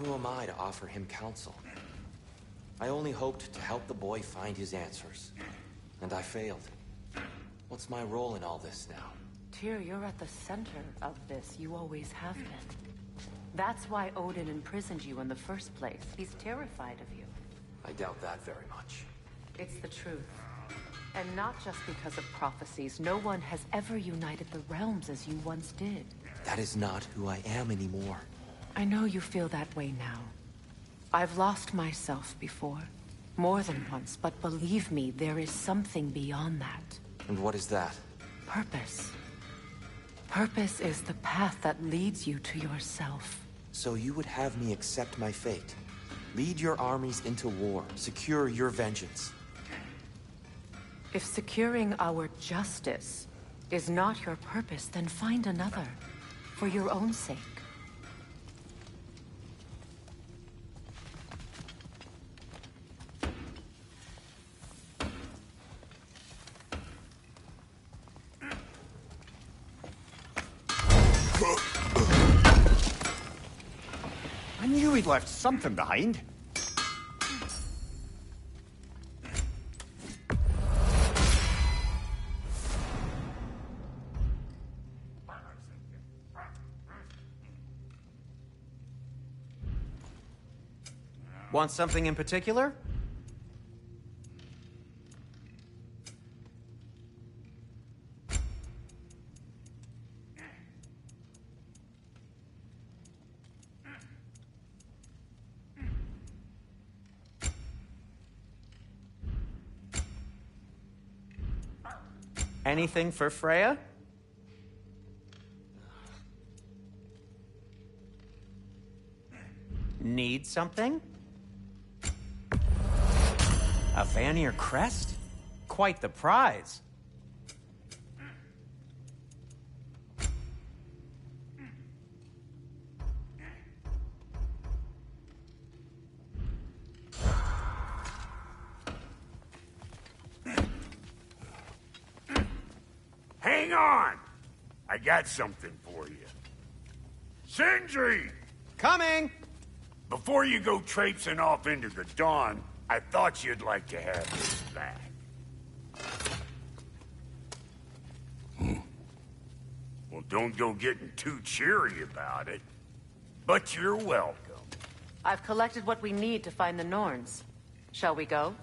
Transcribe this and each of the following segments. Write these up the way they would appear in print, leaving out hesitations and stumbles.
Who am I to offer him counsel? I only hoped to help the boy find his answers. And I failed. What's my role in all this now? Tyr, you're at the center of this. You always have been. That's why Odin imprisoned you in the first place. He's terrified of you. I doubt that very much. It's the truth. And not just because of prophecies. No one has ever united the realms as you once did. That is not who I am anymore. I know you feel that way now. I've lost myself before. More than once, but believe me, there is something beyond that. And what is that? Purpose. Purpose is the path that leads you to yourself. So you would have me accept my fate? Lead your armies into war, secure your vengeance. If securing our justice is not your purpose, then find another. For your own sake. I knew he'd left something behind. Want something in particular? Anything for Freya? Need something? A Vanir crest? Quite the prize. Hang on! I got something for you. Sindri! Coming! Before you go traipsing off into the dawn, I thought you'd like to have this back. Well, don't go getting too cheery about it. But you're welcome. I've collected what we need to find the Norns. Shall we go?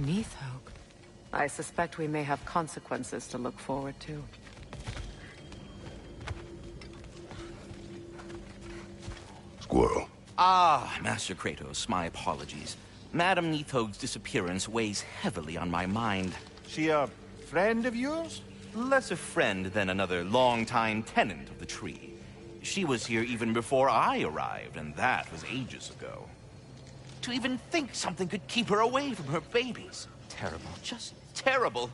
Neathhoke. I suspect we may have consequences to look forward to. Squirrel. Ah, Master Kratos, my apologies. Madame Neathoge's disappearance weighs heavily on my mind. She a friend of yours? Less a friend than another longtime tenant of the tree. She was here even before I arrived, and that was ages ago. To even think something could keep her away from her babies. Terrible, just terrible.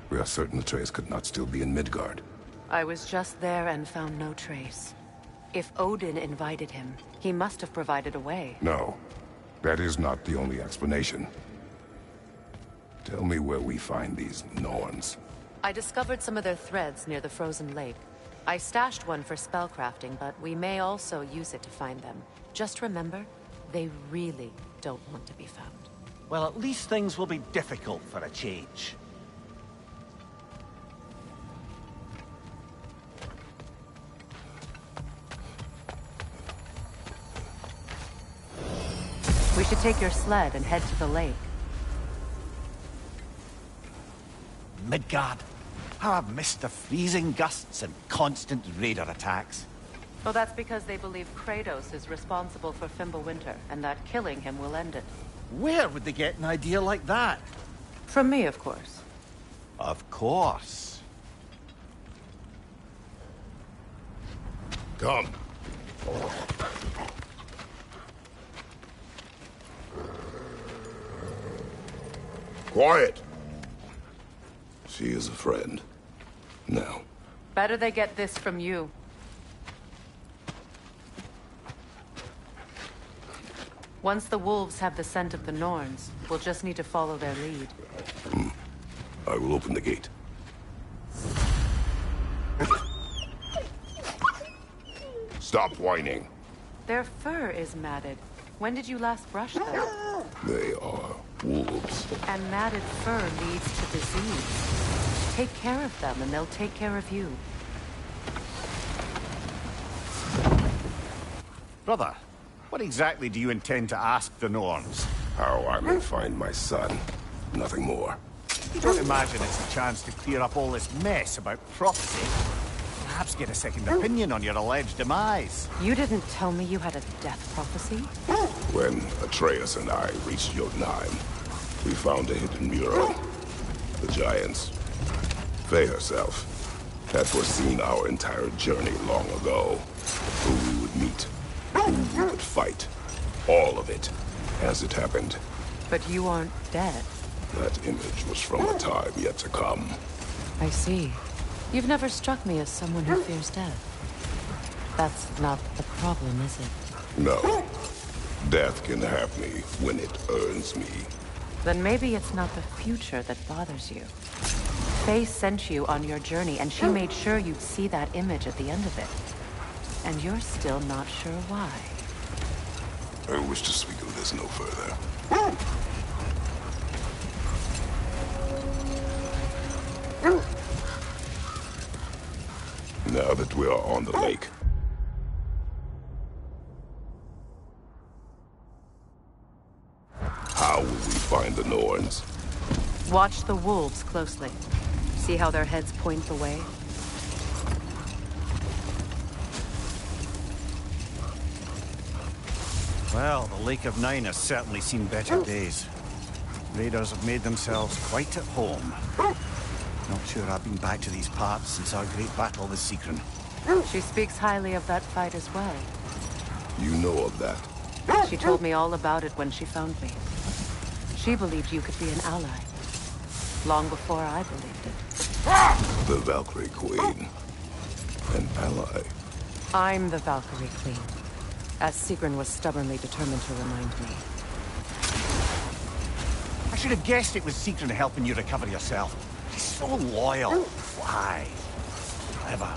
We are certain Atreus could not still be in Midgard. I was just there and found no trace. If Odin invited him, he must have provided a way. No, that is not the only explanation. Tell me where we find these Norns. I discovered some of their threads near the frozen lake. I stashed one for spellcrafting, but we may also use it to find them. Just remember, they really don't want to be found. Well, at least things will be difficult for a change. We should take your sled and head to the lake. Midgard. How I've missed the freezing gusts and constant raider attacks. Well, that's because they believe Kratos is responsible for Fimbulwinter, and that killing him will end it. Where would they get an idea like that? From me, of course. Of course. Come. Quiet. She is a friend. Now. Better they get this from you. Once the wolves have the scent of the Norns, we'll just need to follow their lead. I will open the gate. Stop whining. Their fur is matted. When did you last brush them? They are wolves. And matted fur leads to disease. Take care of them, and they'll take care of you. Brother, what exactly do you intend to ask the Norns? How I may find my son. Nothing more. You don't imagine it's a chance to clear up all this mess about prophecy? Perhaps get a second opinion on your alleged demise. You didn't tell me you had a death prophecy? When Atreus and I reached Jotunheim, we found a hidden mural. The Giants, Faye herself, had foreseen our entire journey long ago. Who we would meet, who we would fight. All of it, as it happened. But you aren't dead. That image was from a time yet to come. I see. You've never struck me as someone who fears death. That's not the problem, is it? No. Death can have me when it earns me. Then maybe it's not the future that bothers you. Faye sent you on your journey, and she made sure you'd see that image at the end of it. And you're still not sure why. I wish to speak of this no further. Now that we are on the lake, how will we find the Norns? Watch the wolves closely. See how their heads point the way? Well, the Lake of Nine has certainly seen better days. Raiders have made themselves quite at home. Not sure I've been back to these parts since our great battle with Sigrun. She speaks highly of that fight as well. You know of that. She told me all about it when she found me. She believed you could be an ally. Long before I believed it. The Valkyrie Queen. An ally. I'm the Valkyrie Queen, as Sigrun was stubbornly determined to remind me. I should have guessed it was Sigrun helping you recover yourself. She's so loyal. Why? Clever.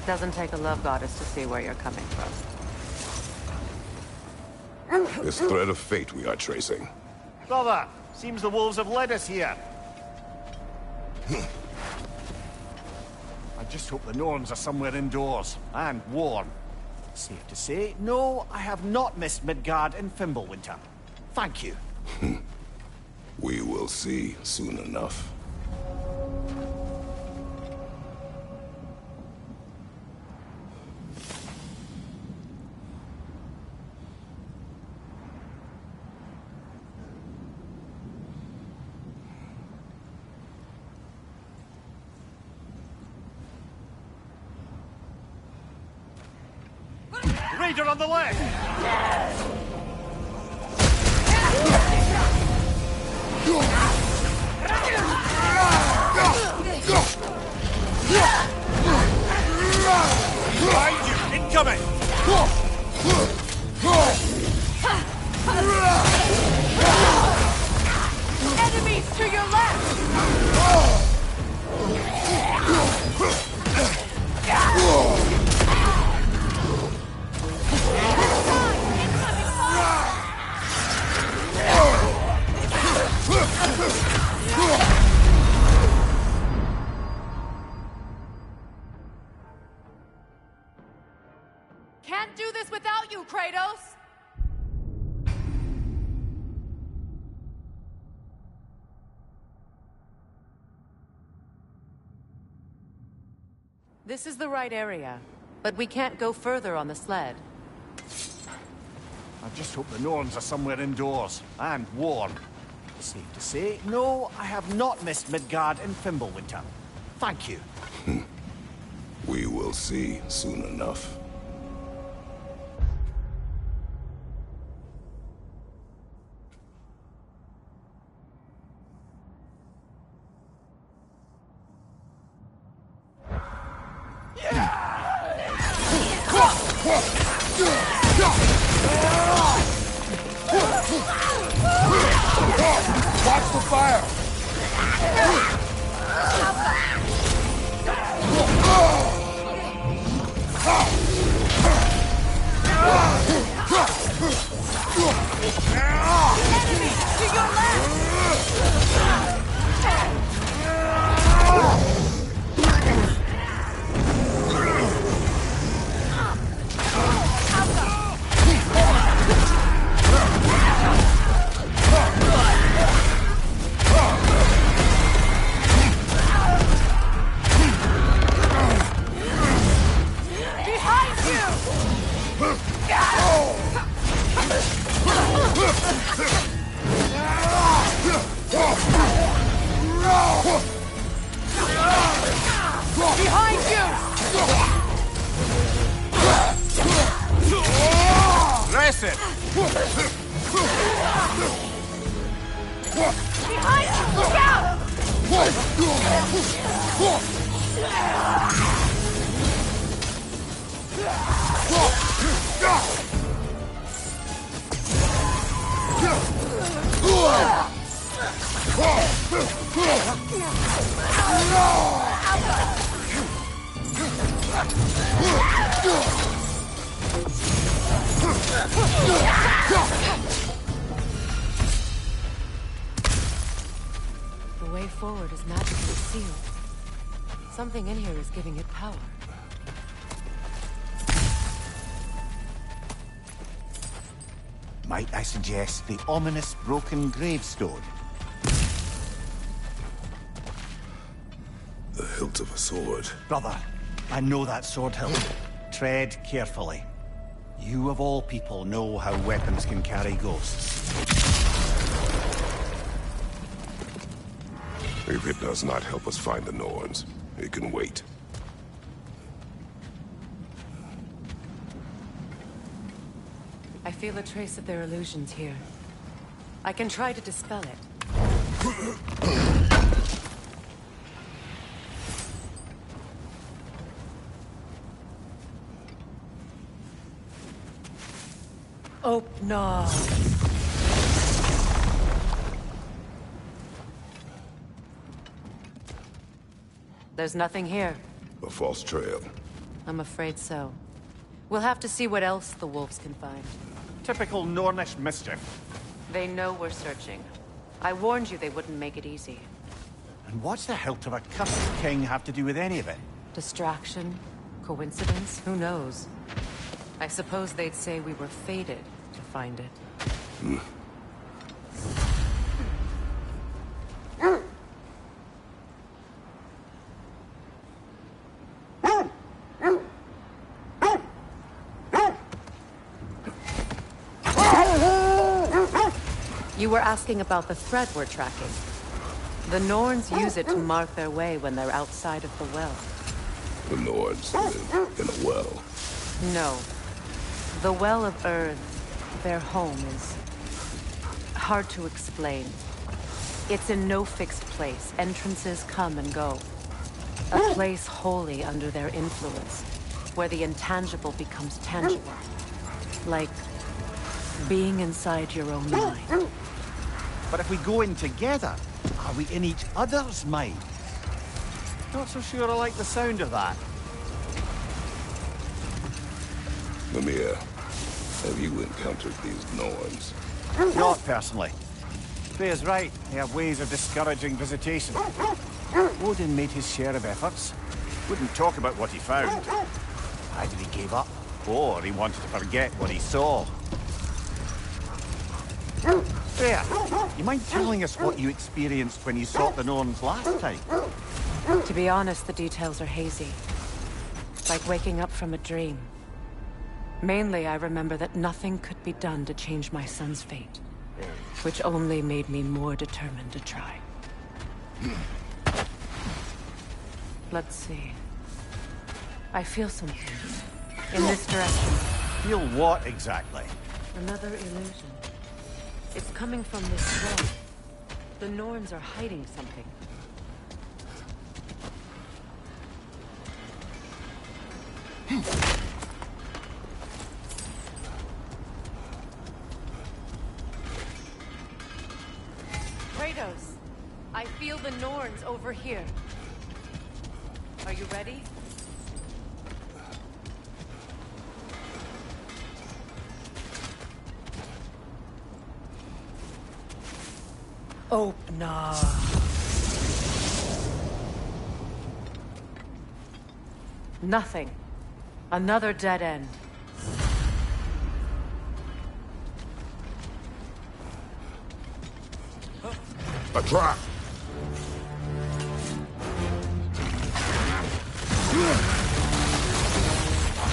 Doesn't take a love goddess to see where you're coming from. This thread of fate we are tracing. Brother, seems the wolves have led us here. I just hope the Norns are somewhere indoors, and warm. Safe to say, no, I have not missed Midgard in Fimbulwinter. Thank you. We will see soon enough. Raider on the left! Behind you! Incoming! This is the right area, but we can't go further on the sled. I just hope the Norns are somewhere indoors, and warm. Safe to say, no, I have not missed Midgard and Fimbulwinter. Thank you. We will see soon enough. Watch the fire! Enemy! To your left! Behind you! Press it! Behind you! Look out! The way forward is magically sealed. Something in here is giving it power. Might I suggest the ominous broken gravestone? The hilt of a sword. Brother, I know that sword hilt. Tread carefully. You of all people know how weapons can carry ghosts. If it does not help us find the Norns, it can wait. I feel a trace of their illusions here. I can try to dispel it. Oh, no. There's nothing here. A false trail. I'm afraid so. We'll have to see what else the wolves can find. Typical Nornish mischief. They know we're searching. I warned you they wouldn't make it easy. And what's the hilt of a cursed king have to do with any of it? Distraction? Coincidence? Who knows? I suppose they'd say we were fated to find it. You were asking about the thread we're tracking. The Norns use it to mark their way when they're outside of the well. The Nords live in a well. No. The Well of Earth, their home, is hard to explain. It's in no fixed place. Entrances come and go. A place wholly under their influence, where the intangible becomes tangible. Like being inside your own mind. But if we go in together, are we in each other's mind? Not so sure I like the sound of that. Mimir, have you encountered these Norns? Not personally. Freya's right. They have ways of discouraging visitation. Odin made his share of efforts. Wouldn't talk about what he found. Either he gave up, or he wanted to forget what he saw. Freya, you mind telling us what you experienced when you sought the Norns last time? To be honest, the details are hazy. like waking up from a dream. Mainly, I remember that nothing could be done to change my son's fate, which only made me more determined to try. Let's see. I feel something. In this direction. Feel what exactly? Another illusion. It's coming from this way. The Norns are hiding something. Kratos, I feel the Norns over here. Are you ready? Opener. Nothing. Another dead end. A trap!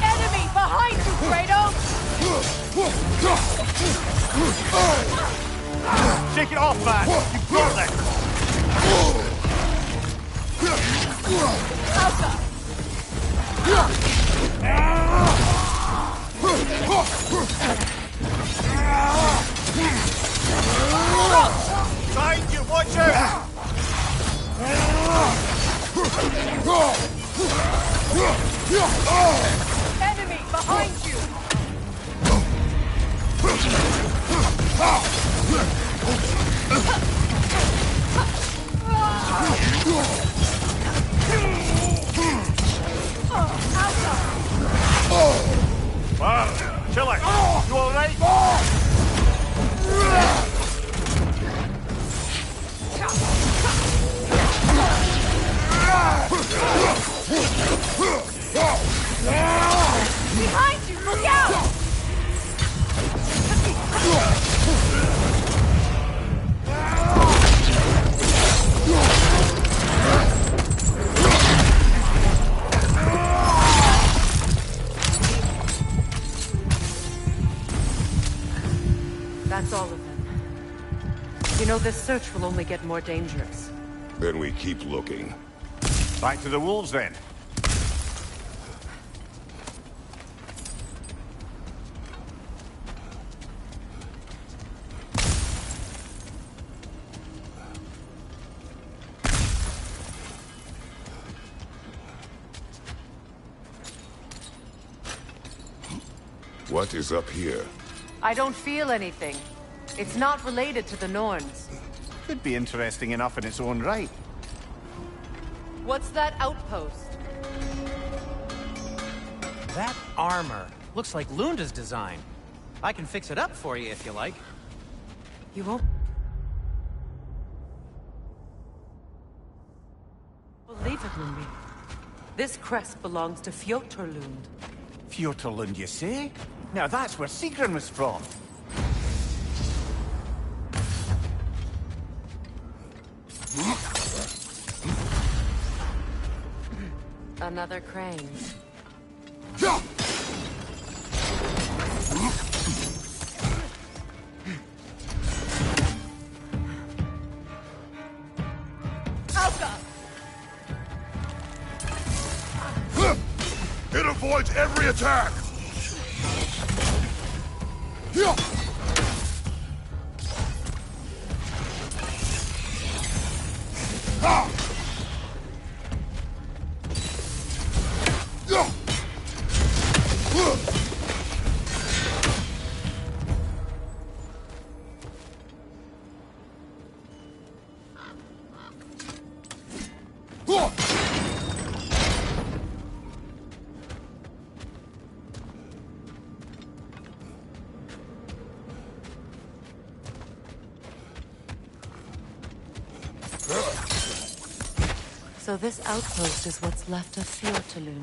Enemy behind you, Kratos! Shake it off, man! You've got this! Behind you, watch out! Enemy behind you! Wow, killer! You alright? Behind you! Look out! That's all of them. You know, this search will only get more dangerous. Then we keep looking. Back to the wolves, then. What is up here? I don't feel anything. It's not related to the Norns. Could be interesting enough in its own right. What's that outpost? That armor looks like Lunda's design. I can fix it up for you if you like. You won't believe it, Lundi. This crest belongs to Fjotorlund. Fjotorlund, you say? Now that's where Sigrun was from. Another crane. It avoids every attack! So this outpost is what's left of Fjotorlund.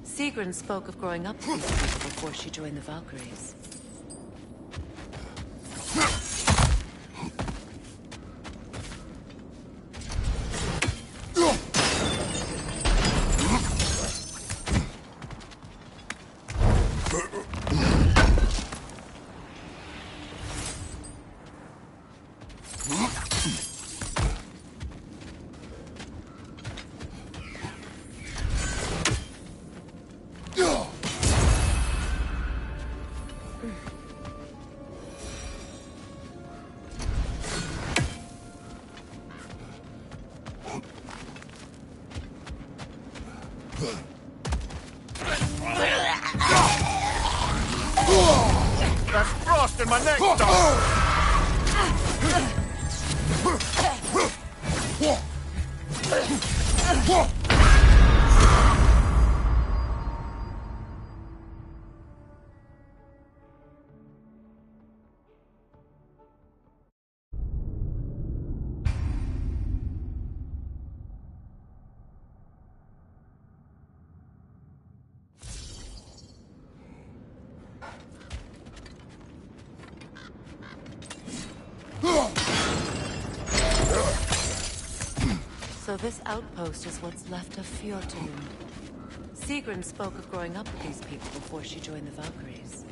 Sigrun spoke of growing up with these people before she joined the Valkyries. getting my neck done. So this outpost is what's left of Fjortun. Sigrun spoke of growing up with these people before she joined the Valkyries.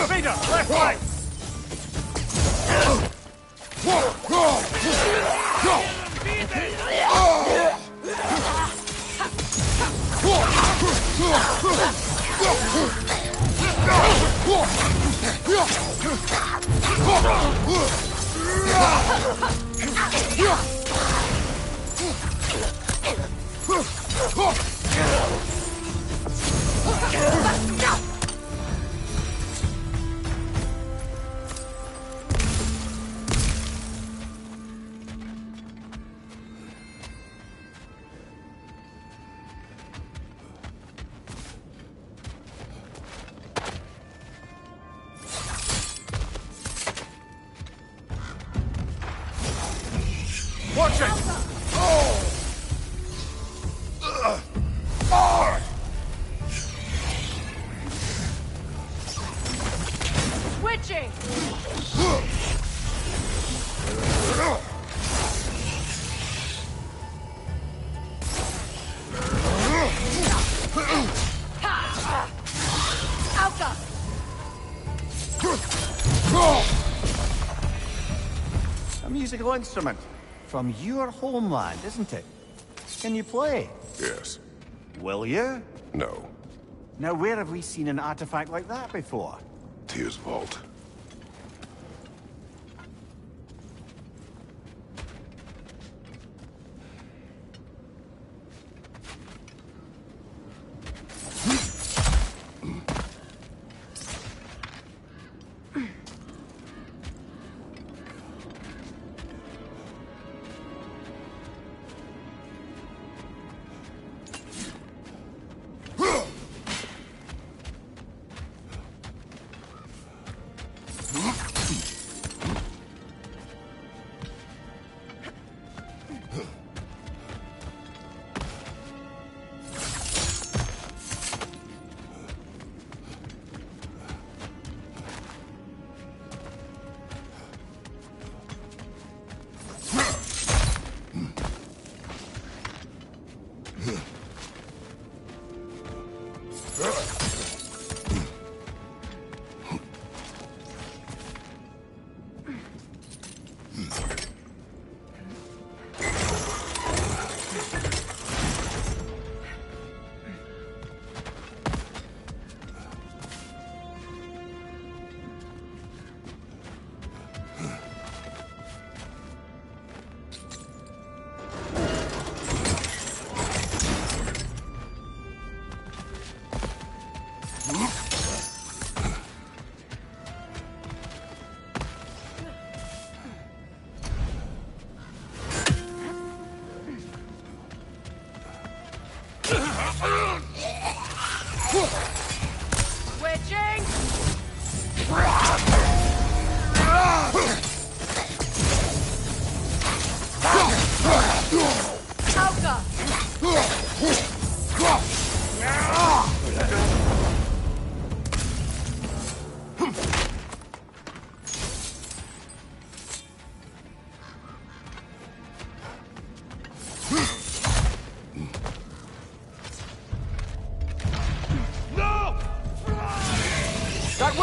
Vader, left, right! Watch it! Switching! A musical instrument. From your homeland, isn't it? Can you play? Yes. Will you? No. Now, where have we seen an artifact like that before? Tyr's vault.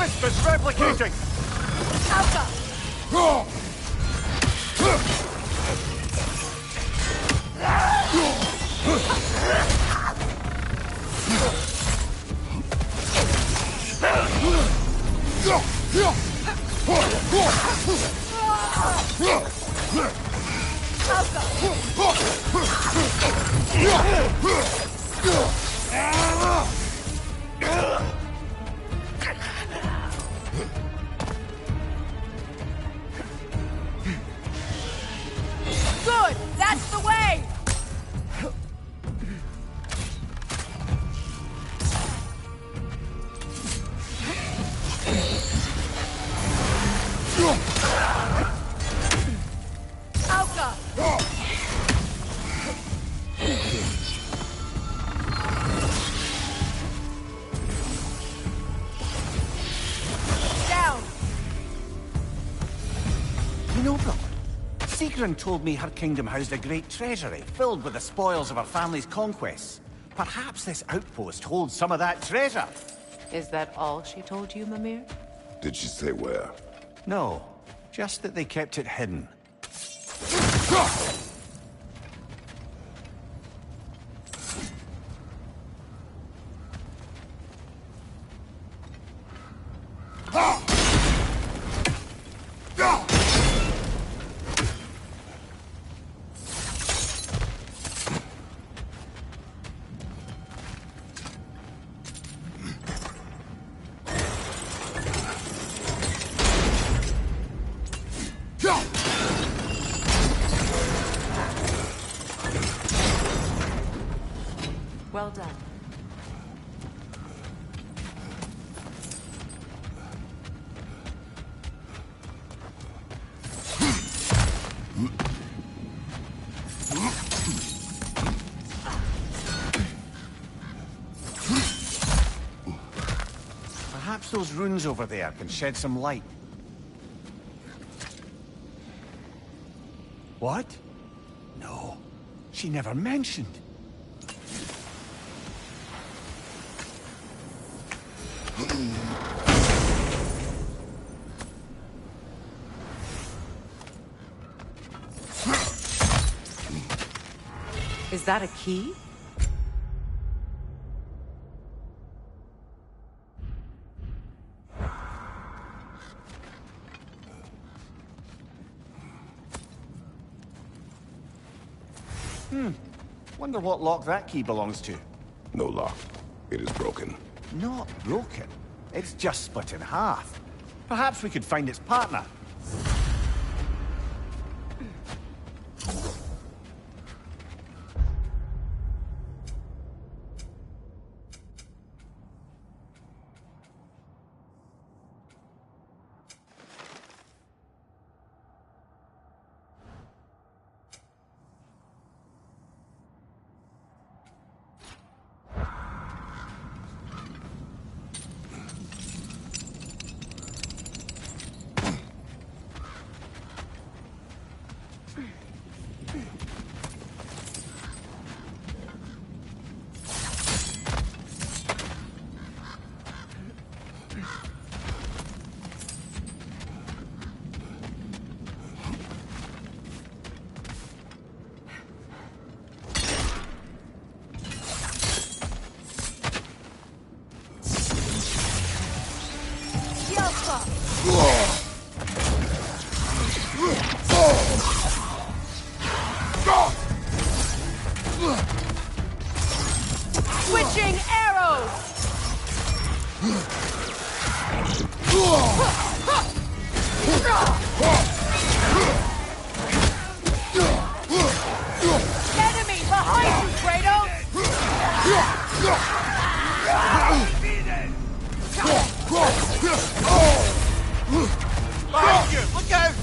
wisp is replicating! Alpha! Good! That's the way! Alka! Down! You know, brother, Sigrun told me her kingdom housed a great treasury, filled with the spoils of her family's conquests. Perhaps this outpost holds some of that treasure. Is that all she told you, Mimir? Did she say where? No, just that they kept it hidden. Well done. Perhaps those runes over there can shed some light. What? No, she never mentioned. Is that a key? Wonder what lock that key belongs to. No lock. It is broken. Not broken. It's just split in half. Perhaps we could find its partner. Switching arrows! Enemy behind you, Behind you! Look out!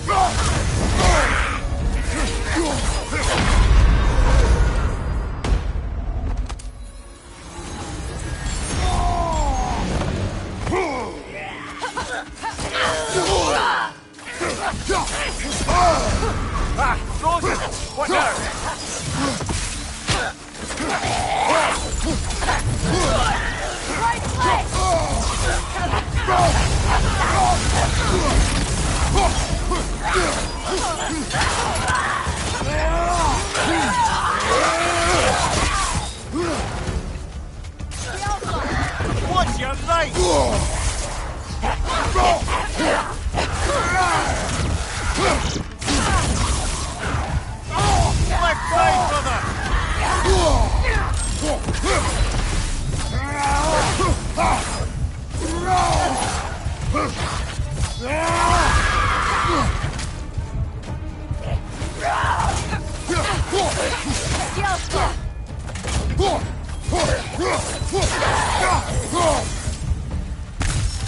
Frozen! What now? Right leg! What's your right?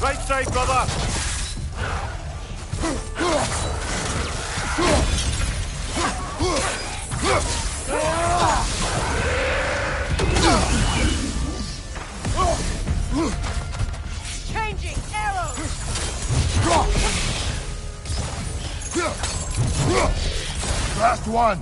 Left side, brother! Right side, brother! Changing arrows! Last one!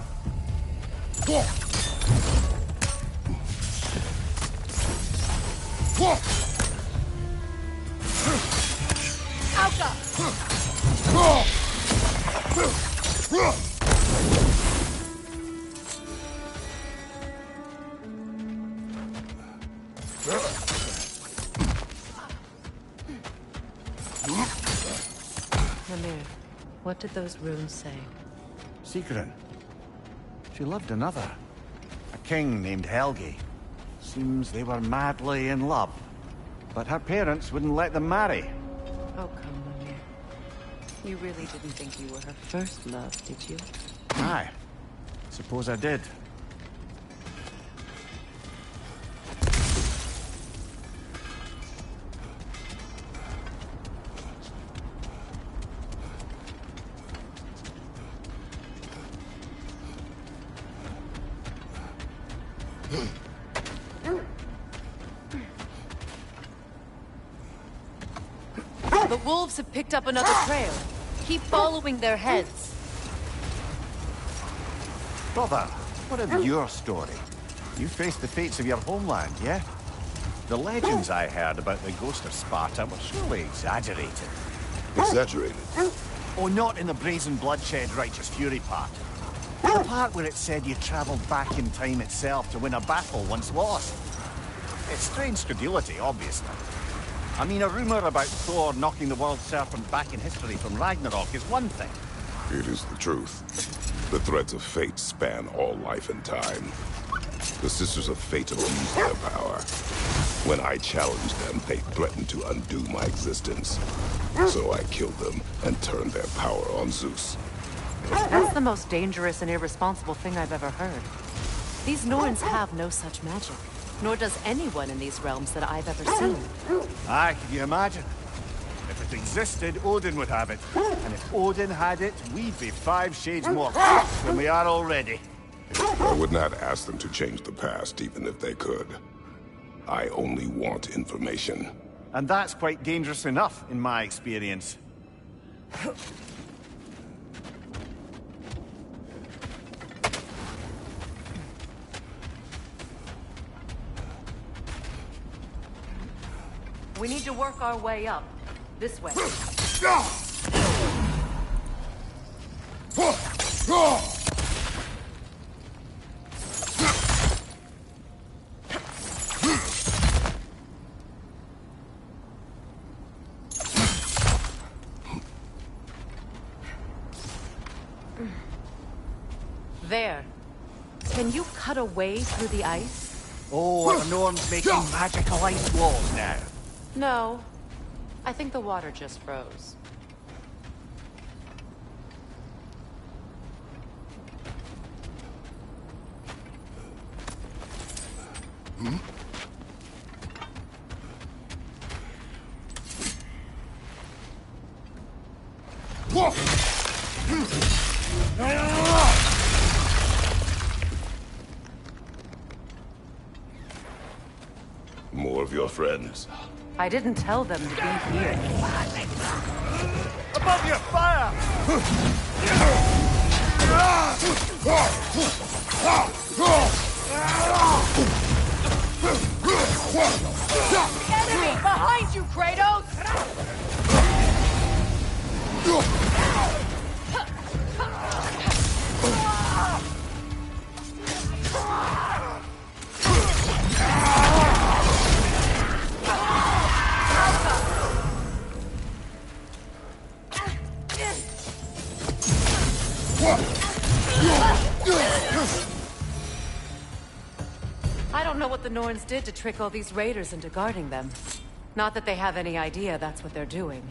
Mimir, what did those runes say? Sigrun. She loved another. A king named Helgi. Seems they were madly in love. But her parents wouldn't let them marry. Oh, come, Mimir. You really didn't think you were her first love, did you? Aye. Suppose I did. The wolves have picked up another trail. Keep following their heads. Brother, what of your story? You faced the fates of your homeland, yeah? The legends I heard about the ghost of Sparta were surely exaggerated. Exaggerated? Oh, not in the brazen bloodshed righteous fury part. The part where it said you travelled back in time itself to win a battle once lost. It's strange credulity, obviously. I mean, a rumour about Thor knocking the world serpent back in history from Ragnarok is one thing. It is the truth. The threads of fate span all life and time. The Sisters of Fate abused their power. When I challenged them, they threatened to undo my existence. So I killed them and turned their power on Zeus. That's the most dangerous and irresponsible thing I've ever heard. These Norns have no such magic. Nor does anyone in these realms that I've ever seen. Aye, can you imagine? If it existed, Odin would have it. And if Odin had it, we'd be 5 shades more fucked than we are already. I would not ask them to change the past, even if they could. I only want information. And that's quite dangerous enough, in my experience. We need to work our way up. This way. There. Can you cut a way through the ice? Oh, the Norns making magical ice walls now. No. I think the water just froze. More of your friends. I didn't tell them to be here. Above your fire! Enemy! Behind you, Kratos! I don't know what the Norns did to trick all these raiders into guarding them. Not that they have any idea that's what they're doing.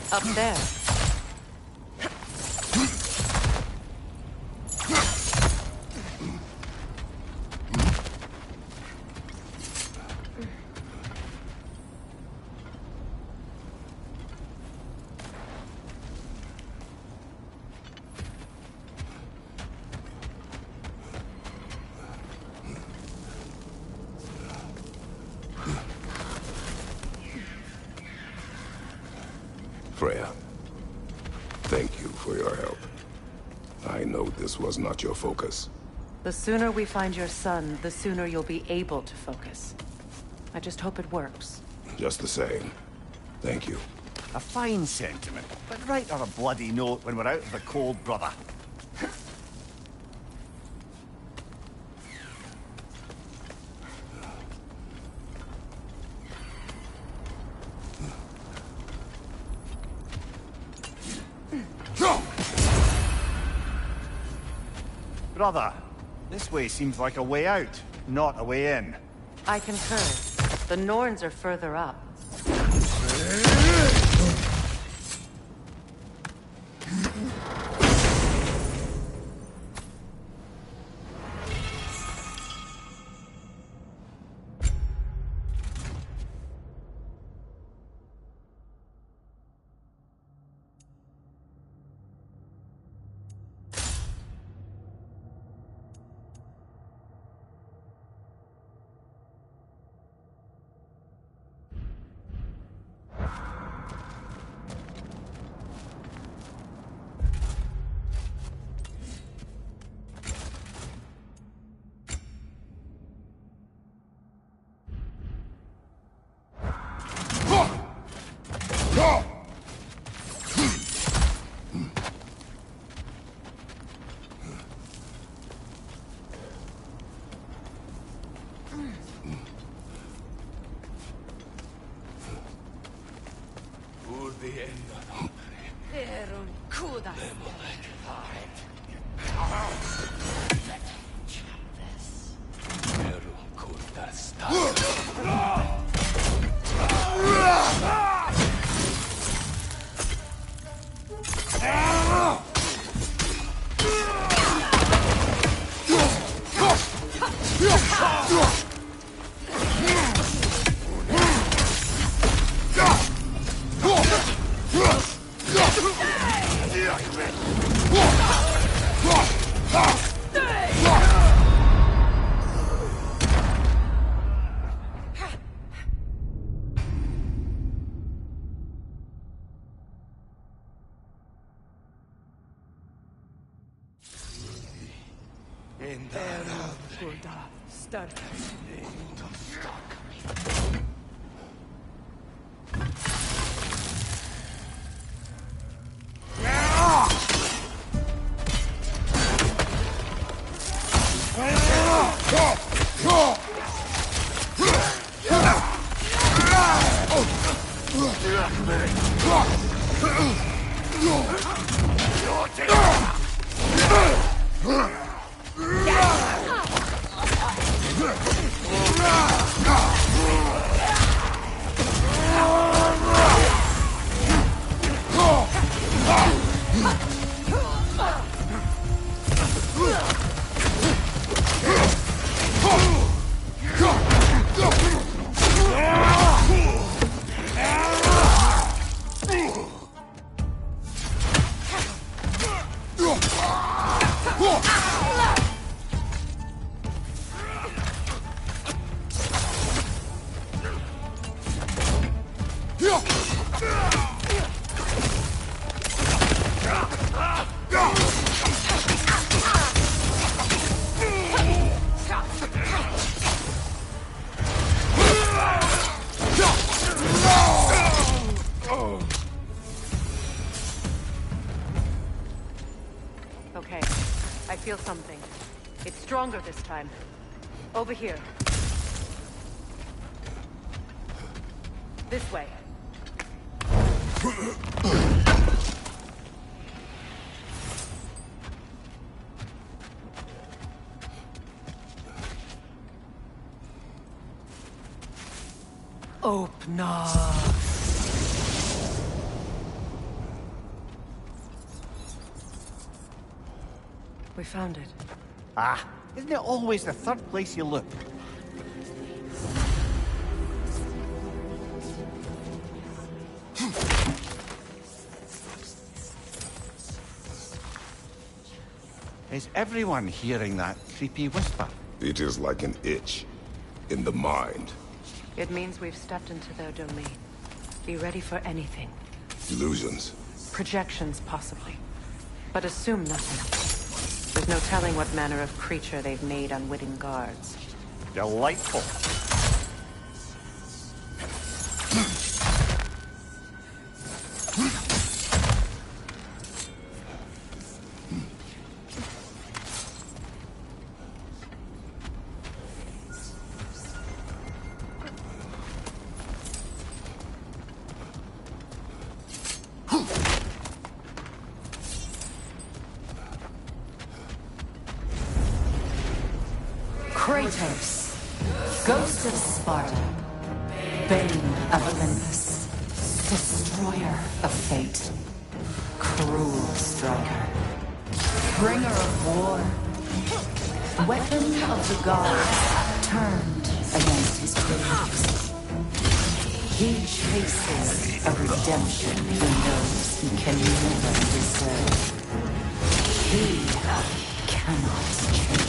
Up there. Freya, thank you for your help. I know this was not your focus. The sooner we find your son, the sooner you'll be able to focus. I just hope it works. Just the same, thank you. A fine sentiment, but write her a bloody note when we're out of the cold, brother. Brother, this way seems like a way out, not a way in. I concur. The Norns are further up. Okay, I feel something. It's stronger this time. Over here. This way. Open up. We found it. Ah, isn't it always the third place you look? Is everyone hearing that creepy whisper? It is like an itch in the mind. It means we've stepped into their domain. Be ready for anything. Illusions. Projections, possibly. But assume nothing. There's no telling what manner of creature they've made unwitting guards. Delightful. Kratos, Ghost of Sparta, Bane of Olympus, Destroyer of Fate, Cruel Striker, Bringer of War, Weapon of the Gods, turned against his creators. He chases a redemption he knows he can never deserve. He cannot change.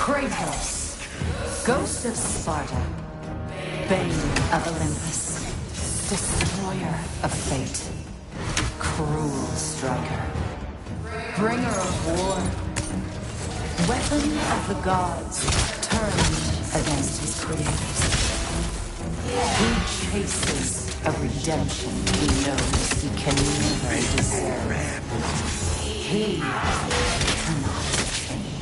Kratos, Ghost of Sparta, Bane of Olympus, Destroyer of Fate, Cruel Striker, Bringer of War, Weapon of the Gods, turned against his creators. He chases a redemption he knows he can never deserve. He cannot change.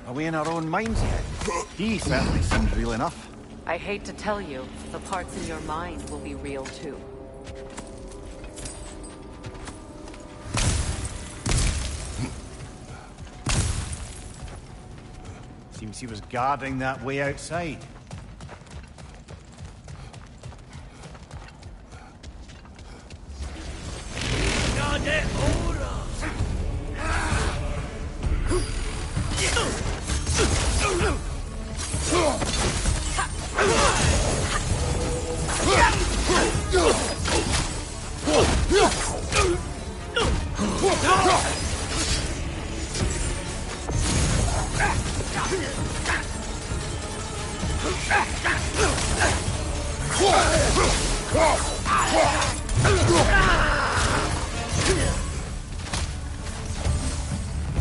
Are we in our own minds yet? He certainly seems real enough. I hate to tell you, the parts in your mind will be real too. Seems he was guarding that way outside.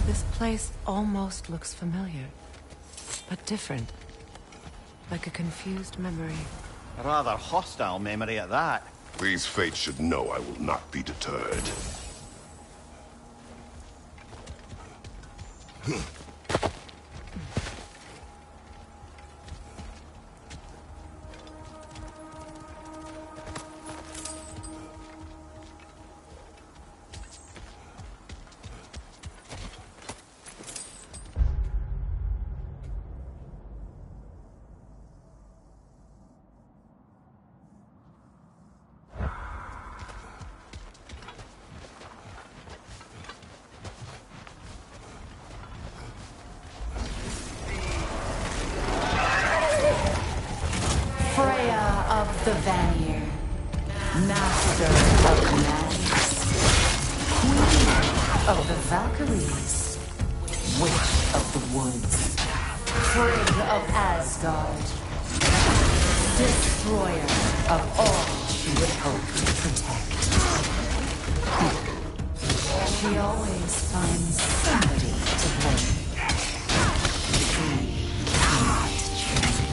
This place almost looks familiar, but different. Like a confused memory. A rather hostile memory at that. These fates should know I will not be deterred. Freya of the Vanir, Master of Madness, Queen of the Valkyries, Witch of the Woods, Frigg of Asgard, Destroyer of all she would hope to protect. She always finds somebody to blame. She cannot change.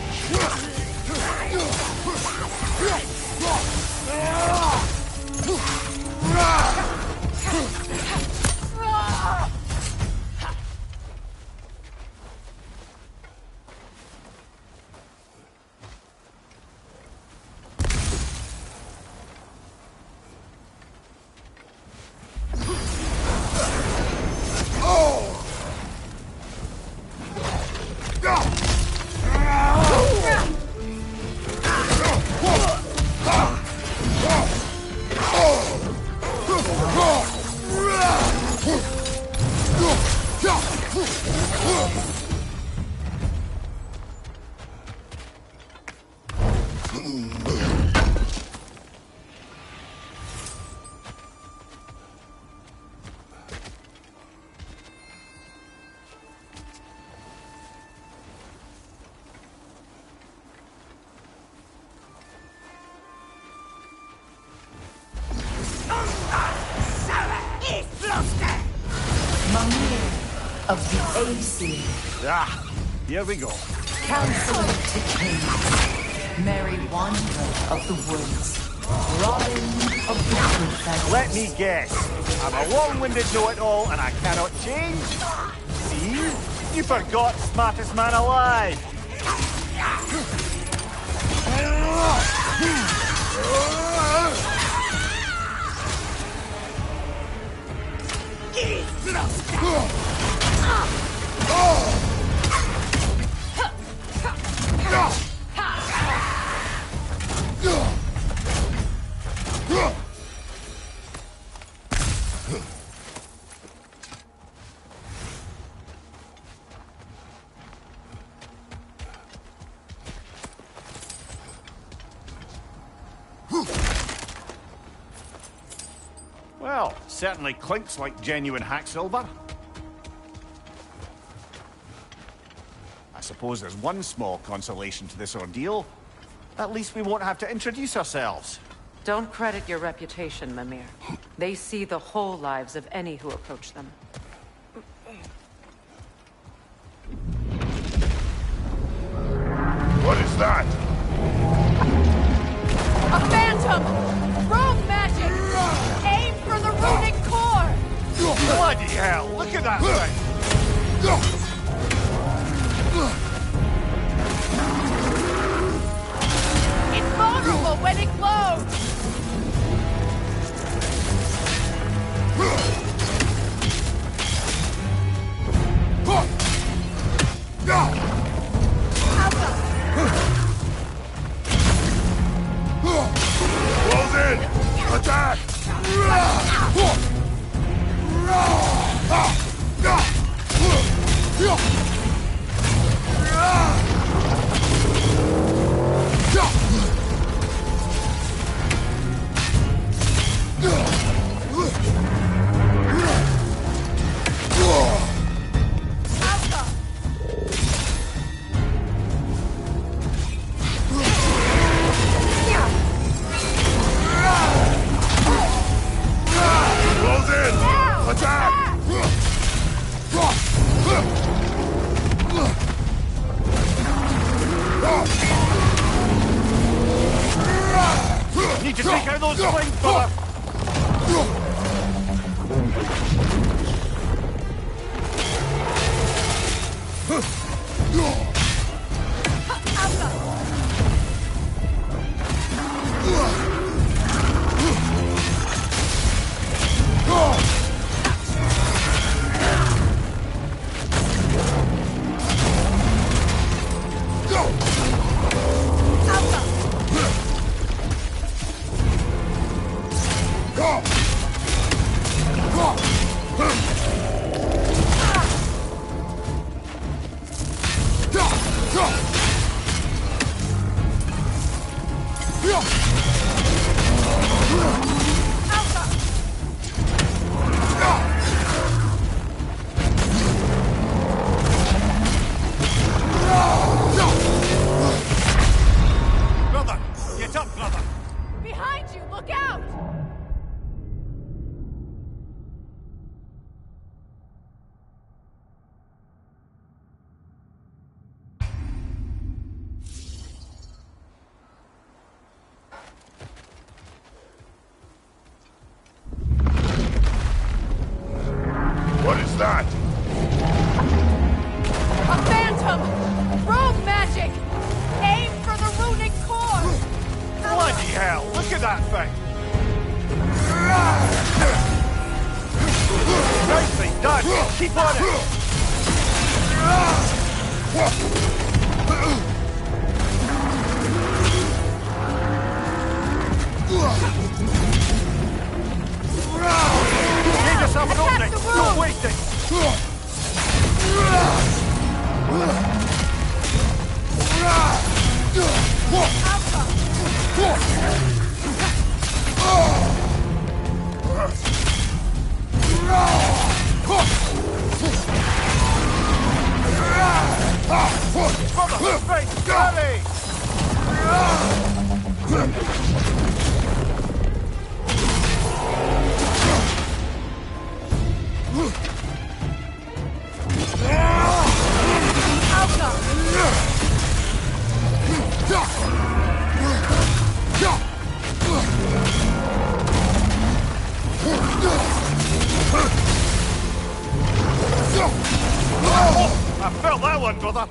Of the Aesir. Ah, here we go. Counselor to Kings, Merry Wanderer of the Woods, Robin of the Woodfell. Let me guess. I'm a long-winded know-it-all and I cannot change. See? You forgot smartest man alive. Well, certainly clinks like genuine hack silver. I suppose there's one small consolation to this ordeal. At least we won't have to introduce ourselves. Don't credit your reputation, Mimir. They see the whole lives of any who approach them. What is that? A phantom! Rogue magic! Aim for the runic core! Bloody hell, look at that thing! It's vulnerable when it glows! Close in! Attack! Close in! Attack! Need to take out those flames, brother! Brother! Get up, brother! Behind you! Look out! What is that? A phantom! Rogue magic! Aim for the runic core! Bloody hell! Look at that thing! Nicely done! Keep on it! Give yourself an opening! Don't waste it! Brother, face, ready! I felt that one, brother!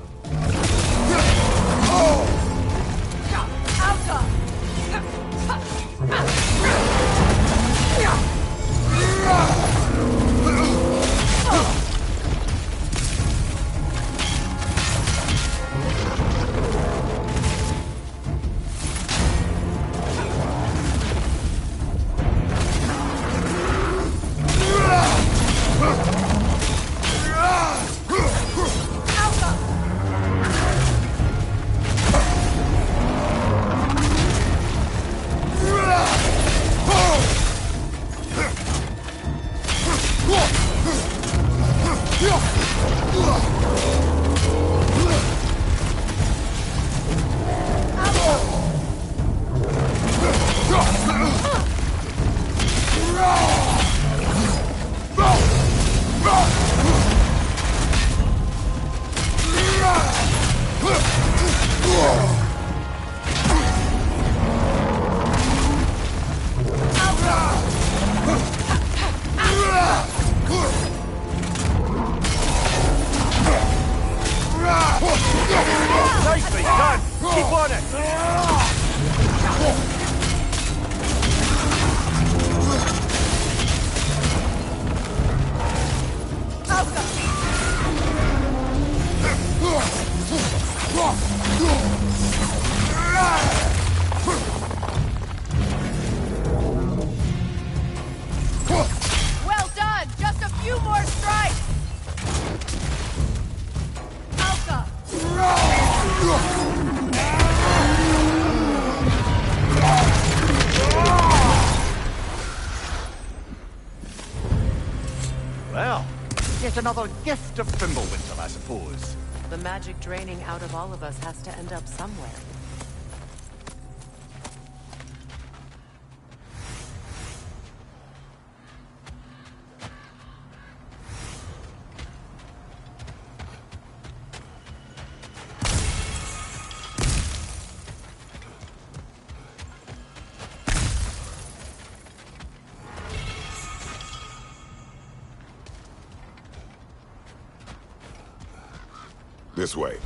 Well, yet another gift of Fimbulwinter, I suppose. The magic draining out of all of us has to end up somewhere. This way.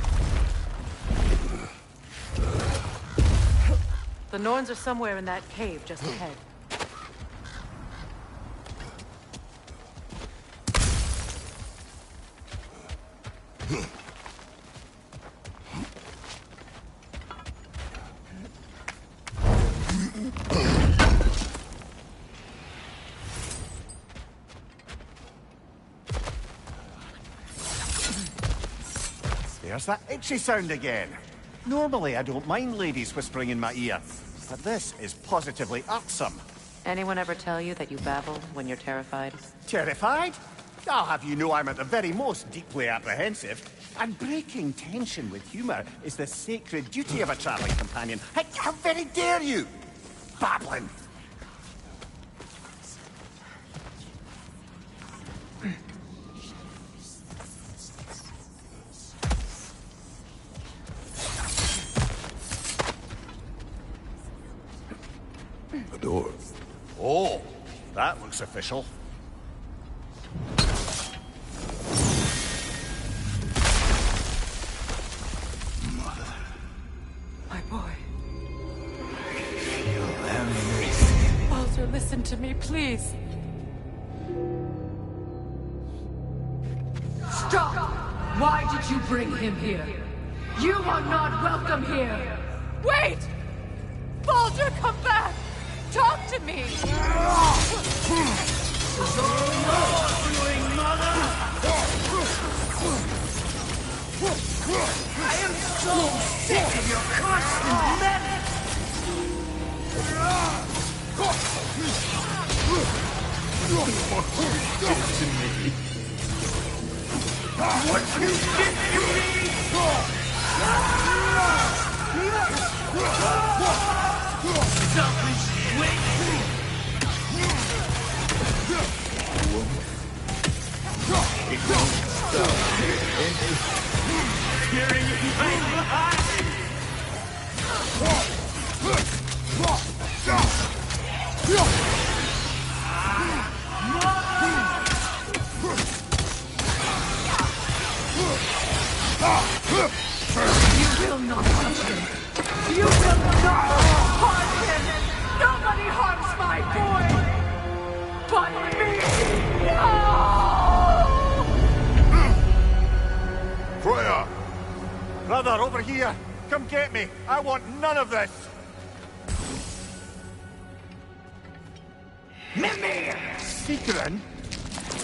The Norns are somewhere in that cave just ahead. There's that itchy sound again. Normally, I don't mind ladies whispering in my ear, but this is positively irksome. Anyone ever tell you that you babble when you're terrified? Terrified? I'll have you know I'm at the very most deeply apprehensive. And breaking tension with humor is the sacred duty of a traveling companion. How very dare you! Babbling! A door. Oh, that looks official. Mother. My boy. Feel everything. Baldur, listen to me, please. Stop! Why did you bring him here? You are not welcome here! Wait! Baldur, come back! Talk to me! I am so sick of your constant menace! What you did to me! Selfish waste! It won't stop. Tearing you right behind me! You will not touch him! You will not harm him! Nobody harms my boy! But me! No! Freya! Brother, over here! Come get me! I want none of this! Mimir! Secret?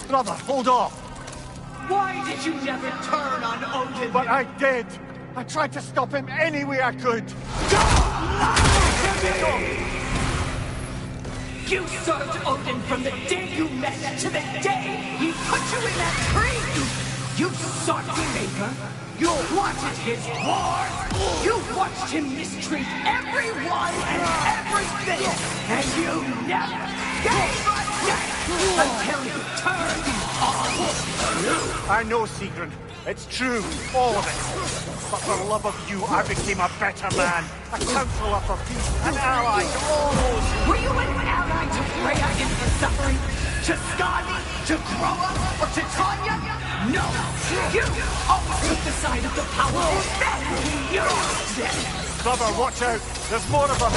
Brother, hold off! Why did you never turn on Odin? But I did! I tried to stop him any way I could! You served Odin from the day you met to the day he put you in that tree! You sought favor, you wanted his wars, you watched him mistreat everyone and everything, and you never gave a damn until you turned on you! I know, Sigrun. It's true, all of it. But for love of you, I became a better man. A counselor for peace, an ally to all those who... Were you an ally to Freya in her suffering? To Skadi? To Groa? Or to Tanya? No! You always took the side of the powerful, then you used them! Brother, watch out! There's more of them!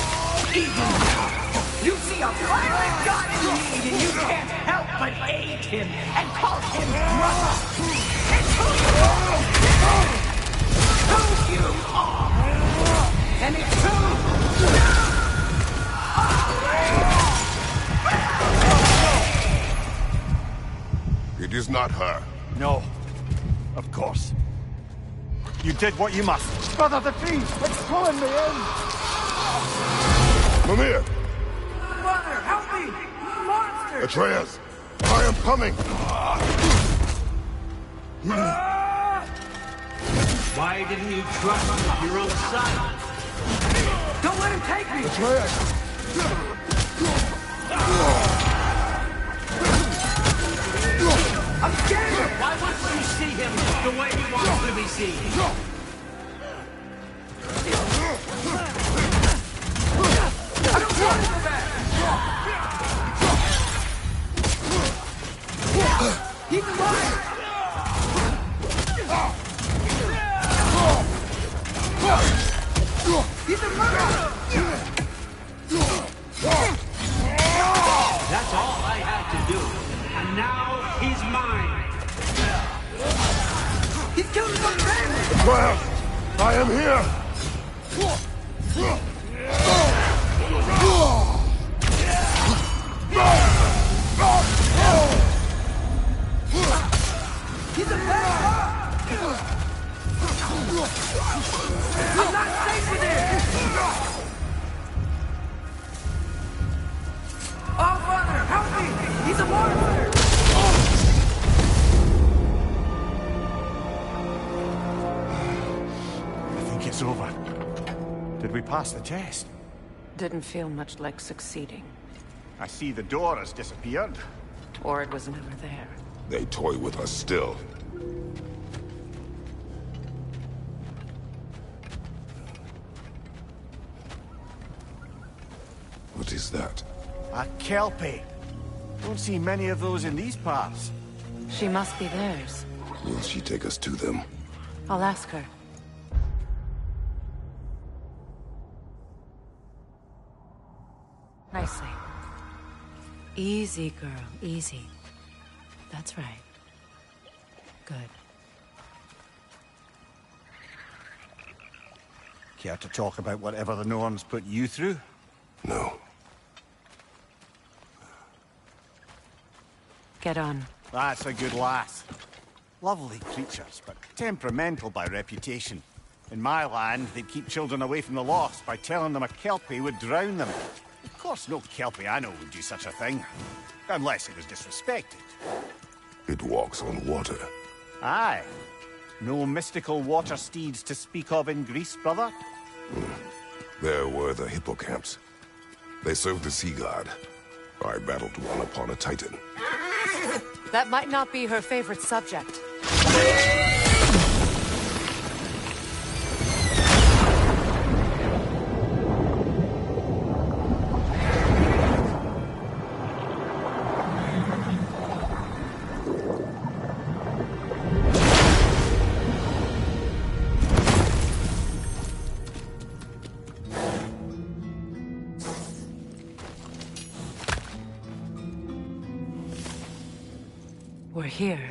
Even now, you see a violent god in need and you can't help but aid him and call him brother! It's who you are! Who you are! And it's who... It is not her. No. Of course. You did what you must. Brother, the trees! It's pulling me in! Mimir! Mother, help me! Monster! Atreus! I am coming! Why didn't you trust your own son? Don't let him take me! Atreus! I'm scared! Why wouldn't you see him the way he wants to be seen? I don't want to go back! He's alive! He's a murderer! That's all I had to do. And now he's mine. He's killed his own family! Atreus! I am here! He's a bad boy! I'm not safe with him! Oh, Father, help me! He's a monster! I think it's over. Did we pass the test? Didn't feel much like succeeding. I see the door has disappeared. Or it was never there. They toy with us still. What is that? A Kelpie. Don't see many of those in these parts. She must be theirs. Will she take us to them? I'll ask her. Nicely. Easy, girl. Easy. That's right. Good. Care to talk about whatever the Norns put you through? No. Get on. That's a good lass. Lovely creatures, but temperamental by reputation. In my land, they'd keep children away from the lost by telling them a Kelpie would drown them. Of course, no Kelpie I know would do such a thing. Unless it was disrespected. It walks on water. Aye. No mystical water steeds to speak of in Greece, brother? There were the hippocamps. They served the sea god. I battled one upon a titan. That might not be her favorite subject. We're here.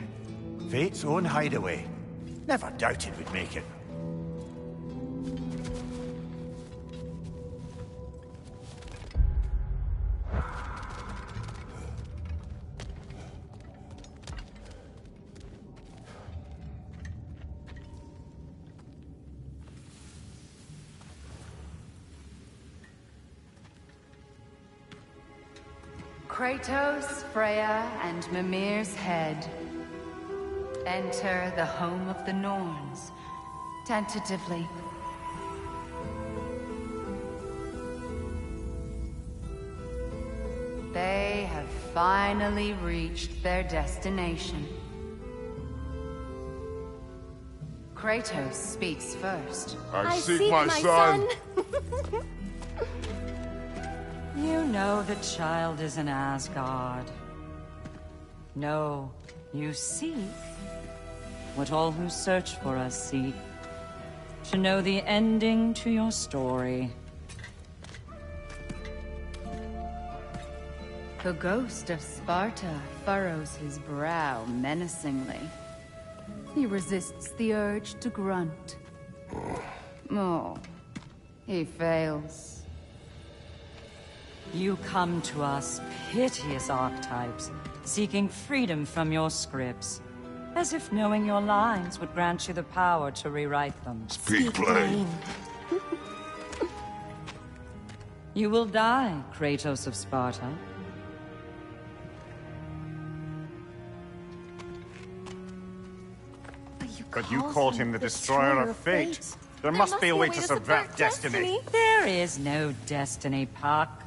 Fate's own hideaway. Never doubted we'd make it. Kratos, Freya, and Mimir's head. Enter the home of the Norns, tentatively. They have finally reached their destination. Kratos speaks first. I seek my son. You know the child is in Asgard. No, you seek what all who search for us seek. To know the ending to your story. The ghost of Sparta furrows his brow menacingly. He resists the urge to grunt. Oh, he fails. You come to us, piteous archetypes, seeking freedom from your scripts. As if knowing your lines would grant you the power to rewrite them. Speak plain. You will die, Kratos of Sparta. But you called him the Destroyer of Fate. There must be a way to subvert destiny. There is no destiny, Puck.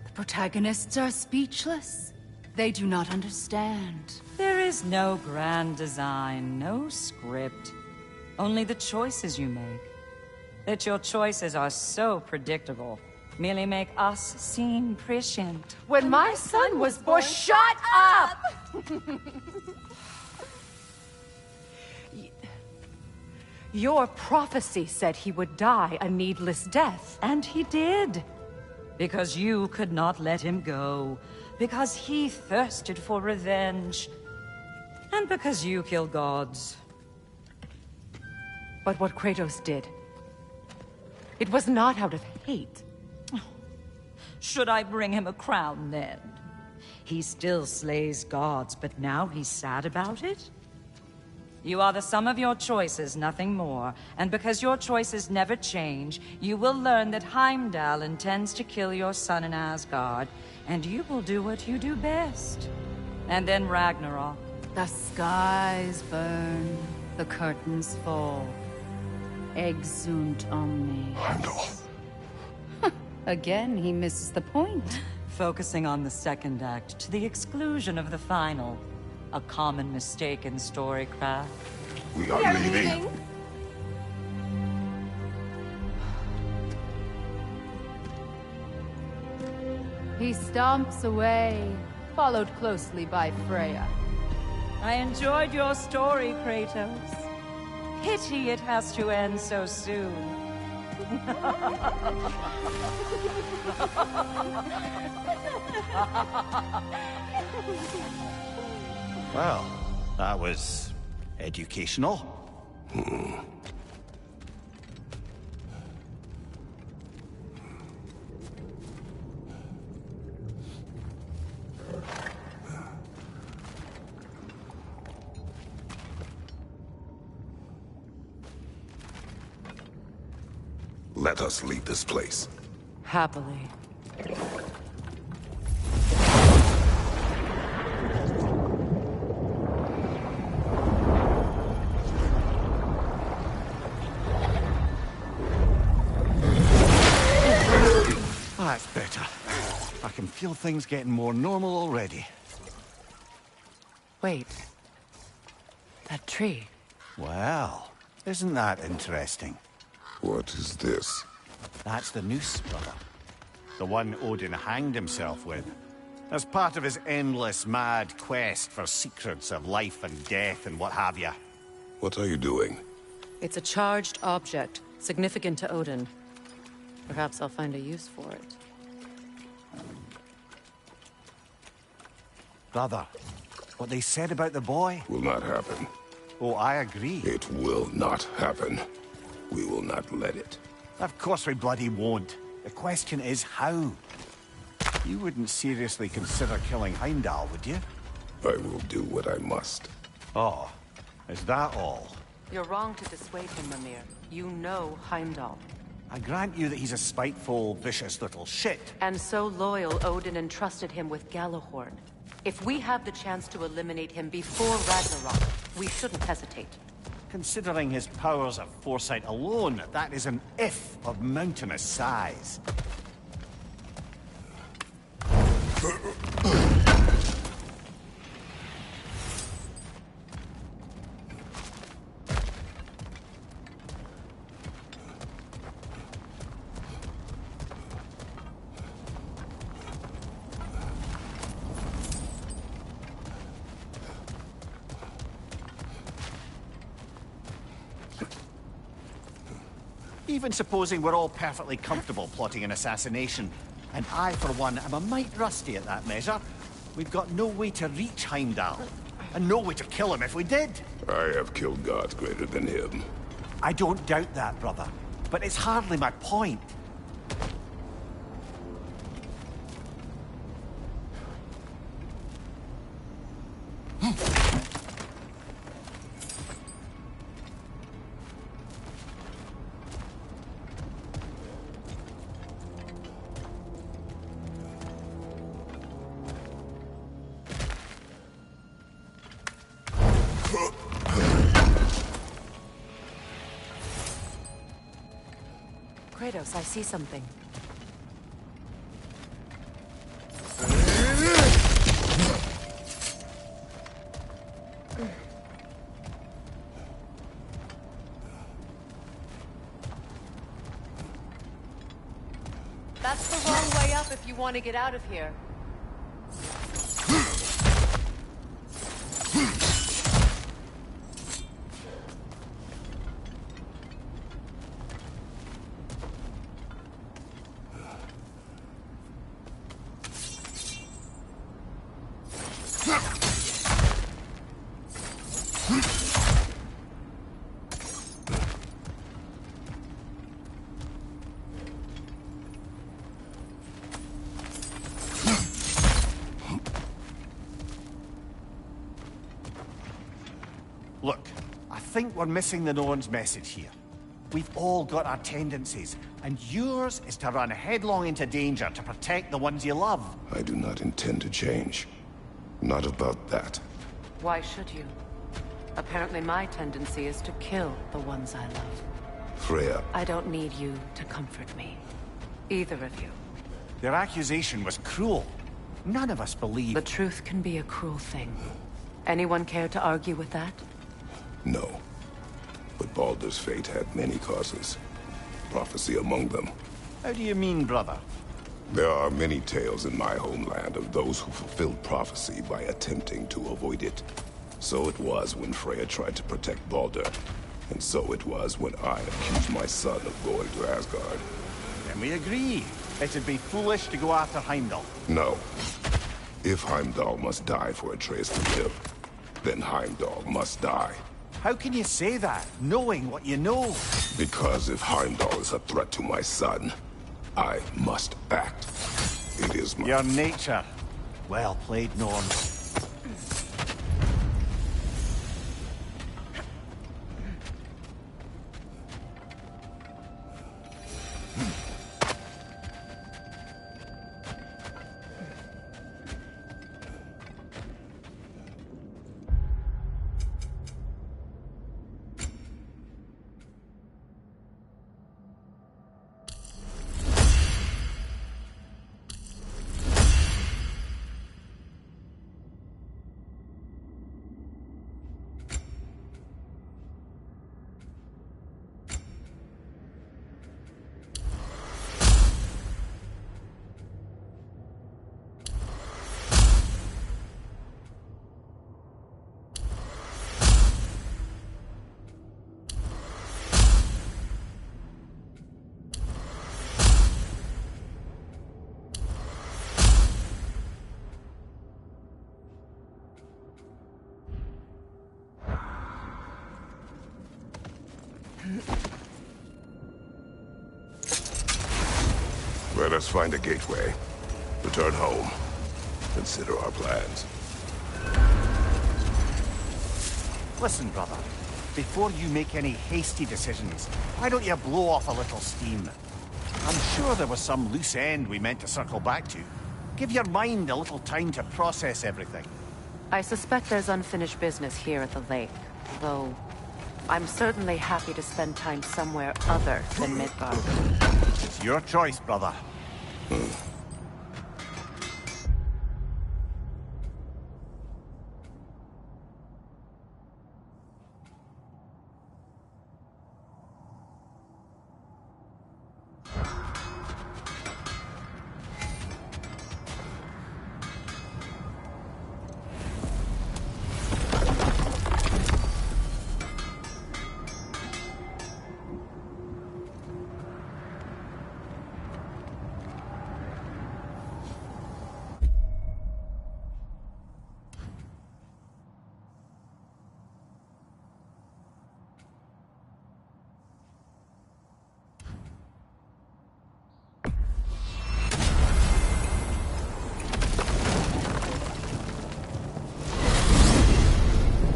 The protagonists are speechless. They do not understand. There is no grand design, no script. Only the choices you make. That your choices are so predictable merely make us seem prescient. When my son was born, shut up! Your prophecy said he would die a needless death. And he did. Because you could not let him go. Because he thirsted for revenge. And because you kill gods. But what Kratos did, it was not out of hate. Should I bring him a crown then? He still slays gods, but now he's sad about it? You are the sum of your choices, nothing more. And because your choices never change, you will learn that Heimdall intends to kill your son in Asgard, and you will do what you do best. And then Ragnarok. The skies burn, the curtains fall. Exunt omni. Heimdall. Again, he misses the point. Focusing on the second act to the exclusion of the final. A common mistake in storycraft. We are leaving. He stomps away, followed closely by Freya. I enjoyed your story, Kratos. Pity it has to end so soon. Well, that was educational. Let us leave this place. Happily. That's better. I can feel things getting more normal already. Wait. That tree. Well, isn't that interesting? What is this? That's the noose, brother. The one Odin hanged himself with. As part of his endless, mad quest for secrets of life and death and what have you. What are you doing? It's a charged object, significant to Odin. Perhaps I'll find a use for it. Brother, what they said about the boy? Will not happen. Oh, I agree. It will not happen. We will not let it. Of course we bloody won't. The question is how. You wouldn't seriously consider killing Heimdall, would you? I will do what I must. Oh, is that all? You're wrong to dissuade him, Mimir. You know Heimdall. I grant you that he's a spiteful, vicious little shit. And so loyal, Odin entrusted him with Galahorn. If we have the chance to eliminate him before Ragnarok, we shouldn't hesitate. Considering his powers of foresight alone, that is an if of mountainous size. Even supposing we're all perfectly comfortable plotting an assassination, and I, for one, am a mite rusty at that measure, we've got no way to reach Heimdall, and no way to kill him if we did. I have killed gods greater than him. I don't doubt that, brother, but it's hardly my point. Kratos, I see something. That's the wrong way up if you want to get out of here. Look, I think we're missing the Norn's message here. We've all got our tendencies, and yours is to run headlong into danger to protect the ones you love. I do not intend to change. Not about that. Why should you? Apparently my tendency is to kill the ones I love. Freya. I don't need you to comfort me. Either of you. Their accusation was cruel. None of us believe... The truth can be a cruel thing. Anyone care to argue with that? No. But Baldur's fate had many causes. Prophecy among them. How do you mean, brother? There are many tales in my homeland of those who fulfilled prophecy by attempting to avoid it. So it was when Freya tried to protect Baldur. And so it was when I accused my son of going to Asgard. Then we agree. It'd be foolish to go after Heimdall. No. If Heimdall must die for Atreus to live, then Heimdall must die. How can you say that, knowing what you know? Because if Heimdall is a threat to my son, I must act. It is my... Your nature. Well played, Norn. Let us find a gateway. Return home. Consider our plans. Listen, brother. Before you make any hasty decisions, why don't you blow off a little steam? I'm sure there was some loose end we meant to circle back to. Give your mind a little time to process everything. I suspect there's unfinished business here at the lake, though I'm certainly happy to spend time somewhere other than Midgard. It's your choice, brother.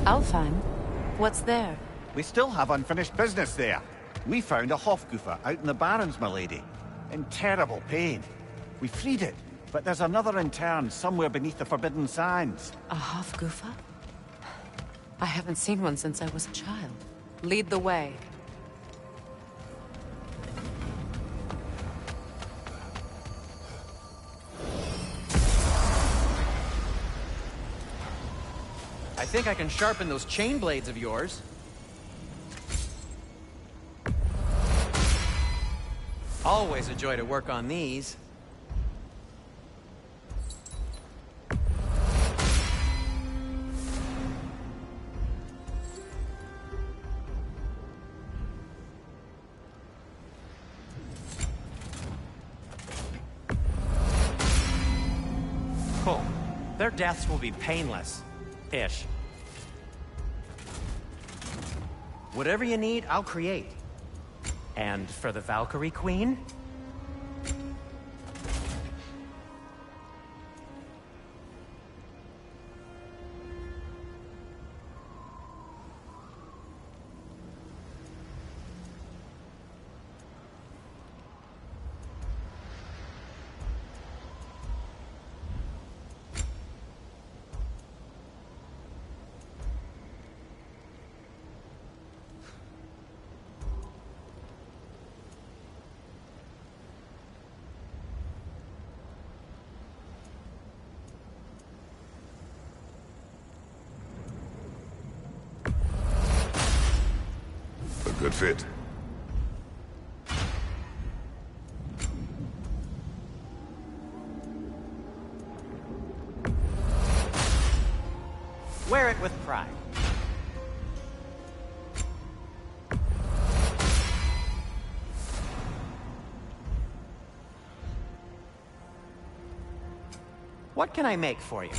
Alfheim? What's there? We still have unfinished business there. We found a Hofgufa out in the Barrens, my lady. In terrible pain. We freed it, but there's another intern somewhere beneath the Forbidden Sands. A Hofgufa? I haven't seen one since I was a child. Lead the way. think I can sharpen those chain blades of yours. Always a joy to work on these. Cool. Their deaths will be painless-ish. Whatever you need, I'll create. And for the Valkyrie Queen? Good fit. Wear it with pride. What can I make for you?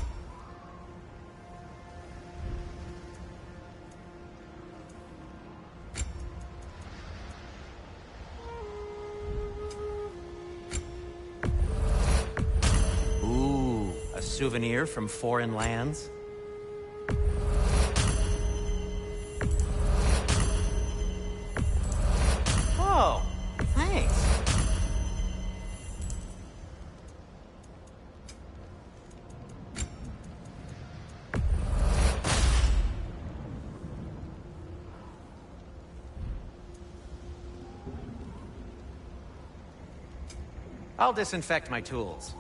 Souvenir from foreign lands? Oh, thanks. I'll disinfect my tools.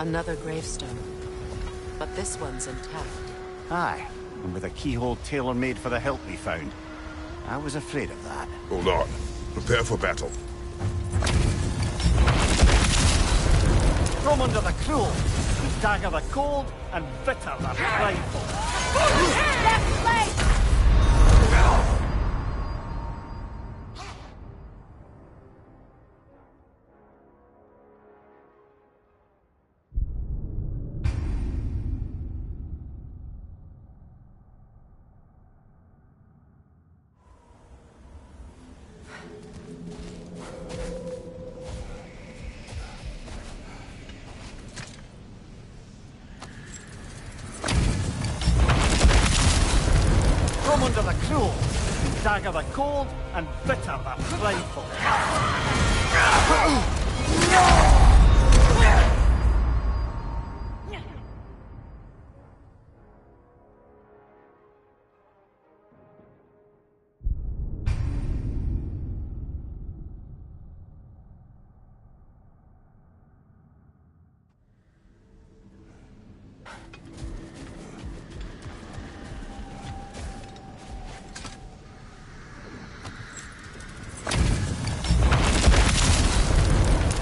Another gravestone. But this one's intact. Aye, and with a keyhole tailor-made for the hilt we found. I was afraid of that. Hold on. Prepare for battle. From under the cruel, dagger the cold, and bitter the prideful. Left leg! From under the cruel, dagger the cold, and bitter the prideful.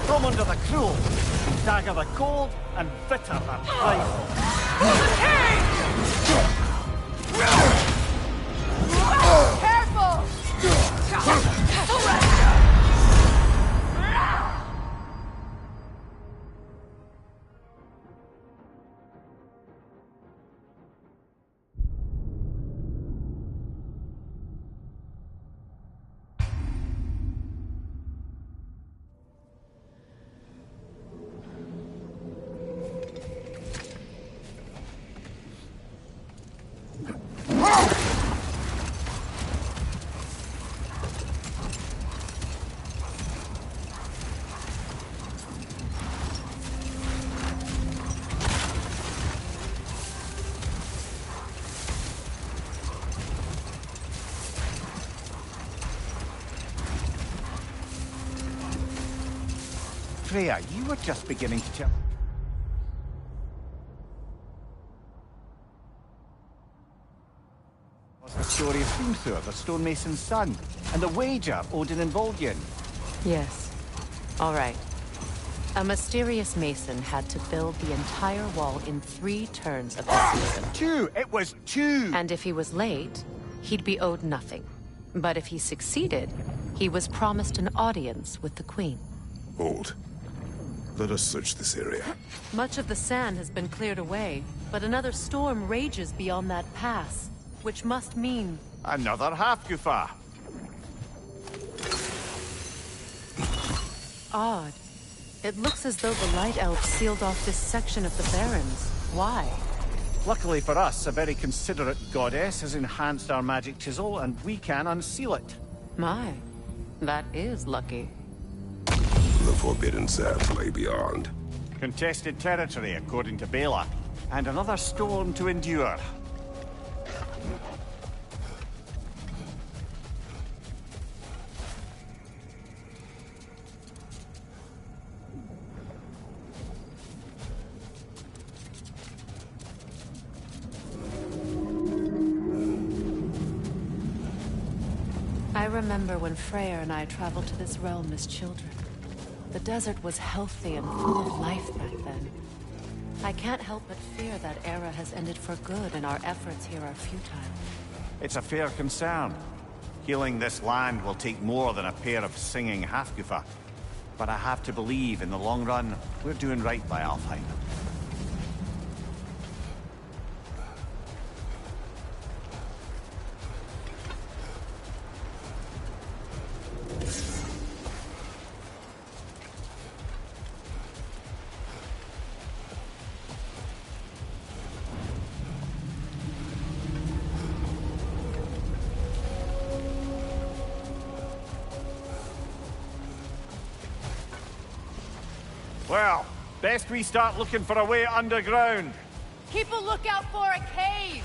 From under the cruel, dagger the cold, and bitter the prideful. Careful! Freya, you were just beginning to tell... Was the story of Hrimthur, the stonemason's son, and the wager Odin involved you in? Yes. All right. A mysterious mason had to build the entire wall in 3 turns of the season. 2! It was 2! And if he was late, he'd be owed nothing. But if he succeeded, he was promised an audience with the queen. Hold. Let us search this area. Much of the sand has been cleared away, but another storm rages beyond that pass, which must mean... Another Hafgufa! Odd. It looks as though the Light Elves sealed off this section of the Barrens. Why? Luckily for us, a very considerate goddess has enhanced our magic chisel, and we can unseal it. My, that is lucky. The forbidden sands lay beyond. Contested territory, according to Bela. And another storm to endure. I remember when Freyr and I traveled to this realm as children. The desert was healthy and full of life back then. I can't help but fear that era has ended for good and our efforts here are futile. It's a fair concern. Healing this land will take more than a pair of singing Hafgufa. But I have to believe, in the long run, we're doing right by Alfheim. Well, best we start looking for a way underground. Keep a lookout for a cave!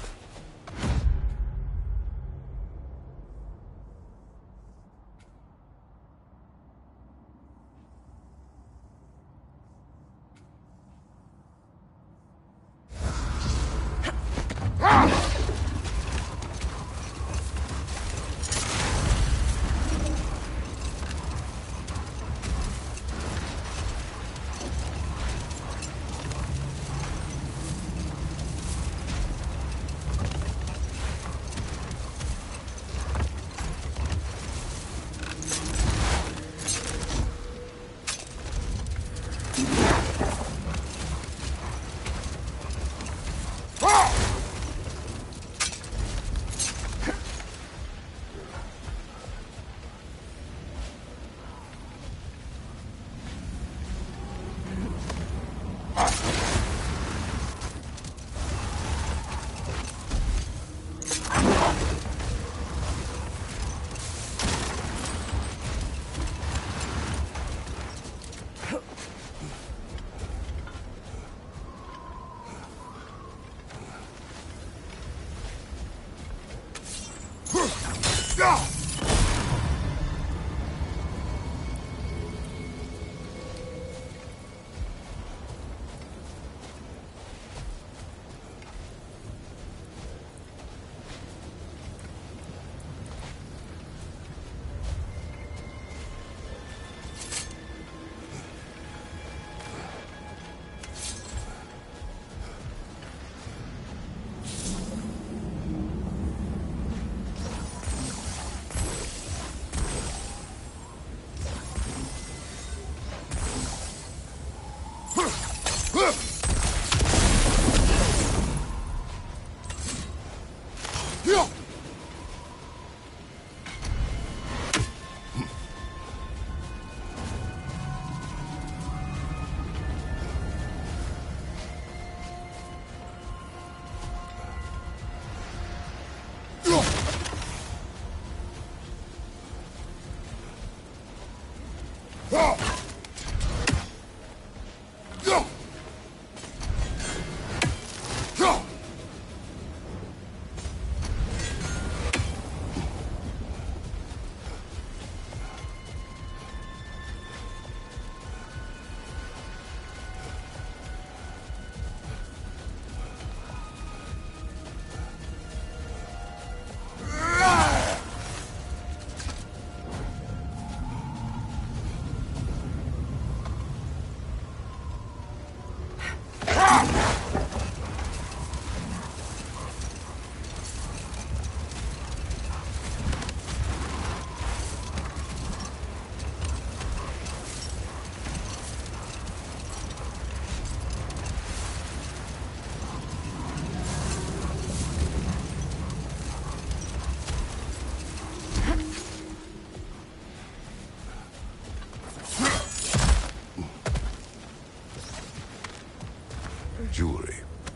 Jewelry.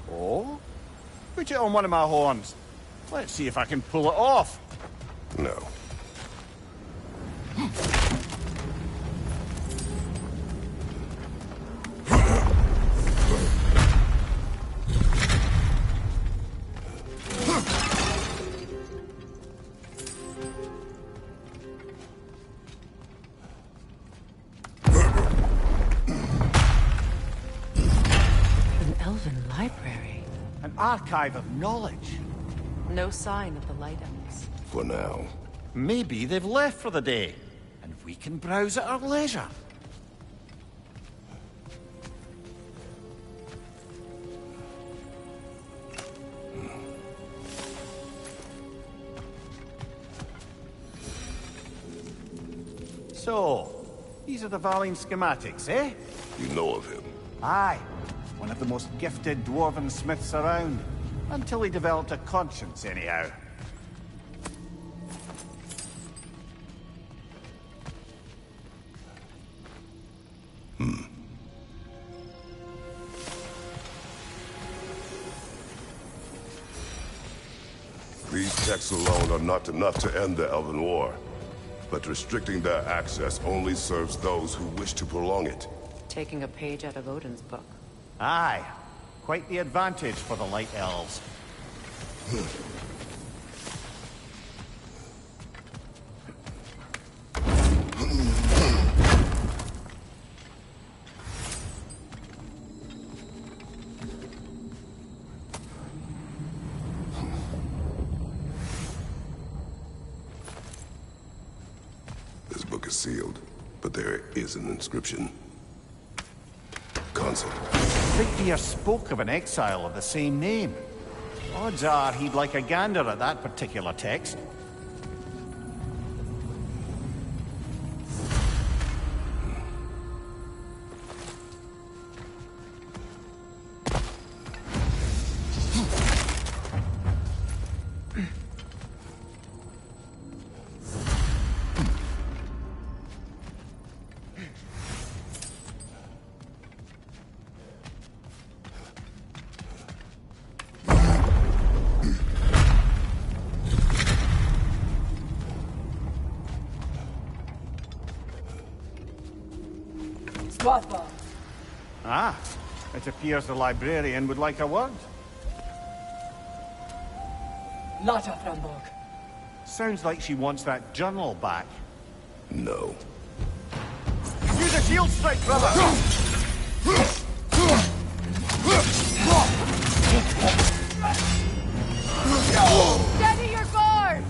Oh? Put it on one of my horns. Let's see if I can pull it off. No. An archive of knowledge. No sign of the Light Elves. For now. Maybe they've left for the day, and we can browse at our leisure. So, these are the Valine schematics, eh? You know of him? Aye. One of the most gifted dwarven smiths around. Until he developed a conscience, anyhow. These texts alone are not enough to end the Elven War. But restricting their access only serves those who wish to prolong it. Taking a page out of Odin's book. Aye. Quite the advantage for the Light Elves. This book is sealed, but there is an inscription. Consul. Siggeir spoke of an exile of the same name. Odds are he'd like a gander at that particular text. Ah, it appears the librarian would like a word. Lata Framborg. Sounds like she wants that journal back. No. Use a shield strike, brother! Steady your guard!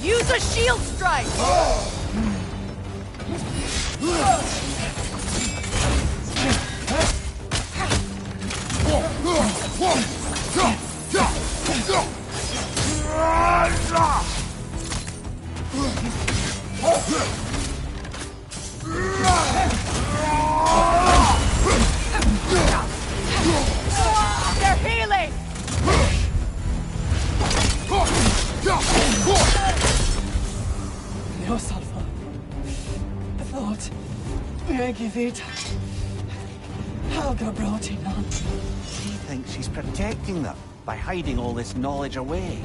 Use a shield strike! They're healing! No, Salva. I thought Megivit Helga brought him on. She thinks she's protecting them by hiding all this knowledge away.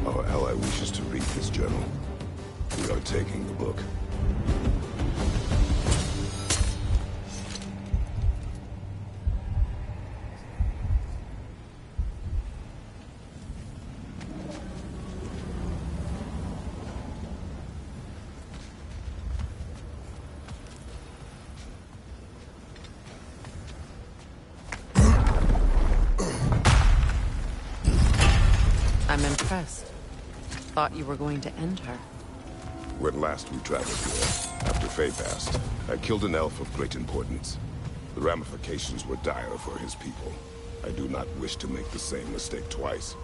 Our ally wishes to read this journal. We are taking the book. I'm impressed. Thought you were going to end her. When last we traveled here, after Faye passed, I killed an elf of great importance. The ramifications were dire for his people. I do not wish to make the same mistake twice.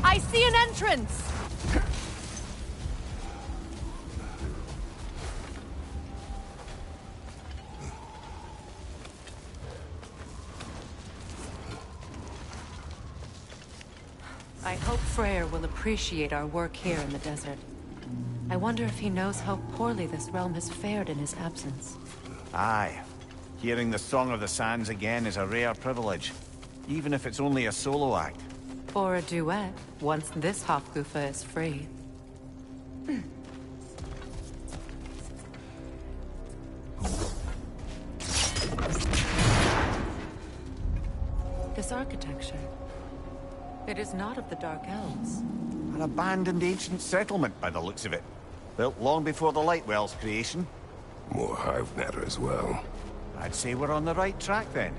I see an entrance! I hope Freyr will appreciate our work here in the desert. I wonder if he knows how poorly this realm has fared in his absence. Aye. Hearing the Song of the Sands again is a rare privilege. even if it's only a solo act. Or a duet, once this Hofgufa is free. This architecture, it is not of the Dark Elves. An abandoned ancient settlement, by the looks of it. Built long before the Lightwell's creation. More hive matter as well. I'd say we're on the right track, then.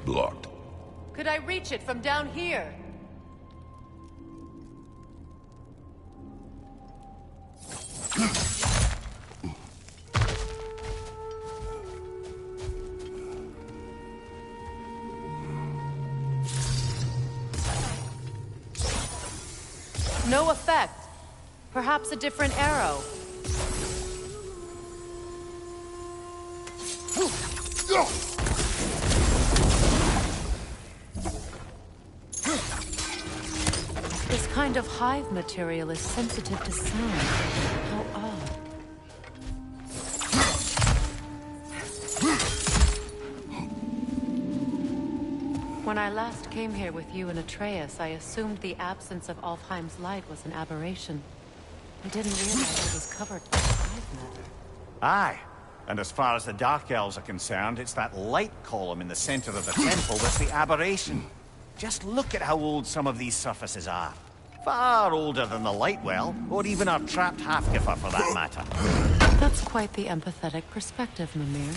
Blocked. Could I reach it from down here? No effect. Perhaps a different arrow. This kind of hive material is sensitive to sound. How odd. When I last came here with you and Atreus, I assumed the absence of Alfheim's light was an aberration. I didn't realize it was covered by hive matter. Aye. And as far as the Dark Elves are concerned, it's that light column in the center of the temple that's the aberration. Just look at how old some of these surfaces are. Far older than the Lightwell, or even our trapped Hafgifa for that matter. That's quite the empathetic perspective, Mimir.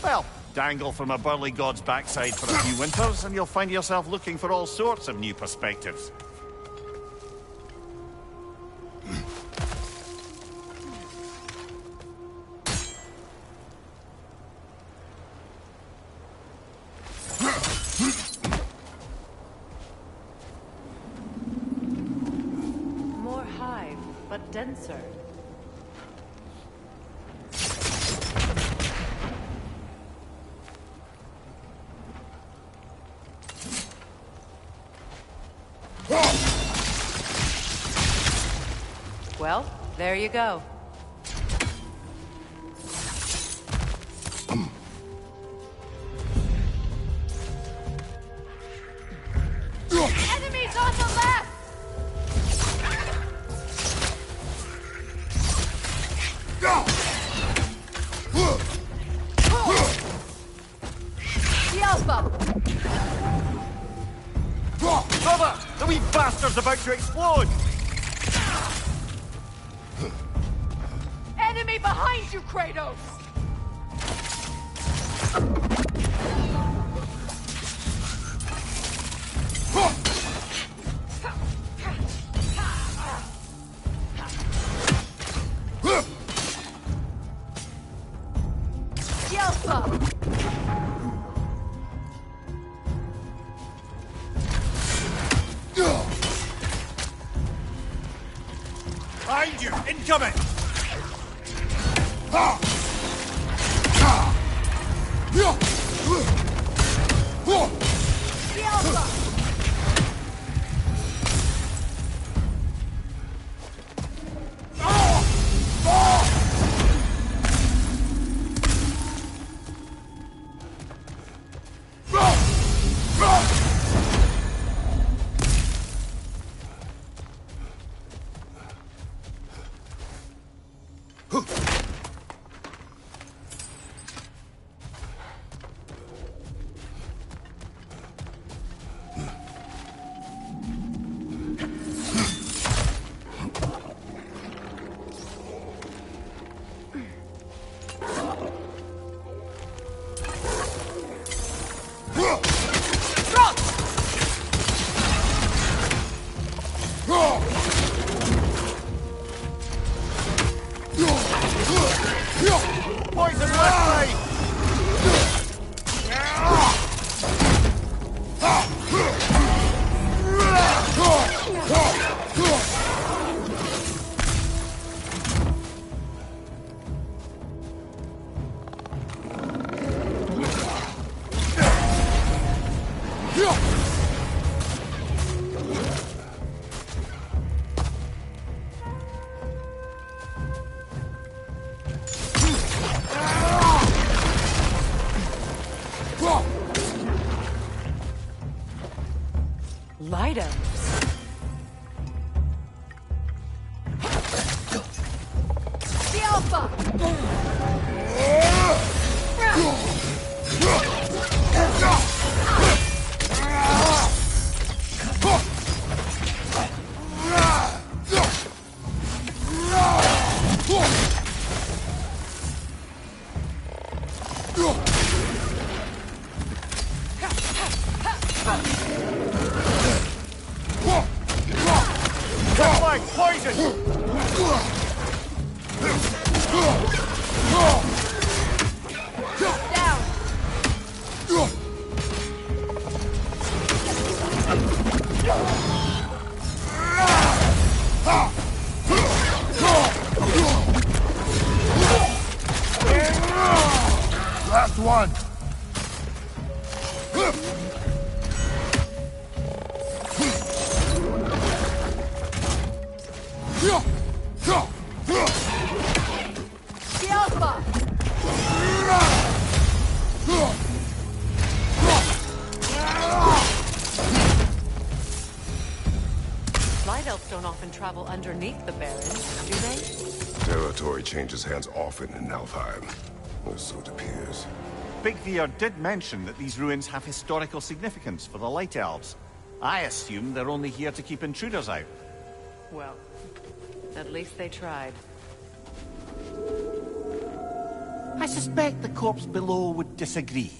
Well, dangle from a burly god's backside for a few winters, and you'll find yourself looking for all sorts of new perspectives. More hive, but denser. Well, there you go. Enemies on the left! The Alpha! Cover! The wee bastard's about to explode! Enemy behind you, Kratos! The Alpha! Behind you! Incoming! The Alpha! Night Elves. The Alpha! Like poison! Down! Last one! The Alpha! Night Elves don't often travel underneath the Barrens, do they? Territory changes hands often in Alfheim. Or so it appears. Big Veer did mention that these ruins have historical significance for the Light Elves. I assume they're only here to keep intruders out. Well, at least they tried. I suspect the corpse below would disagree.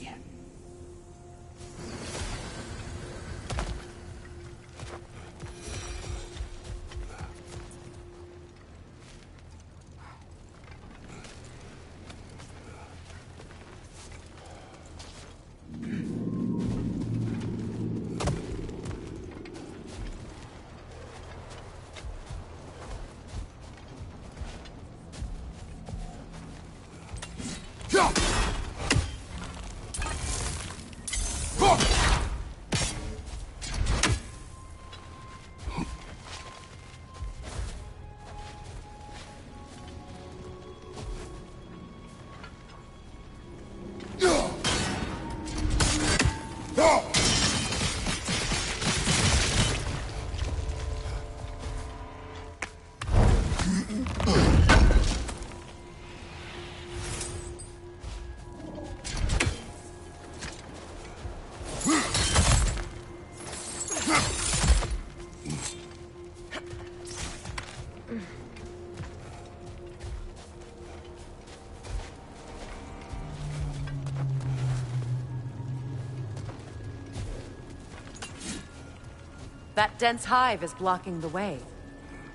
That dense hive is blocking the way.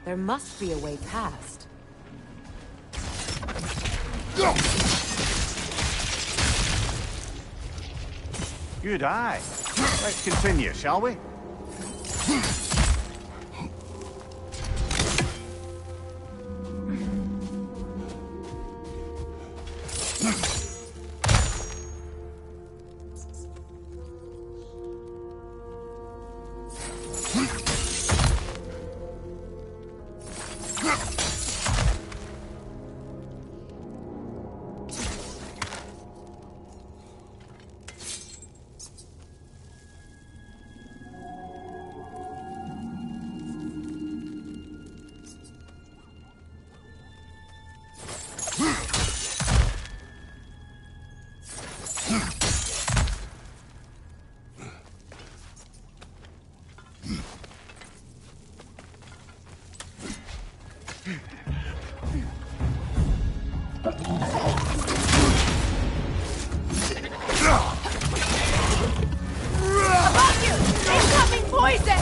There must be a way past. Good eye. Let's continue, shall we? Above you! Incoming poison!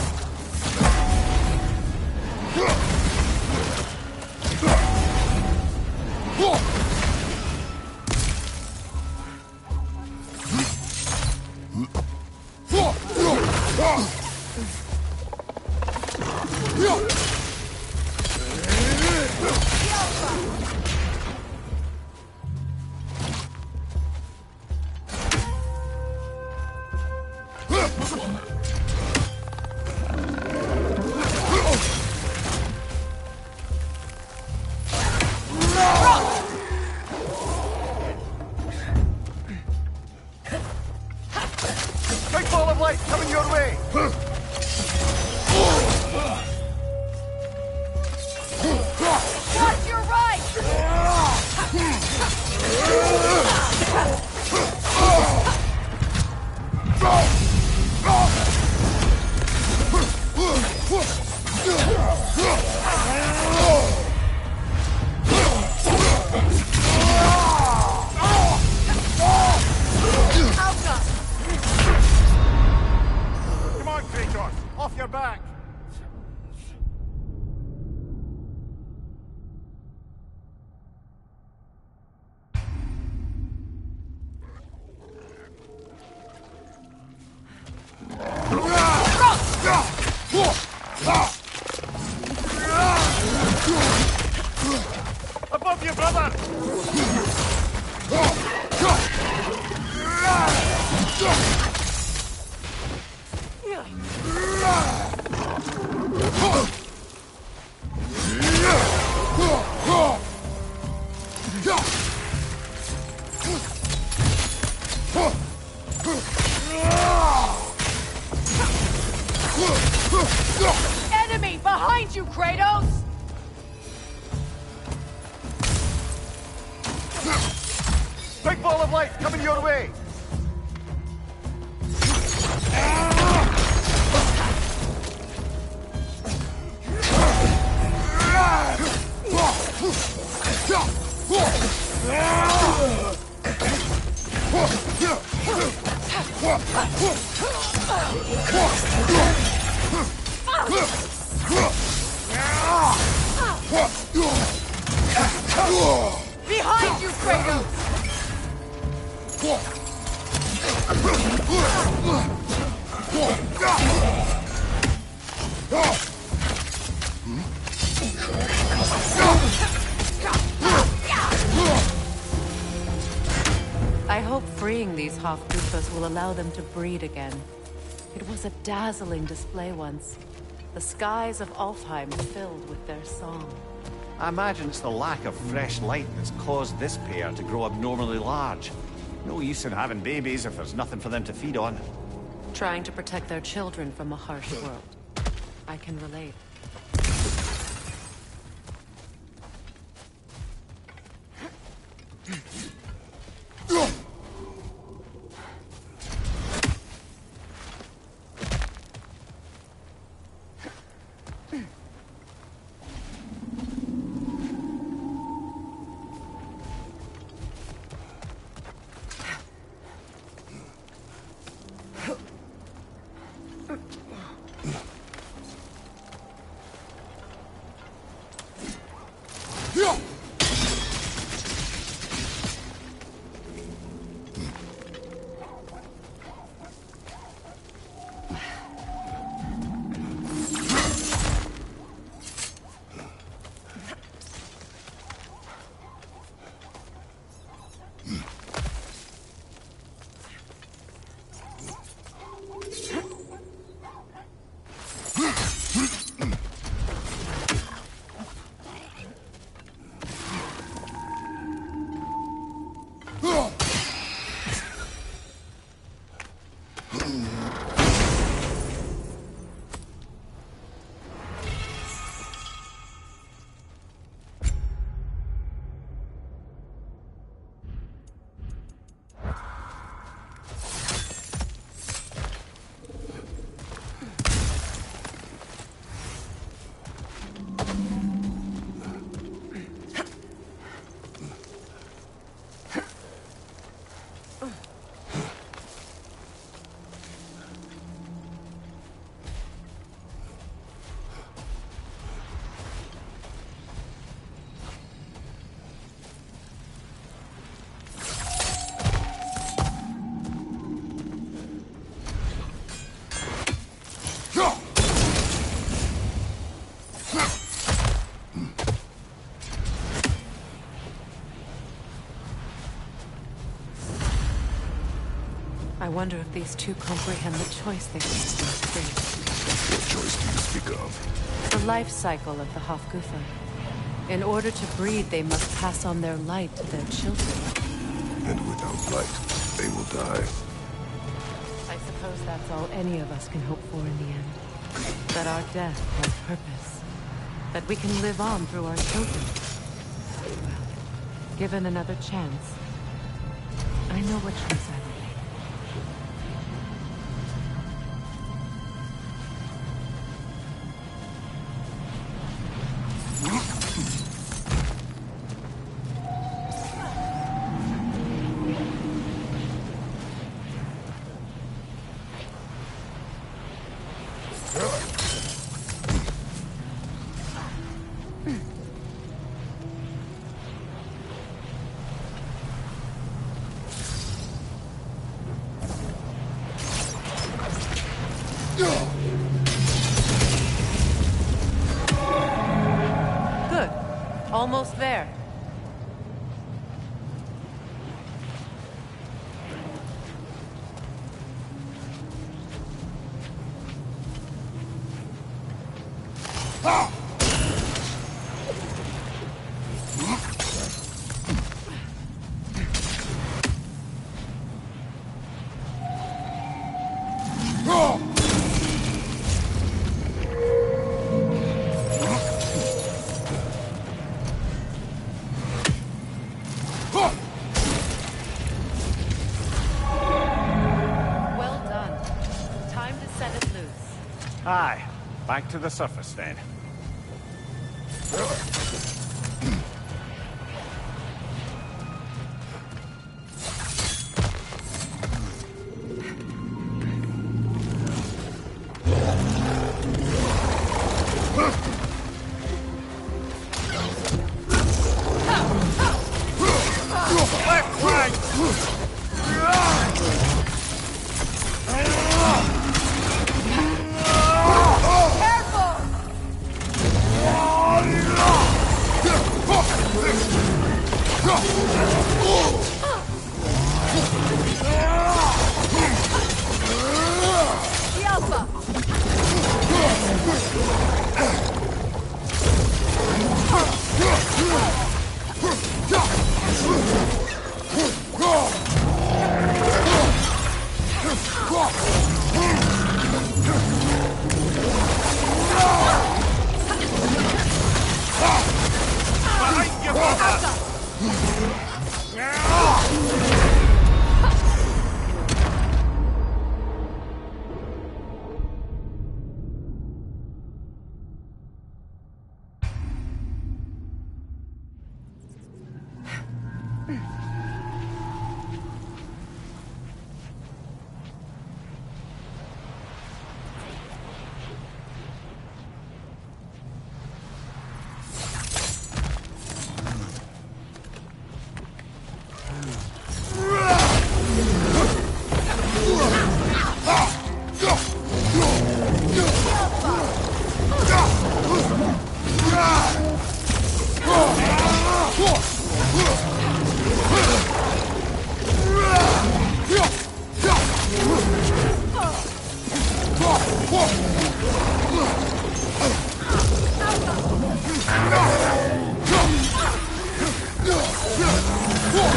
Big ball of light coming your way! of light coming your way! Behind you, Kratos! I hope freeing these Hofgufas will allow them to breed again. It was a dazzling display once. The skies of Alfheim filled with their song. I imagine it's the lack of fresh light that's caused this pair to grow abnormally large. No use in having babies if there's nothing for them to feed on. Trying to protect their children from a harsh world. I can relate. I wonder if these two comprehend the choice they face to free. What choice do you speak of? The life cycle of the Hofgufa. In order to breed, they must pass on their light to their children. And without light, they will die. I suppose that's all any of us can hope for in the end. That our death has purpose. That we can live on through our children. Well, given another chance, I know what choice I will make. Good. Almost there. Aye. Back to the surface then.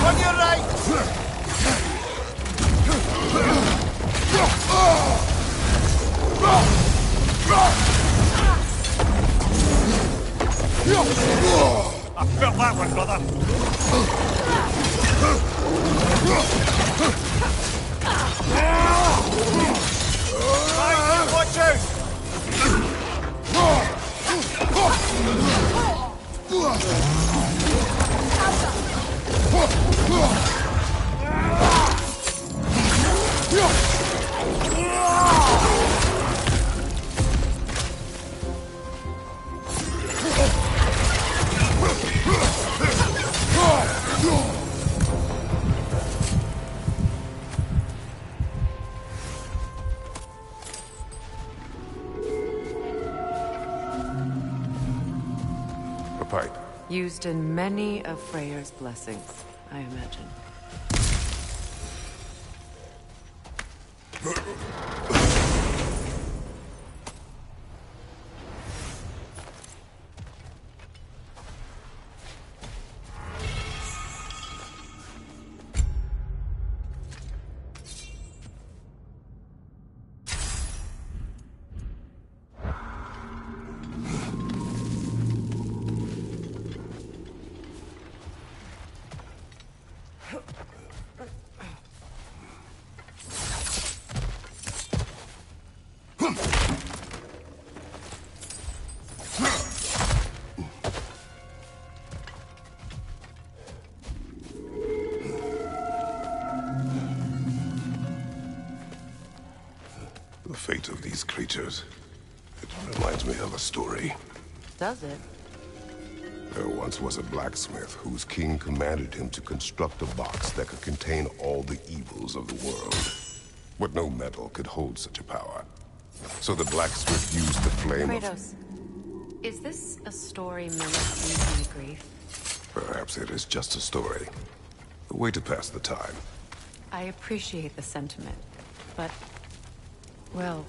On your right! I felt that one, brother. Right, watch A pipe. Used in many of Freyr's blessings, I imagine. The fate of these creatures. It reminds me of a story. Does it? There once was a blacksmith whose king commanded him to construct a box that could contain all the evils of the world. But no metal could hold such a power. So the blacksmith used the flame Kratos, is this a story meant to ease my grief? Perhaps it is just a story. A way to pass the time. I appreciate the sentiment, but... well,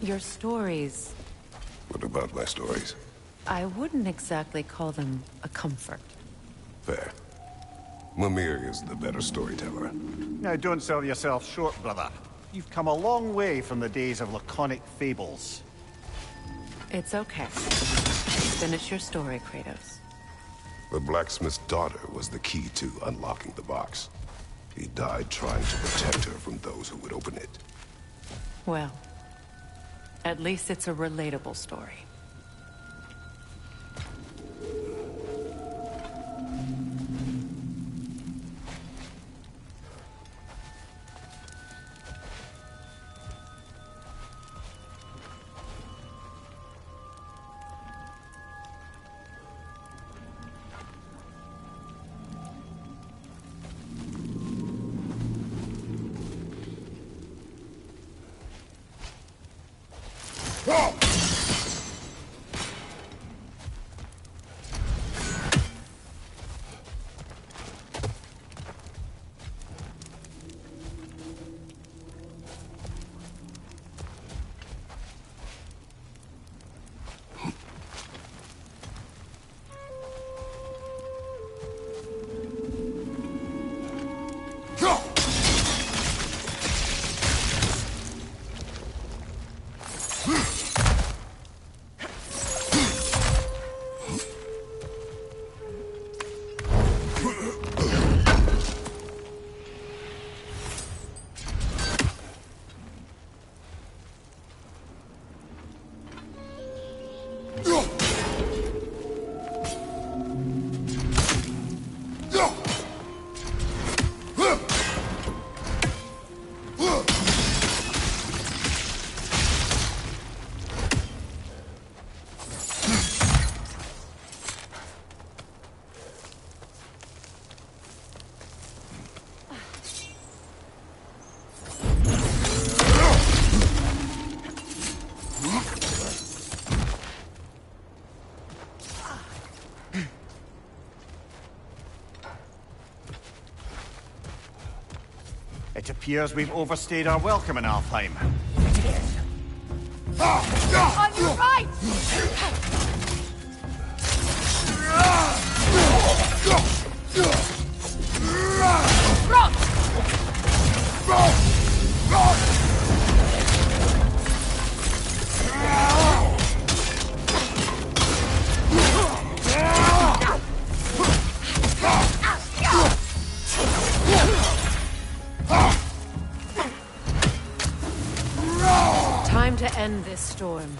your stories... What about my stories? I wouldn't exactly call them a comfort. Fair. Mimir is the better storyteller. Now, don't sell yourself short, brother. You've come a long way from the days of laconic fables. It's okay. Finish your story, Kratos. The blacksmith's daughter was the key to unlocking the box. He died trying to protect her from those who would open it. Well, At least it's a relatable story. It appears we've overstayed our welcome in Alfheim. On your right! Time to end this storm.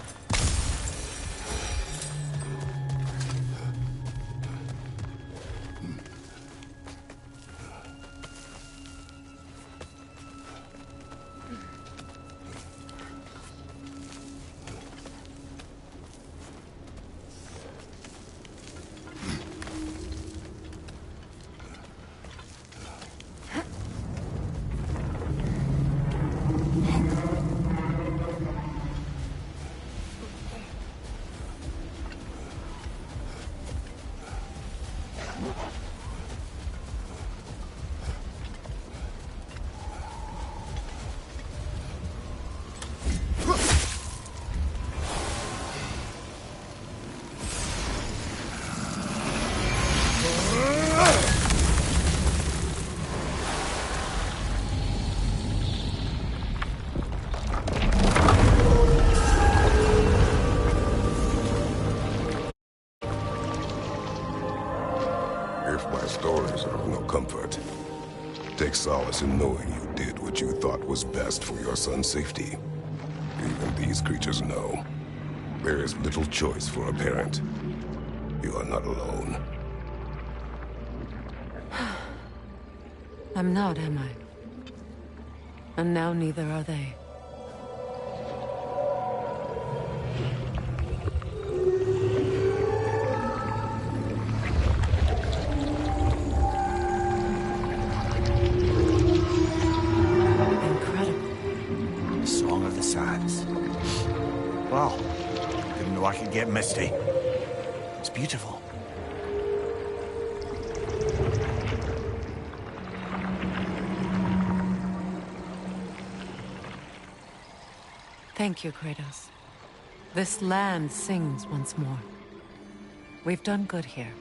If my stories are of no comfort, take solace in knowing you did what you thought was best for your son's safety. Even these creatures know. There is little choice for a parent. You are not alone. I'm not, am I? And now neither are they. The Song of the Sands. Wow. Didn't know I could get misty. It's beautiful. Thank you, Kratos. This land sings once more. We've done good here.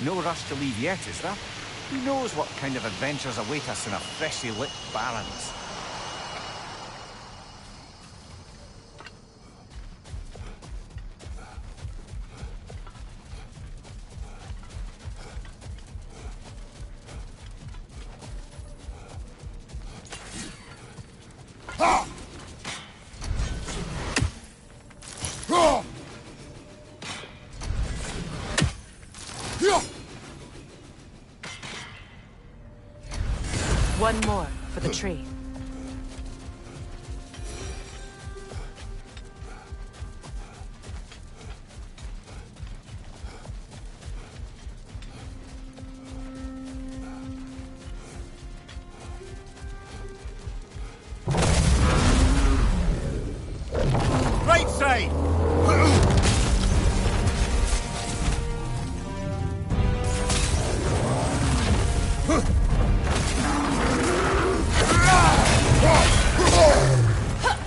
No rush to leave yet, is there? Who knows what kind of adventures await us in our freshly lit barrens? One more for the tree. Right side!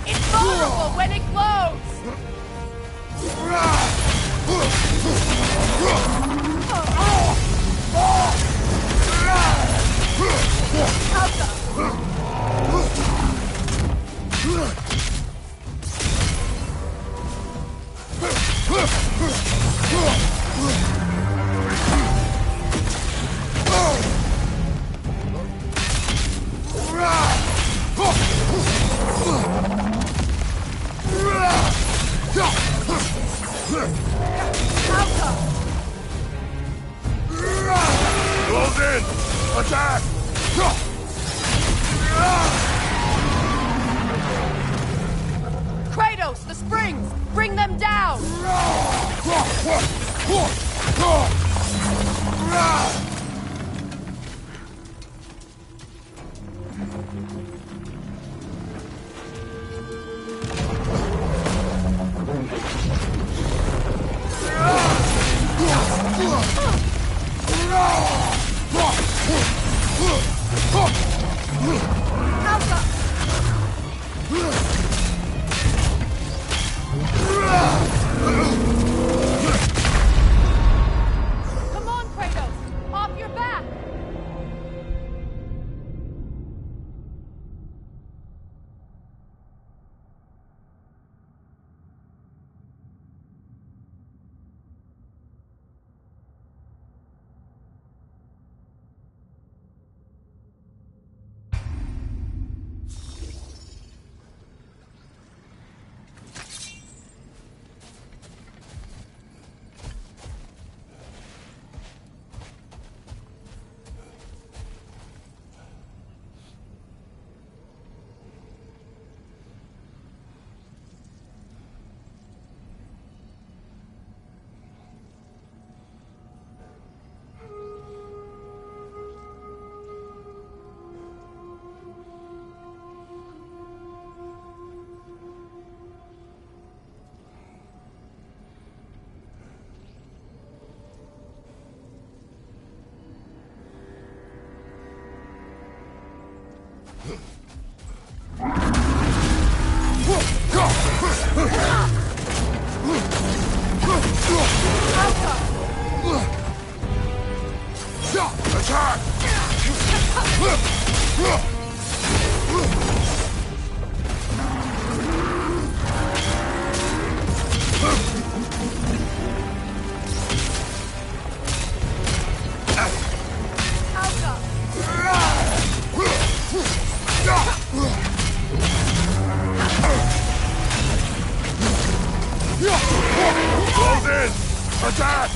It's vulnerable when it glows! Close in! Attack! Kratos, the springs! Bring them down! Come on, Kratos! Off your back! Close in! Attack!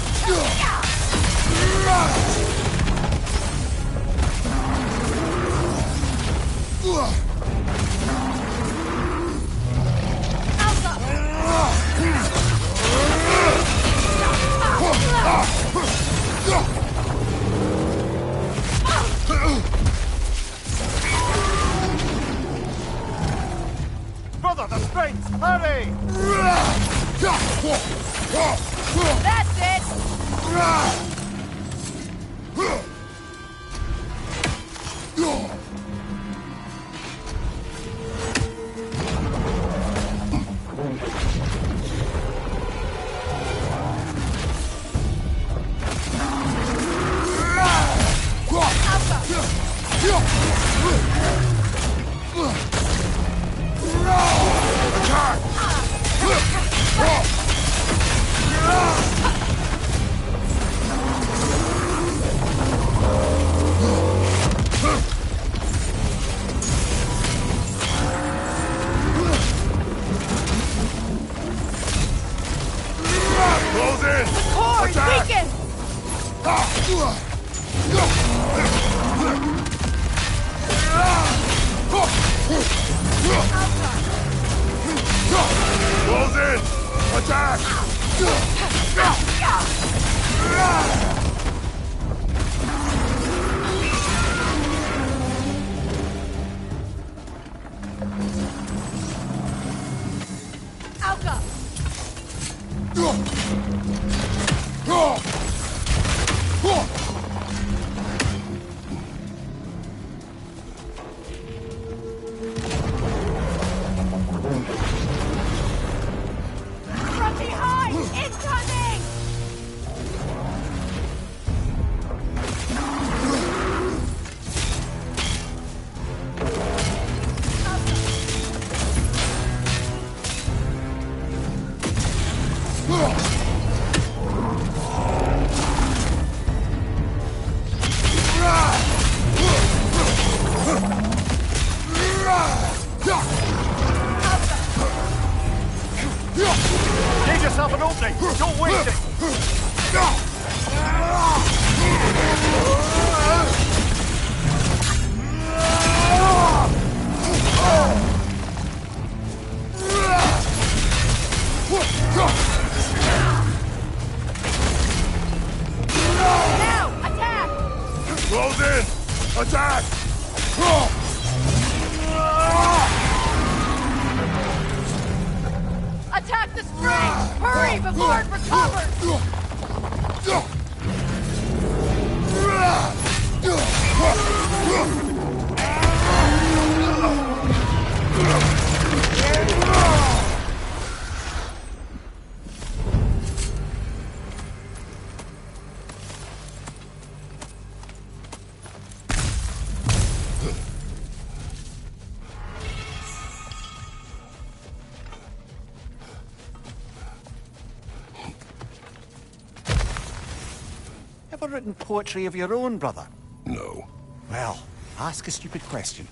Brother, the springs! Hurry! That's it! Attack! Alka! From behind! Incoming! Give yourself an opening! Don't waste it! Now! Attack! Close in! Attack! Attack the spring! Hurry before it recovers! Ever written poetry of your own, brother? No. Well, ask a stupid question.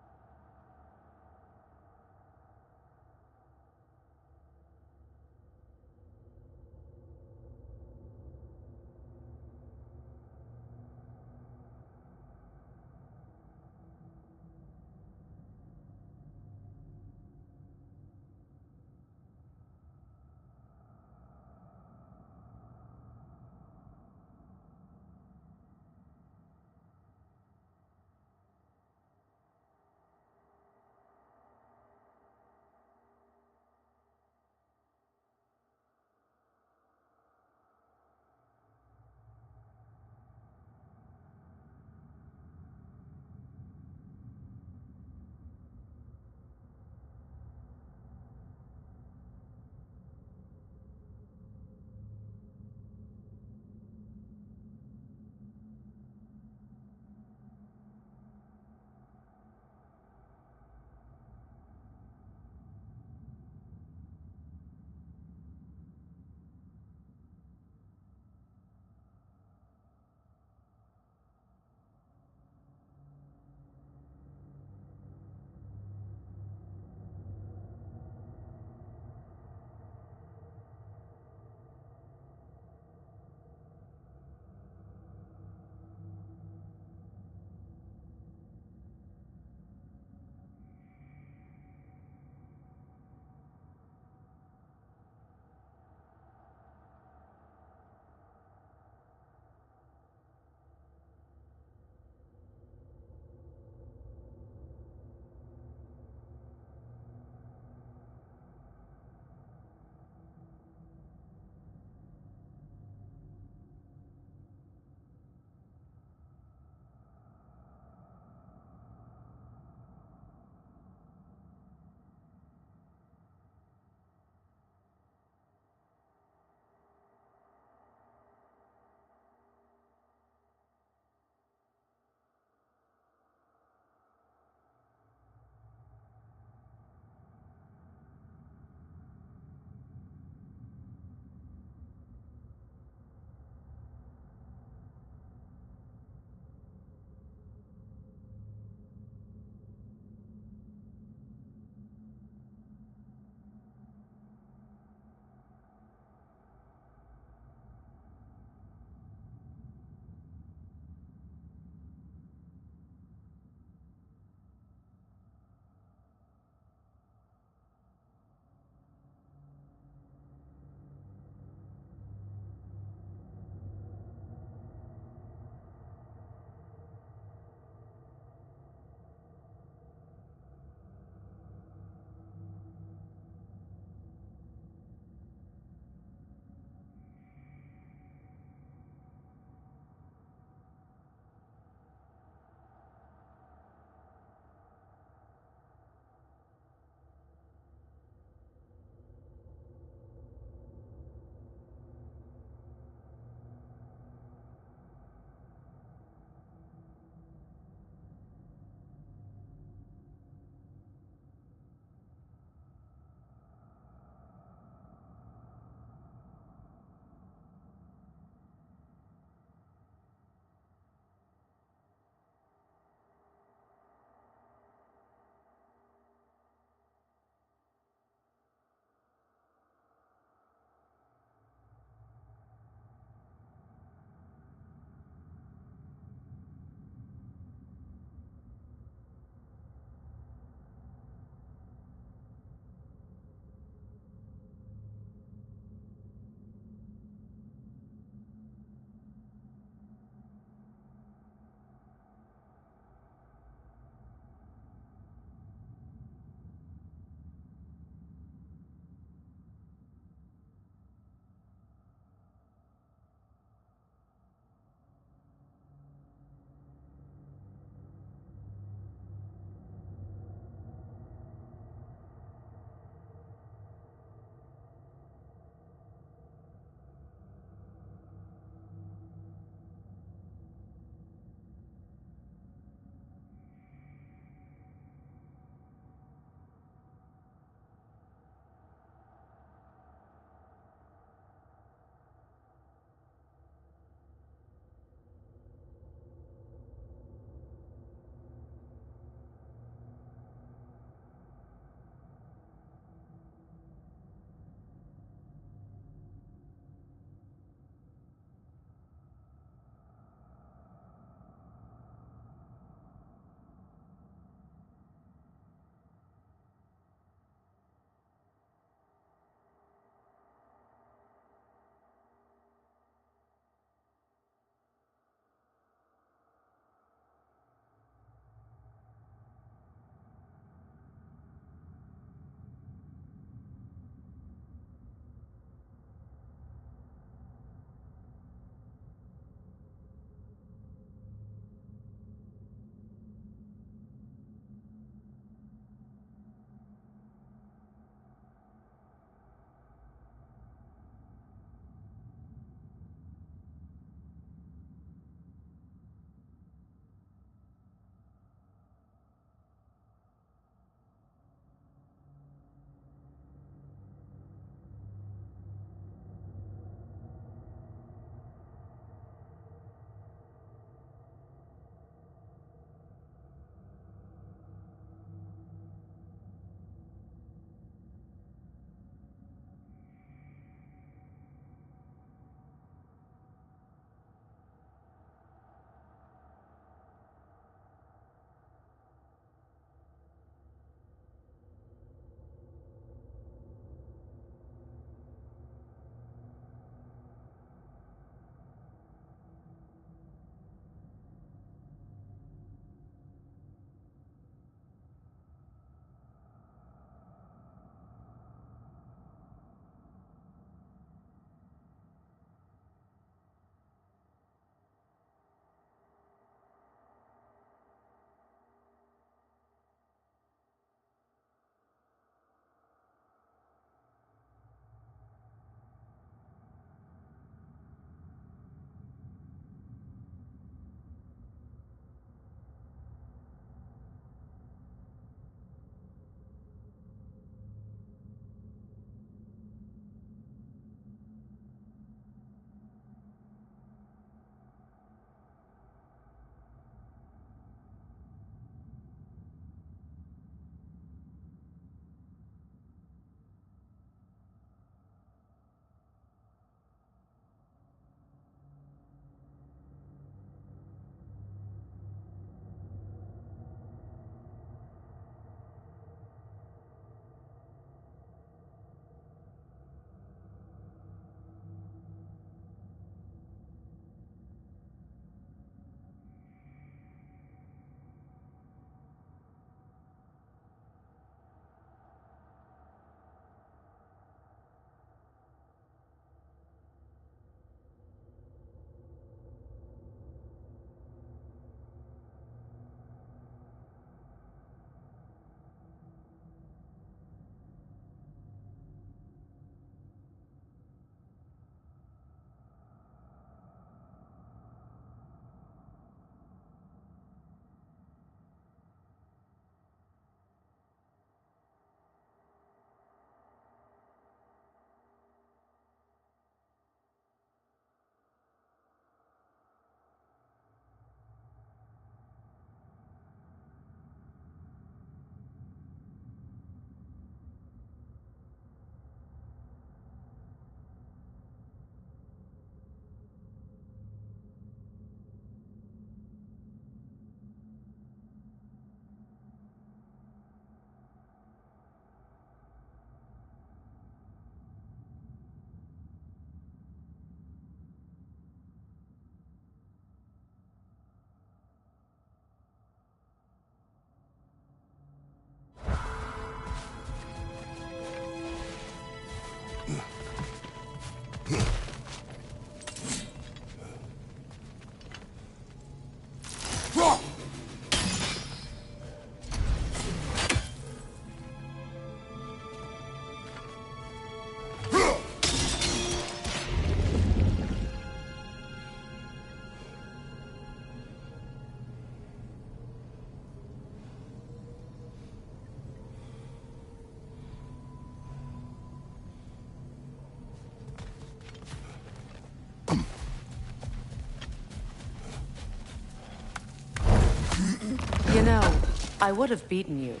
I would have beaten you.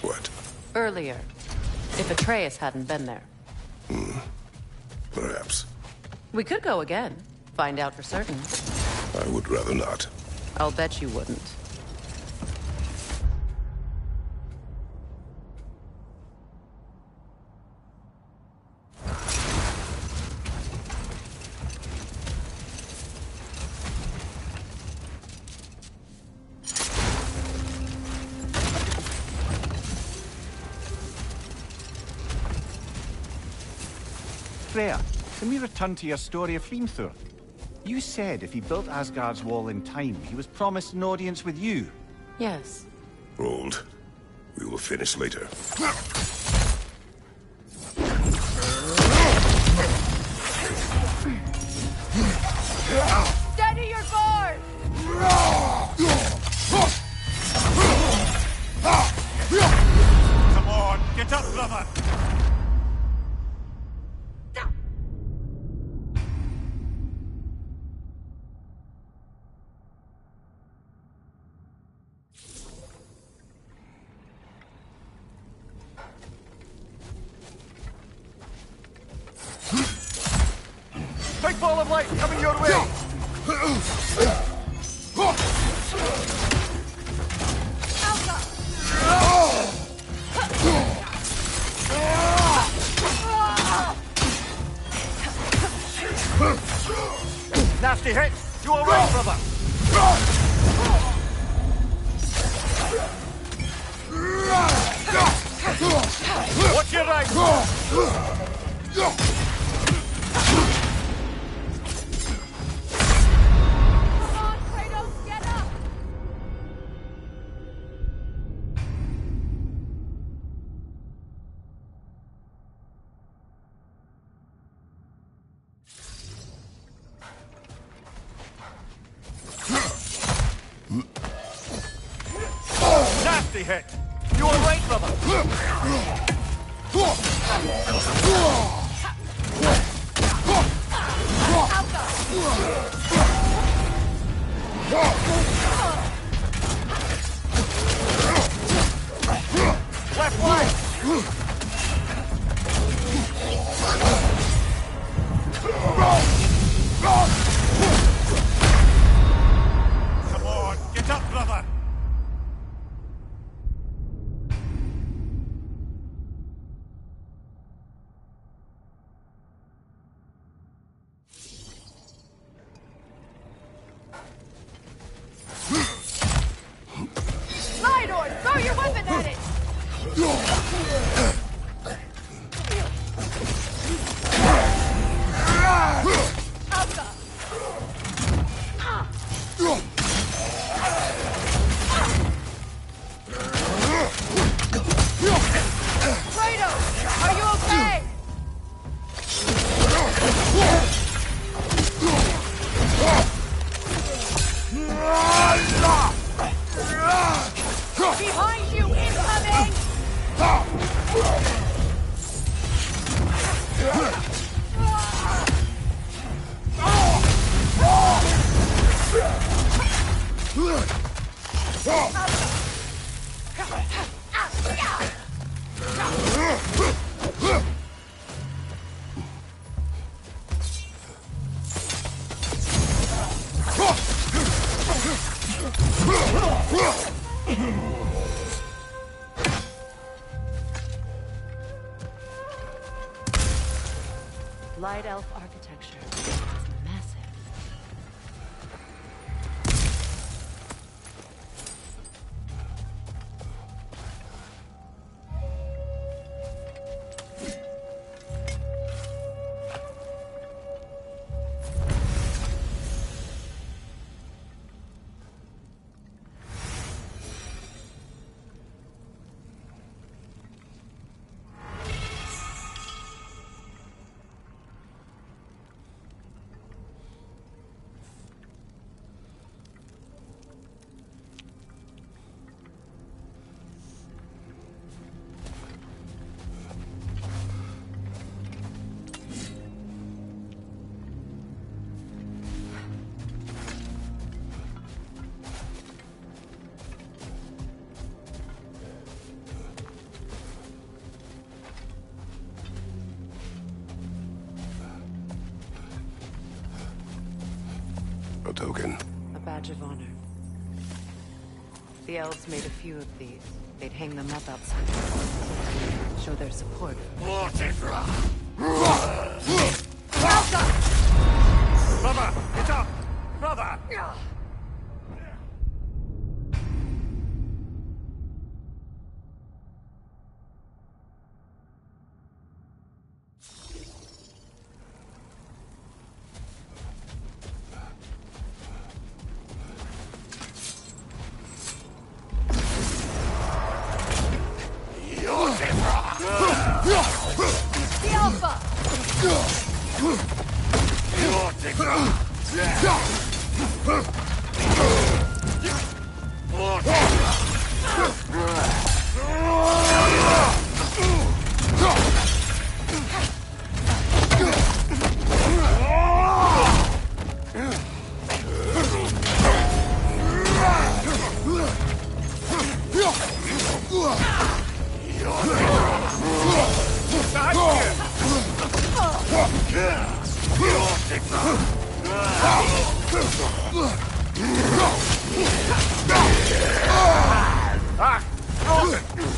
What? Earlier. If Atreus hadn't been there. Perhaps. We could go again. Find out for certain. I would rather not. I'll bet you wouldn't. Freya, can we return to your story of Hrimthur? You said if he built Asgard's wall in time, he was promised an audience with you. Yes. Hold. We will finish later. Steady your board! Come on, get up, brother! Big ball of light coming your way! Nasty hit! You alright, brother? Watch your right! Nasty hit! You alright, brother? Left leg! Come on, get up, brother! Lidor, throw your weapon at it! Alka! Kratos, are you okay? Behind you, incoming! Light elf architecture. It's massive. A token. A badge of honor. The elves made a few of these. They'd hang them up outside the fort. Show their support. Brother, get up! Brother!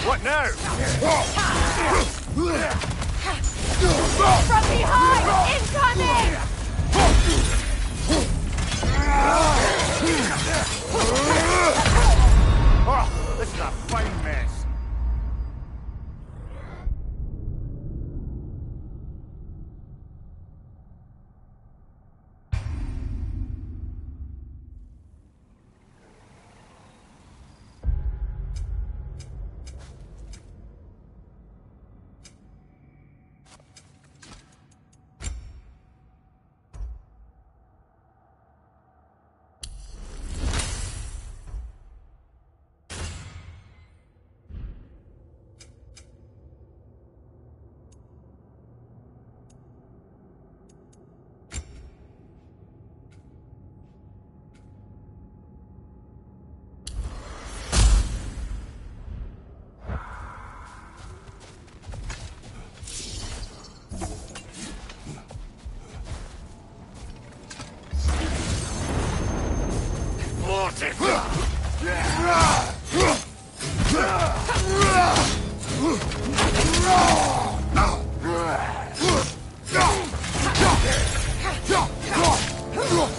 What now? From behind! Incoming! Oh, this is a fine mess.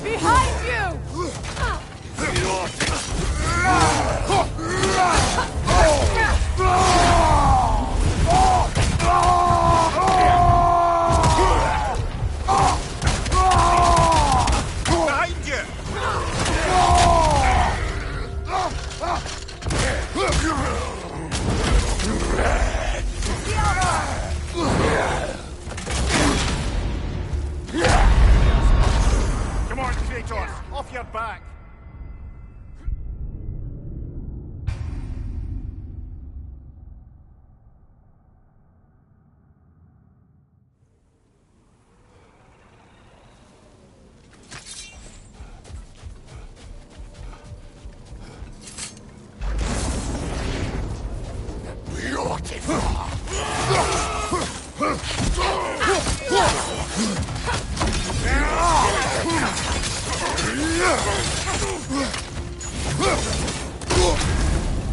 Behind you! Behind you! Come on, Kratos! Off your back!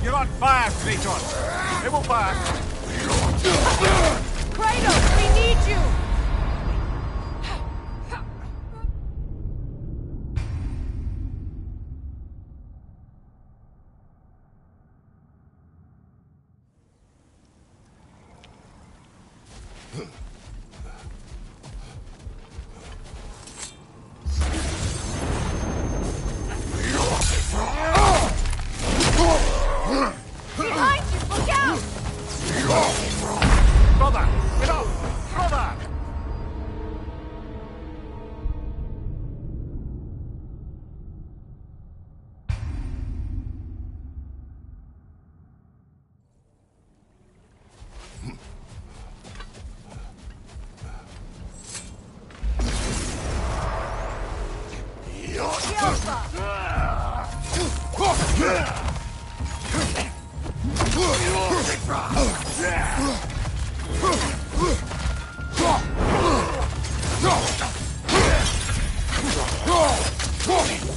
You're on fire, Kratos! It will back! Kratos, we need you! Behind you! Look out! Brother! Get up! Brother! Go!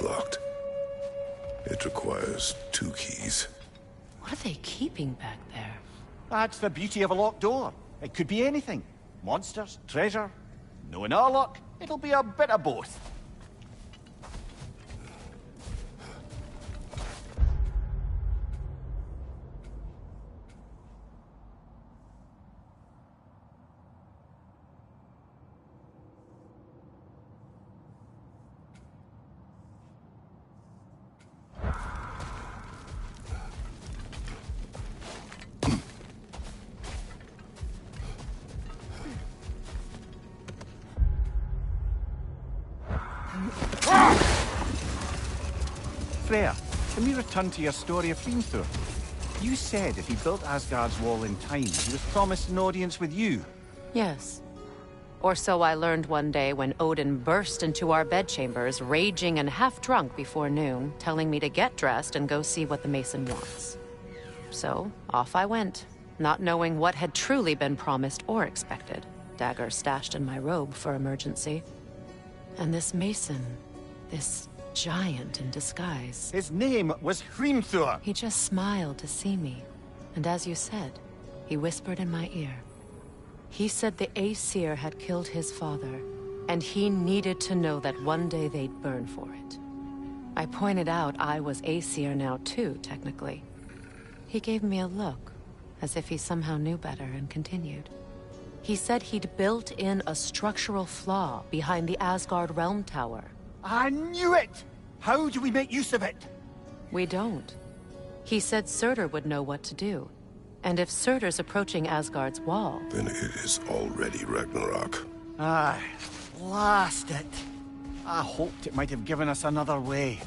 Locked. It requires 2 keys. What are they keeping back there? That's the beauty of a locked door. It could be anything. Monsters, treasure. Knowing our luck, it'll be a bit of both. Freya, can we return to your story of Hrimthur? You said if he built Asgard's wall in time, he was promised an audience with you. Yes. Or so I learned one day when Odin burst into our bedchambers, raging and half-drunk before noon, telling me to get dressed and go see what the Mason wants. So, off I went, not knowing what had truly been promised or expected. Dagger stashed in my robe for emergency. And this Mason, this giant in disguise. His name was Hrimthur. He just smiled to see me. And as you said, he whispered in my ear. He said the Aesir had killed his father, and he needed to know that one day they'd burn for it. I pointed out I was Aesir now too, technically. He gave me a look, as if he somehow knew better, and continued. He said he'd built in a structural flaw behind the Asgard Realm Tower. I knew it! How do we make use of it? We don't. He said Surtur would know what to do. And if Surtur's approaching Asgard's wall... Then it is already Ragnarok. Aye, blast it. I hoped it might have given us another way.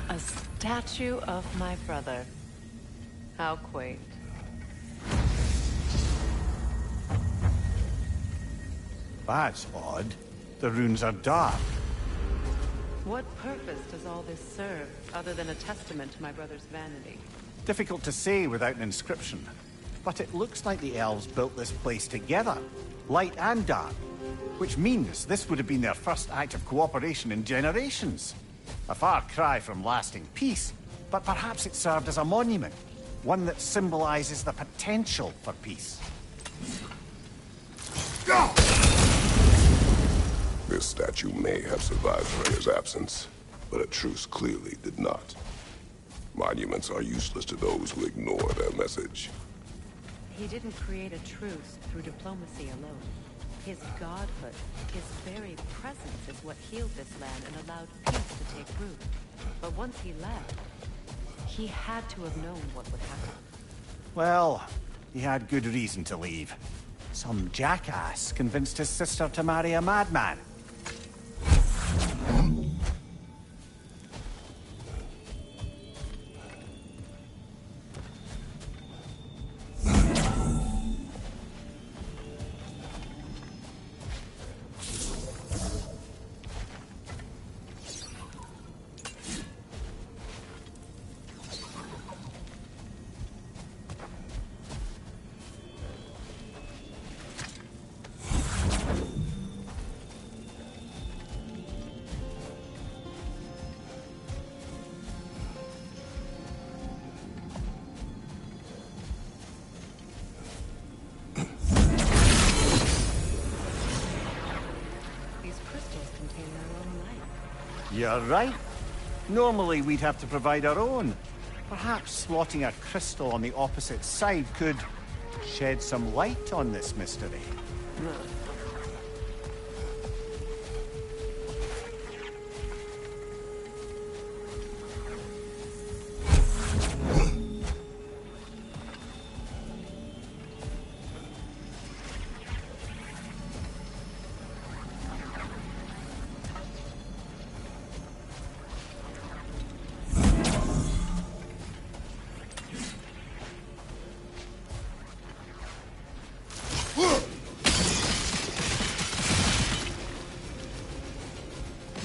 A statue of my brother. How quaint. That's odd. The runes are dark. What purpose does all this serve, other than a testament to my brother's vanity? Difficult to say without an inscription. But it looks like the elves built this place together, light and dark. Which means this would have been their first act of cooperation in generations. A far cry from lasting peace, but perhaps it served as a monument. One that symbolizes the potential for peace. This statue may have survived Freya's absence, but a truce clearly did not. Monuments are useless to those who ignore their message. He didn't create a truce through diplomacy alone. His godhood, his very presence is what healed this land and allowed peace to take root. But once he left, he had to have known what would happen. Well, he had good reason to leave. Some jackass convinced his sister to marry a madman. You're right. Normally we'd have to provide our own. Perhaps slotting a crystal on the opposite side could shed some light on this mystery.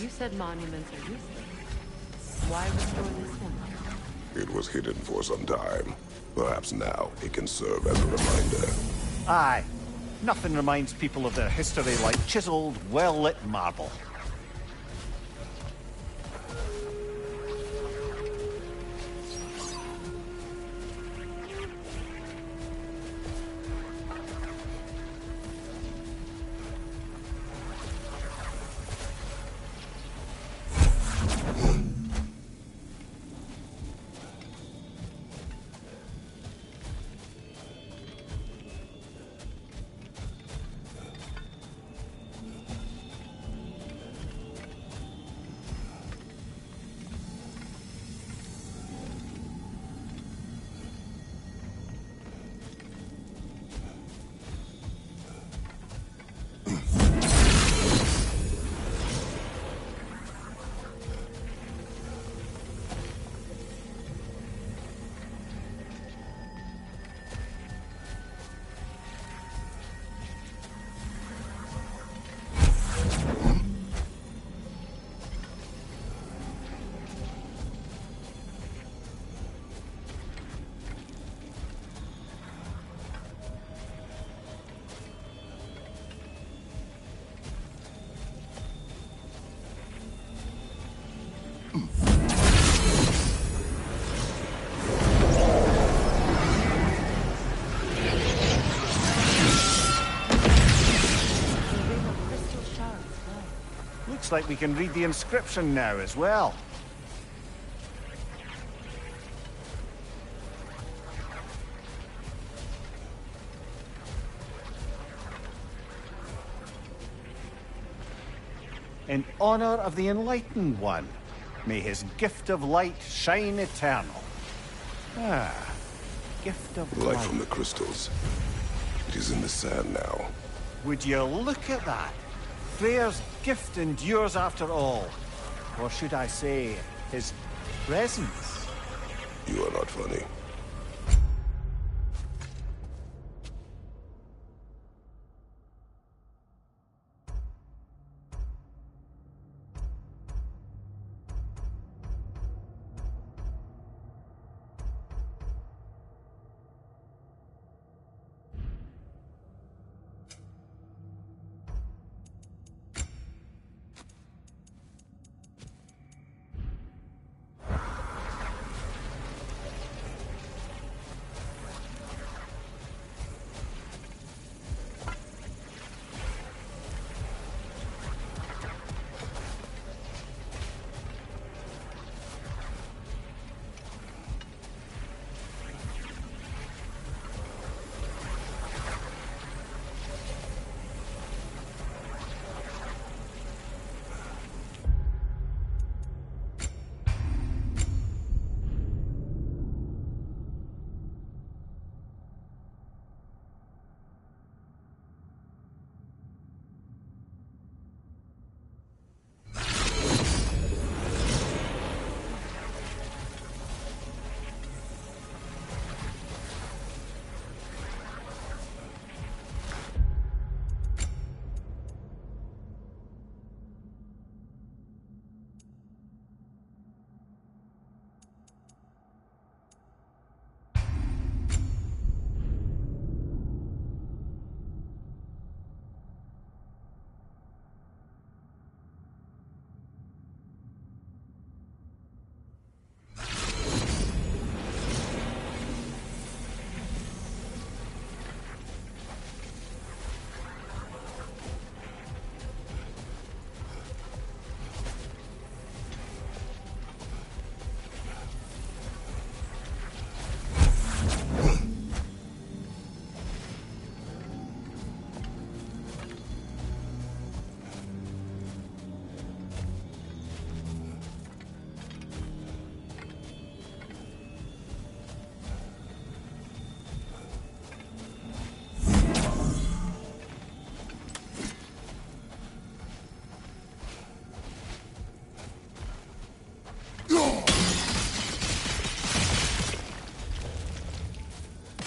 You said monuments are useless. Why restore this one? It was hidden for some time. Perhaps now it can serve as a reminder. Aye. Nothing reminds people of their history like chiseled, well-lit marble. Looks like we can read the inscription now as well. In honor of the Enlightened One, may his gift of light shine eternal. Ah, gift of Light light. from the crystals. It is in the sand now. Would you look at that? Freyr's gift endures after all. Or should I say, his presence? You are not funny.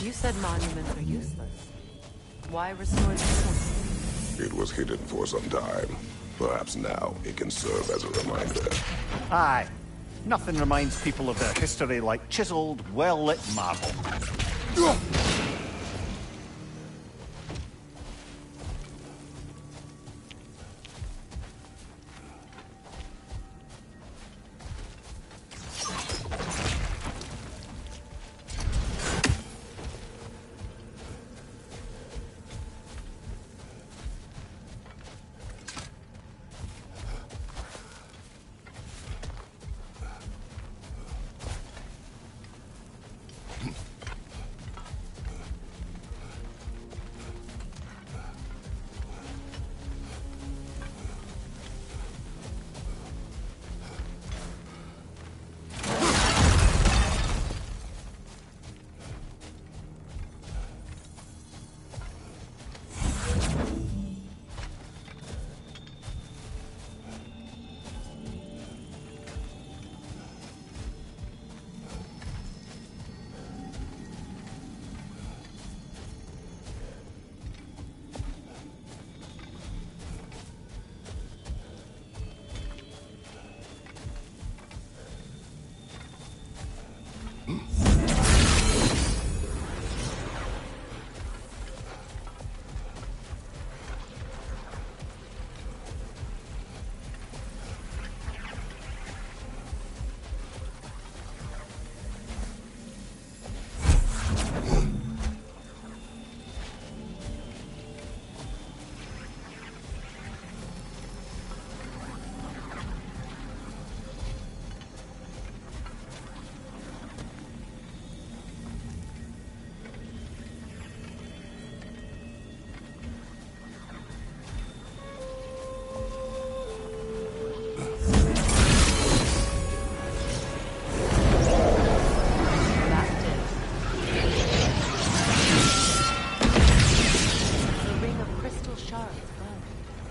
You said monuments are useless. Why restore this one? It was hidden for some time. Perhaps now it can serve as a reminder. Aye. Nothing reminds people of their history like chiseled, well-lit marble.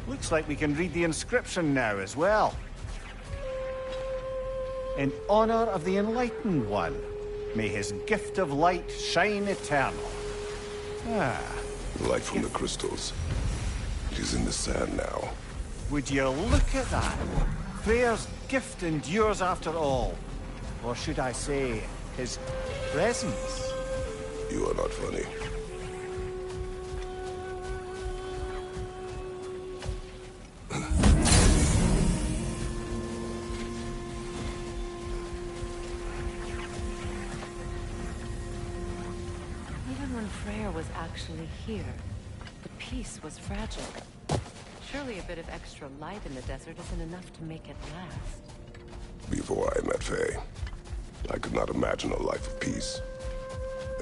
Looks like we can read the inscription now as well. In honor of the Enlightened One, may his gift of light shine eternal. Ah. Light from the crystals. It is in the sand now. Would you look at that? Freyr's gift endures after all. Or should I say, his presence? You are not funny. Freyr was actually here. The peace was fragile. Surely a bit of extra light in the desert isn't enough to make it last. Before I met Faye, I could not imagine a life of peace.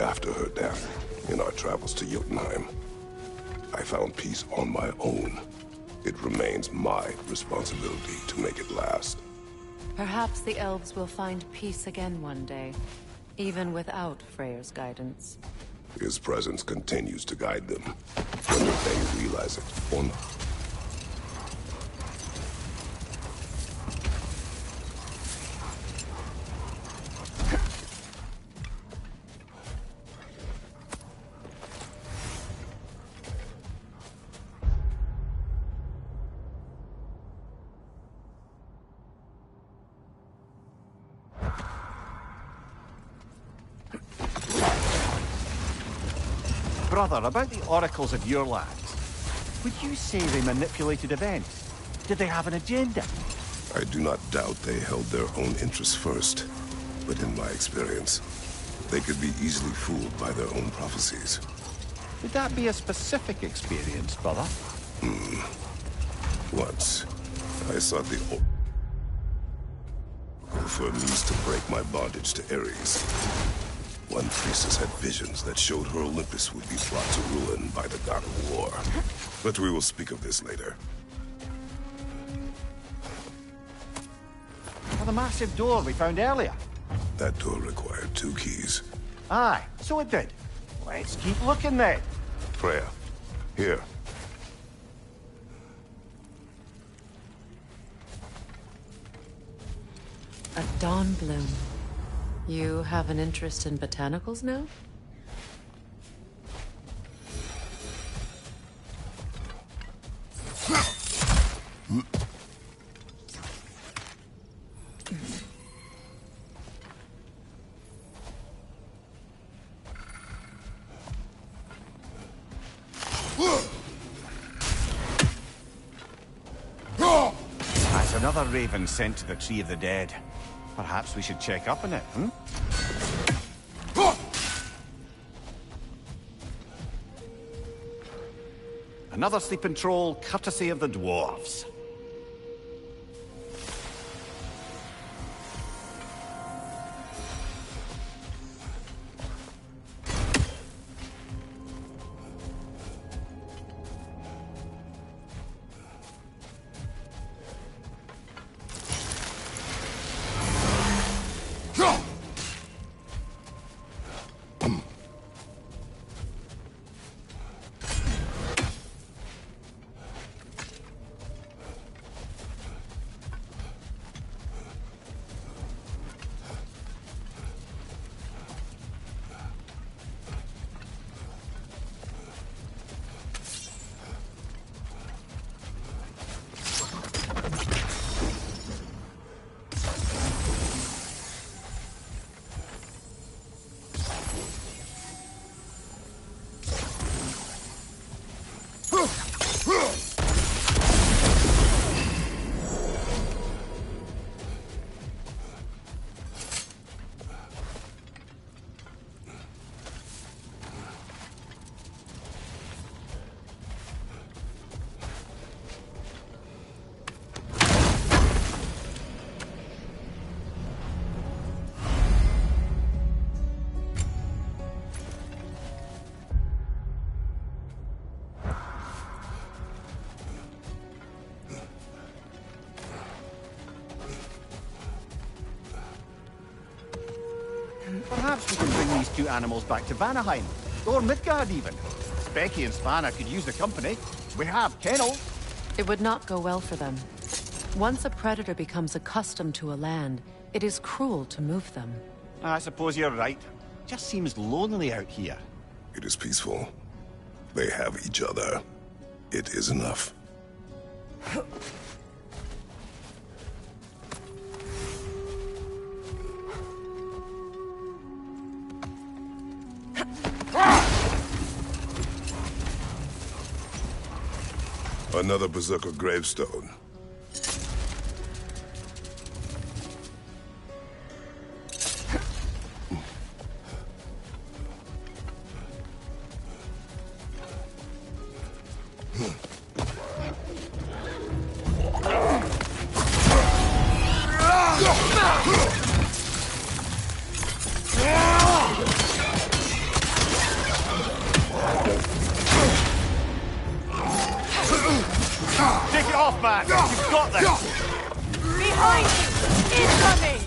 After her death, in our travels to Jotunheim, I found peace on my own. It remains my responsibility to make it last. Perhaps the elves will find peace again one day, even without Freyr's guidance. His presence continues to guide them, whether they realize it or not. Brother, about the oracles of your lands, would you say they manipulated events? Did they have an agenda? I do not doubt they held their own interests first, but in my experience, they could be easily fooled by their own prophecies. Would that be a specific experience, brother? Once, I sought the oracle for a means to break my bondage to Ares. One priestess had visions that showed her Olympus would be brought to ruin by the god of war. But we will speak of this later. Or the massive door we found earlier. That door required 2 keys. Aye, so it did. Let's keep looking then. Freya, here. A dawn bloom. You have an interest in botanicals now? That's another raven sent to the Tree of the Dead. Perhaps we should check up on it, hmm? Another sleeping troll, courtesy of the dwarves. Perhaps we can bring these two animals back to Vanaheim, or Midgard even. Becky and Svanna could use the company. We have kennels. It would not go well for them. Once a predator becomes accustomed to a land, it is cruel to move them. I suppose you're right. Just seems lonely out here. It is peaceful. They have each other. It is enough. Another Berserker gravestone. Take it off, man! You've got this! Behind you! Incoming!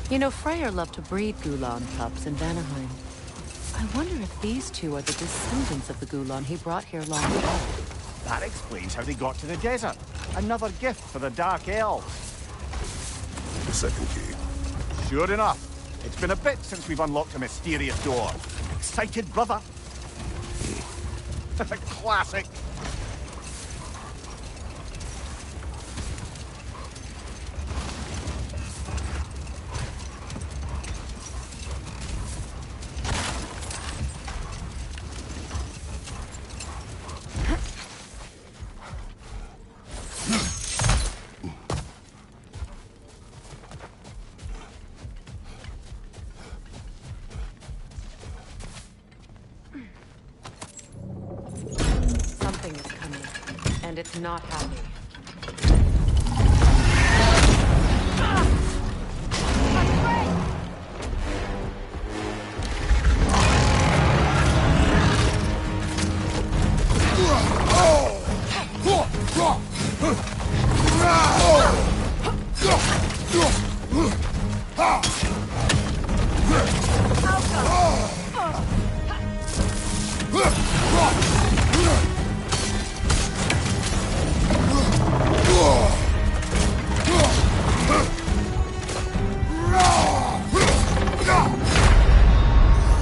You know, Freyr loved to breed Gulan pups in Vanaheim. I wonder if these two are the descendants of the Gulan he brought here long ago. That explains how they got to the desert. Another gift for the Dark Elves. The second key. Sure enough. It's been a bit since we've unlocked a mysterious door. Excited, brother? Classic. Something is coming, and it's not happy.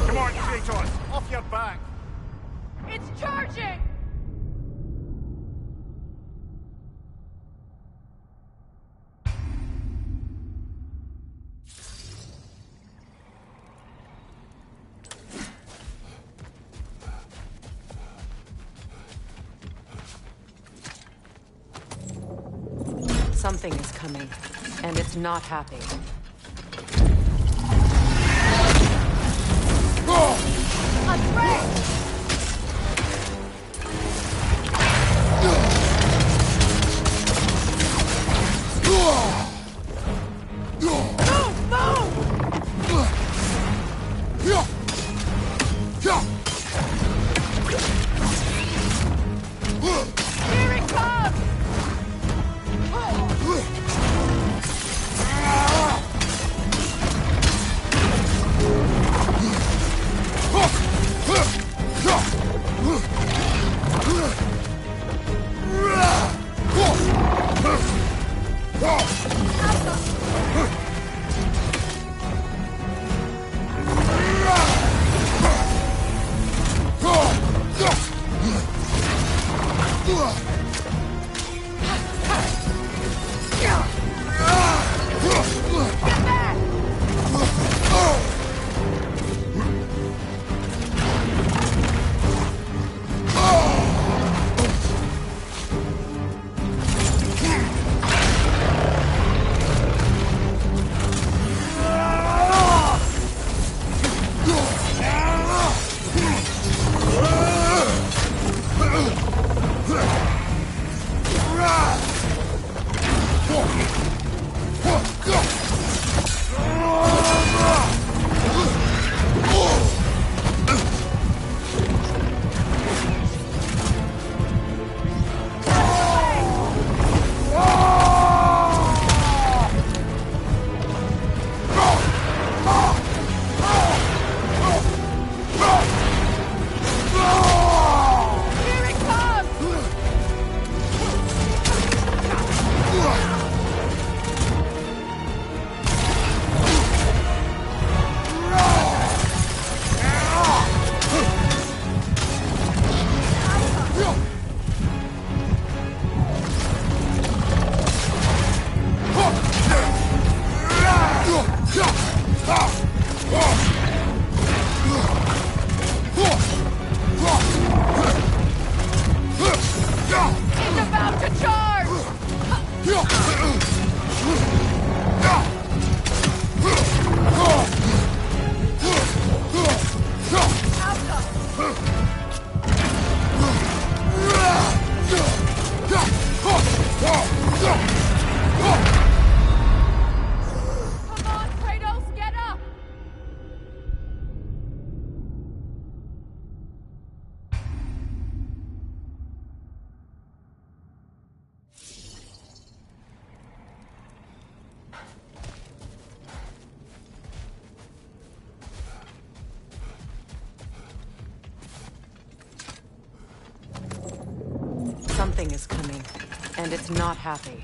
Come on, Kratos! Off your back! It's charging! Something is coming, and it's not happy. Here it comes! is coming, and it's not happy.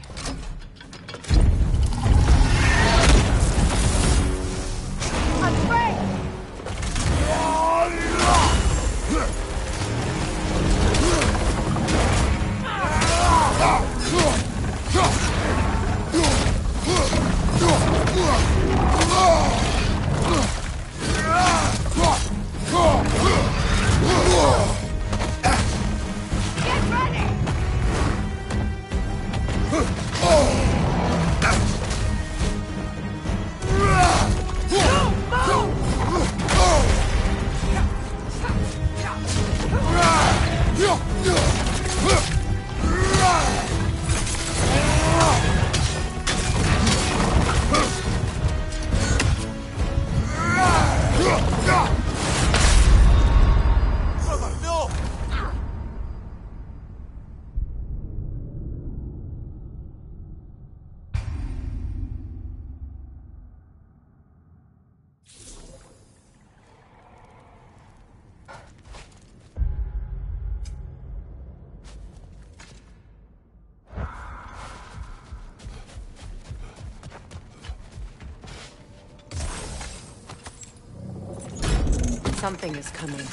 Something is coming,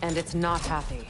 and it's not happy.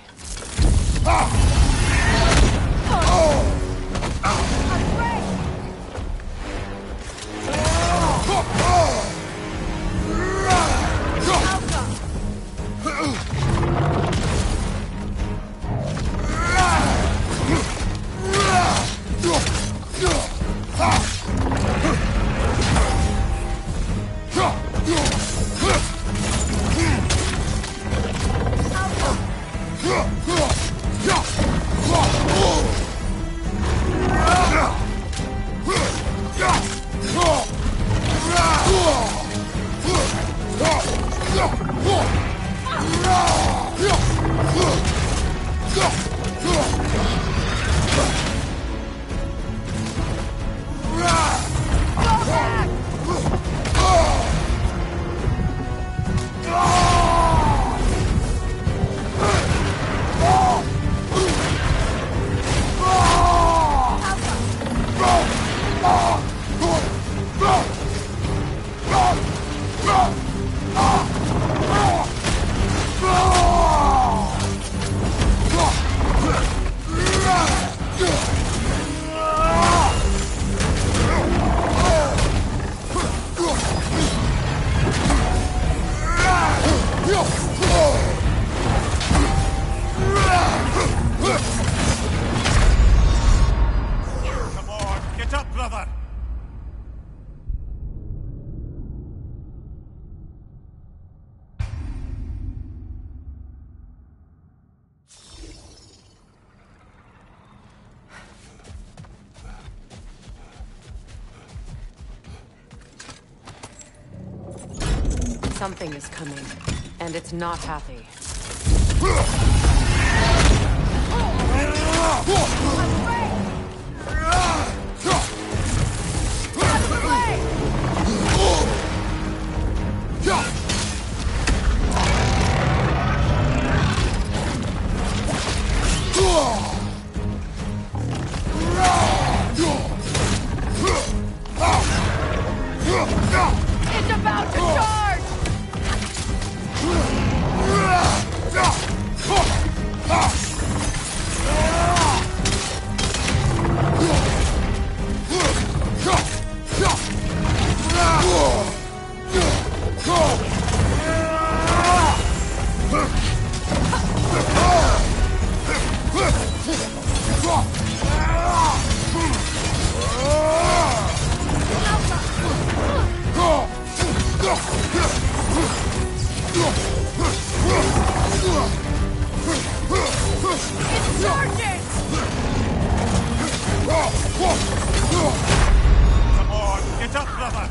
Something is coming, and it's not happy. It's about to charge! Come on, get up, brother!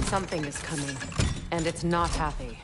Something is coming, and it's not happy.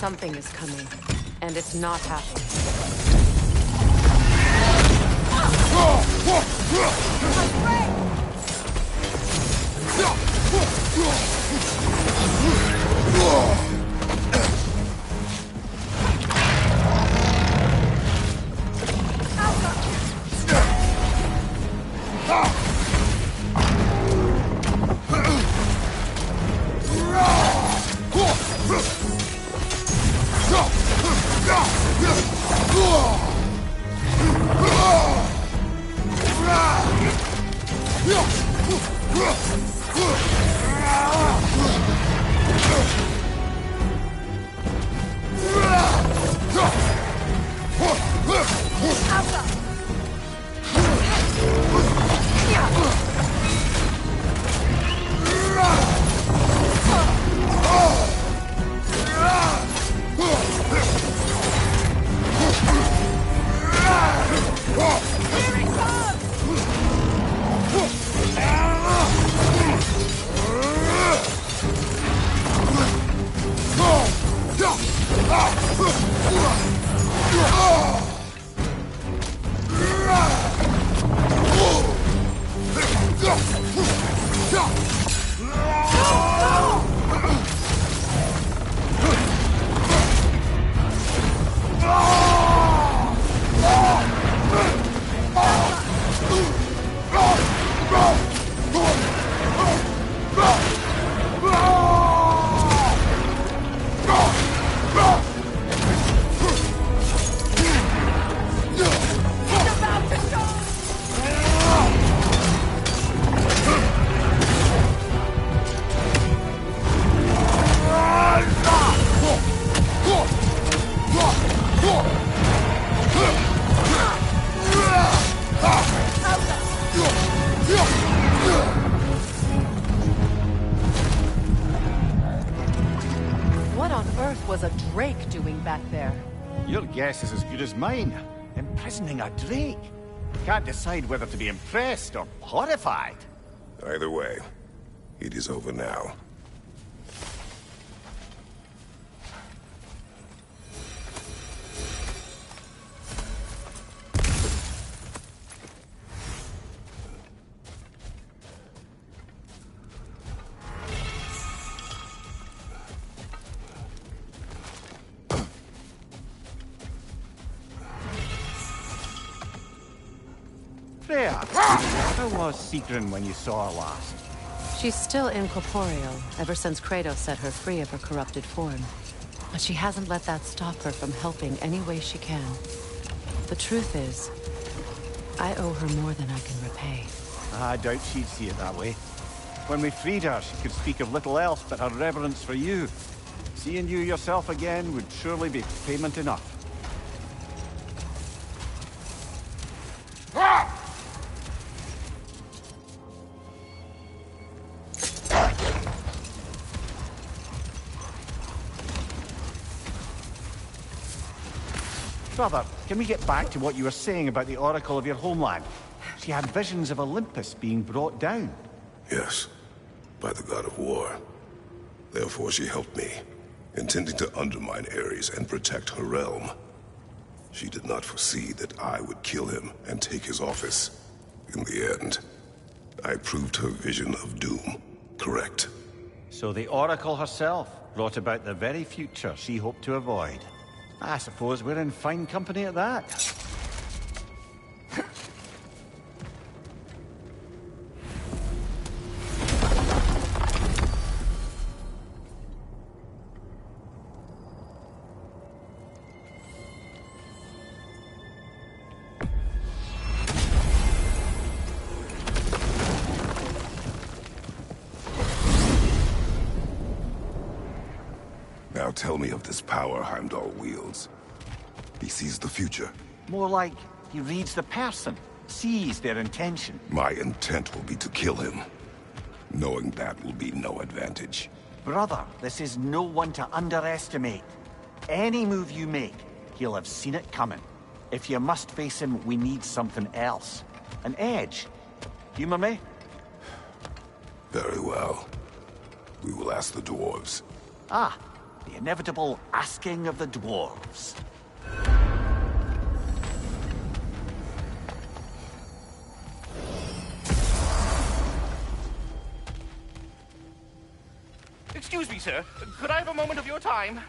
Something is coming, and it's not happy. Your guess is as good as mine. Imprisoning a drake. Can't decide whether to be impressed or horrified. Either way, it is over now. Freya, how was Sigrun when you saw her last? She's still incorporeal, ever since Kratos set her free of her corrupted form. But she hasn't let that stop her from helping any way she can. The truth is, I owe her more than I can repay. I doubt she'd see it that way. When we freed her, she could speak of little else but her reverence for you. Seeing you yourself again would surely be payment enough. Brother, can we get back to what you were saying about the Oracle of your homeland? She had visions of Olympus being brought down. Yes, by the god of war. Therefore she helped me. intending to undermine Ares and protect her realm. She did not foresee that I would kill him and take his office. In the end, I proved her vision of doom correct. So the Oracle herself brought about the very future she hoped to avoid. I suppose we're in fine company at that. Now tell me of this power Heimdall wields. He sees the future. More like he reads the person, sees their intention. My intent will be to kill him. Knowing that will be no advantage. Brother, this is no one to underestimate. Any move you make, he'll have seen it coming. If you must face him, we need something else. An edge. Humor me? Very well. We will ask the dwarves. Ah, the inevitable asking of the dwarves. Excuse me, sir. Could I have a moment of your time?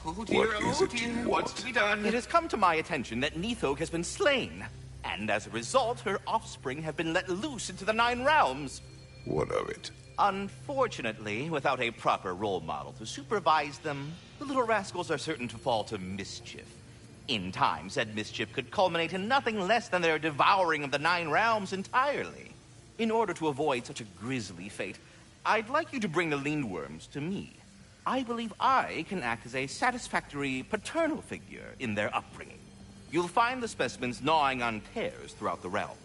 Oh dear, What is it you What's want? to be done? It has come to my attention that Nithog has been slain. And as a result, her offspring have been let loose into the Nine Realms. What of it? Unfortunately, without a proper role model to supervise them, the little rascals are certain to fall to mischief. In time, said mischief could culminate in nothing less than their devouring of the Nine Realms entirely. In order to avoid such a grisly fate, I'd like you to bring the Lindworms to me. I believe I can act as a satisfactory paternal figure in their upbringing. You'll find the specimens gnawing on tears throughout the realms.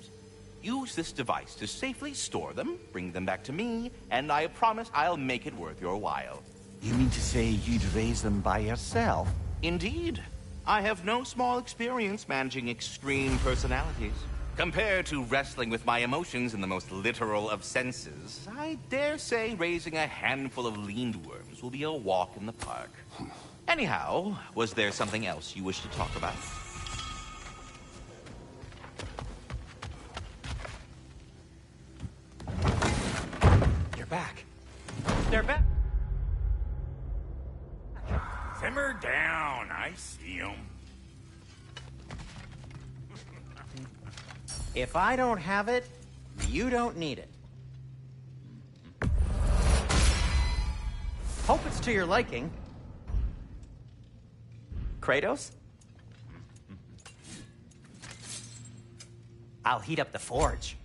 Use this device to safely store them, bring them back to me, and I promise I'll make it worth your while. You mean to say you'd raise them by yourself? Indeed. I have no small experience managing extreme personalities. Compared to wrestling with my emotions in the most literal of senses, I dare say raising a handful of Lindworms will be a walk in the park. Anyhow, was there something else you wish to talk about? They're back. They're back. Simmer down. I see them. If I don't have it, you don't need it. Hope it's to your liking. Kratos? I'll heat up the forge.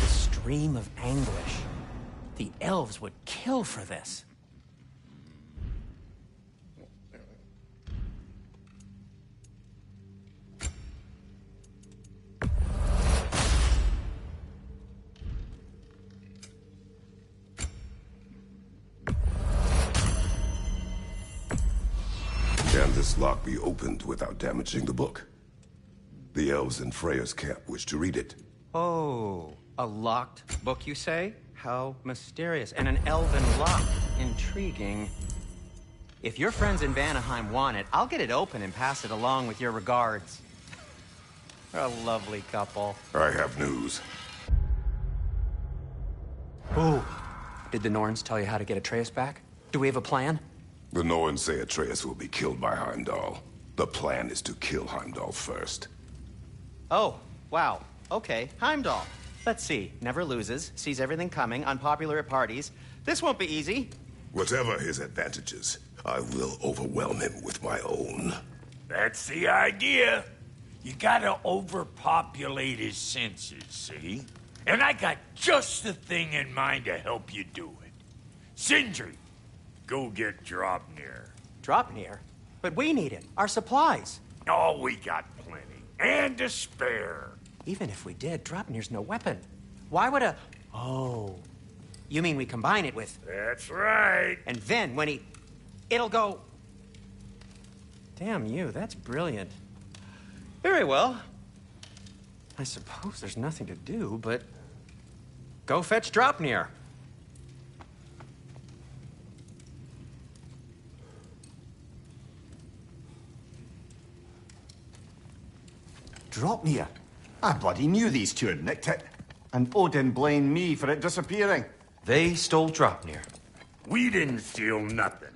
Scream of anguish. The elves would kill for this. Can this lock be opened without damaging the book? The elves in Freya's camp wish to read it. Oh, a locked book, you say? How mysterious. And an elven lock. Intriguing. If your friends in Vanaheim want it, I'll get it open and pass it along with your regards. They're a lovely couple. I have news. Ooh. Did the Norns tell you how to get Atreus back? Do we have a plan? The Norns say Atreus will be killed by Heimdall. The plan is to kill Heimdall first. Oh, wow. Okay, Heimdall. Let's see. Never loses, sees everything coming, unpopular at parties. This won't be easy. Whatever his advantages, I will overwhelm him with my own. That's the idea. You gotta overpopulate his senses, see? And I got just the thing in mind to help you do it. Sindri, go get Dropnir. Dropnir? But we need it. Our supplies. Oh, we got plenty. And to spare. Even if we did, Dropnir's no weapon. Why would a... Oh. You mean we combine it with... That's right. And then when he... It'll go... Damn you, that's brilliant. Very well. I suppose there's nothing to do, but... Go fetch Dropnir. Dropnir? I bloody knew these two had nicked it. And Odin blamed me for it disappearing. They stole Dropnir. We didn't steal nothing.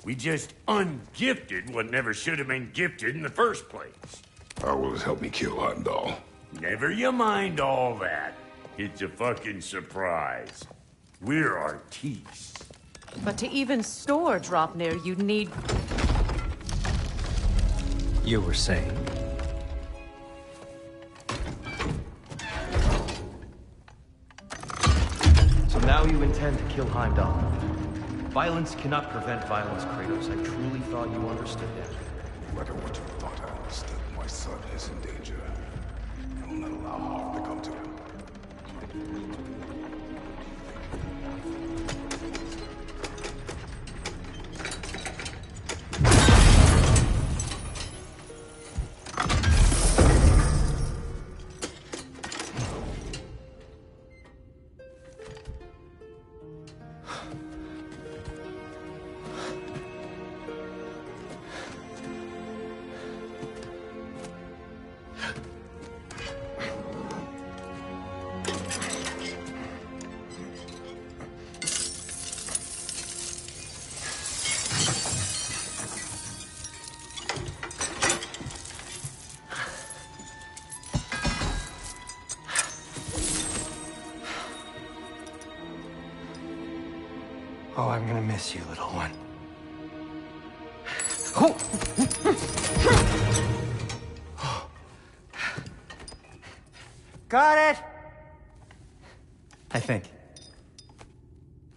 We just ungifted what never should have been gifted in the first place. How will it help me kill Heimdall? Never you mind all that. It's a fucking surprise. We're artistes. But to even store Dropnir, you'd need... You were saying? So now you intend to kill Heimdall. Violence cannot prevent violence, Kratos. I truly thought you understood that. No matter what you thought I understood, my son is in danger. I will not allow harm to come to him. Oh, I'm gonna miss you, little one. Oh! Got it! I think.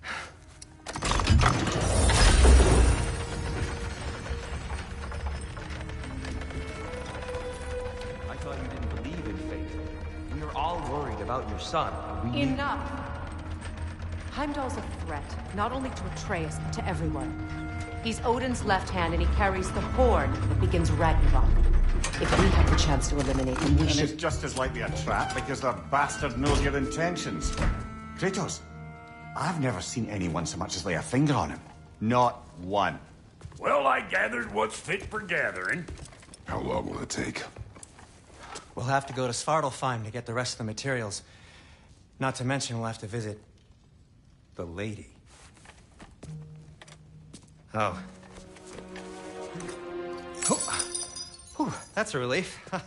I thought you didn't believe in fate. We were all worried about your son. Enough! Heimdall's a threat, not only to Atreus, but to everyone. He's Odin's left hand, and he carries the horde that begins Ragnarok. If we have the chance to eliminate him, we And should... it's just as likely a trap because the bastard knows your intentions. Kratos, I've never seen anyone so much as lay a finger on him. Not one. Well, I gathered what's fit for gathering. How long will it take? We'll have to go to Svartalfheim to get the rest of the materials. Not to mention we'll have to visit... the lady. Oh. Whew, that's a relief. Huh?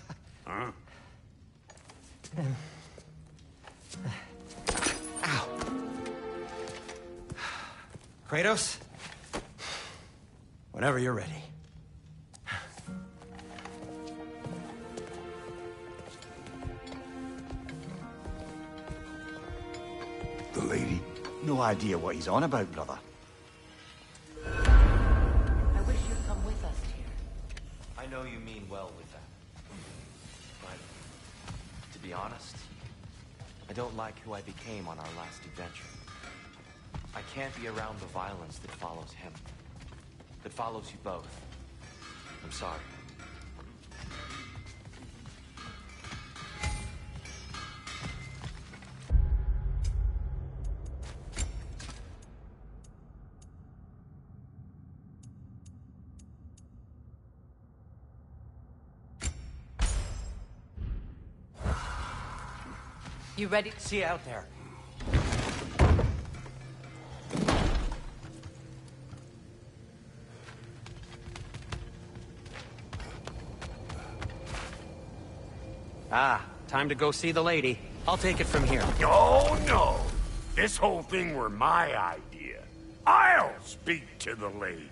Ow. Kratos? Whenever you're ready. The lady? No idea what he's on about, brother. I wish you'd come with us, Tyr. I know you mean well with that. But, to be honest, I don't like who I became on our last adventure. I can't be around the violence that follows him. That follows you both. I'm sorry. You ready? See you out there. Ah, time to go see the lady. I'll take it from here. Oh, no. This whole thing were my idea. I'll speak to the lady.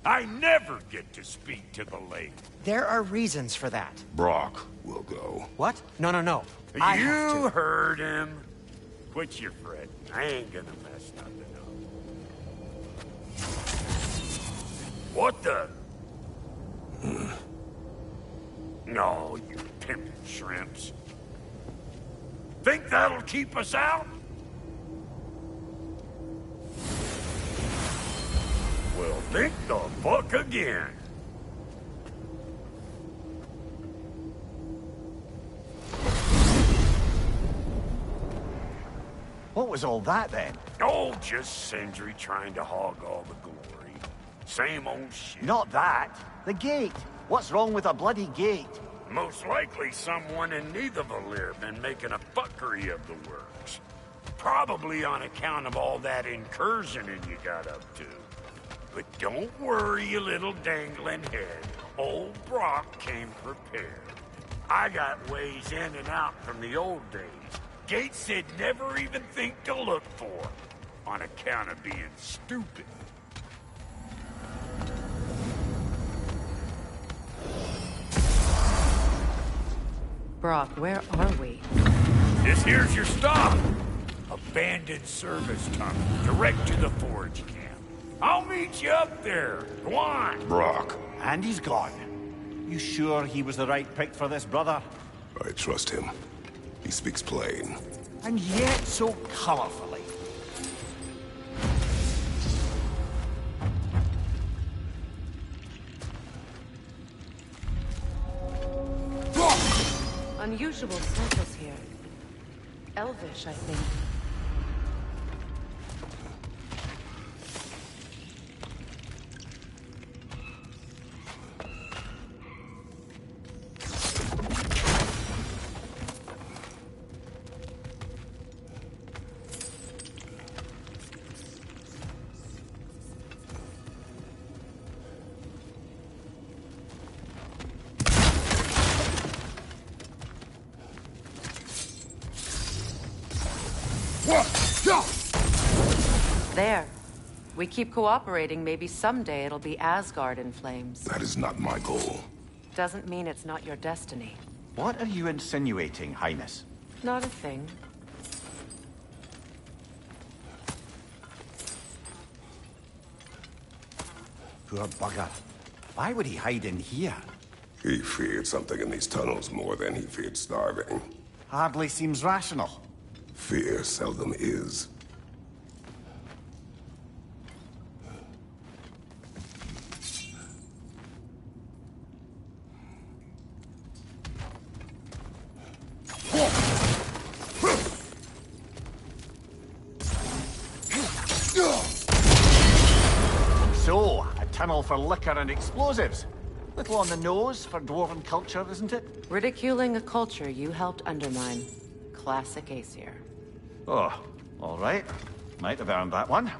I never get to speak to the lady. There are reasons for that. Brock will go. What? No, no, no. I have You to. heard him. Quit your fretting. I ain't gonna mess nothing up. What the? No, you pimpin' shrimps. Think that'll keep us out? Well, think the fuck again. What was all that, then? Oh, just Sindri trying to hog all the glory. Same old shit. Not that. The gate. What's wrong with a bloody gate? Most likely someone in Nidavellir been making a fuckery of the works. Probably on account of all that incursioning you got up to. But don't worry, you little dangling head. Old Brock came prepared. I got ways in and out from the old days. Gates they'd never even think to look for, on account of being stupid. Brock, where are we? This here's your stop. Abandoned service tunnel, direct to the forge camp. I'll meet you up there. Go on. Brock, And he's gone. You sure he was the right pick for this, brother? I trust him. He speaks plain. And yet so colorfully. Unusual surface here. Elvish, I think. There. We keep cooperating, maybe someday it'll be Asgard in flames. That is not my goal. Doesn't mean it's not your destiny. What are you insinuating, Highness? Not a thing. Poor bugger. Why would he hide in here? He feared something in these tunnels more than he feared starving. Hardly seems rational. Fear seldom is. So, a tunnel for liquor and explosives. Little on the nose for dwarven culture, isn't it? Ridiculing a culture you helped undermine. Classic Aesir. Oh, all right. Might have earned that one.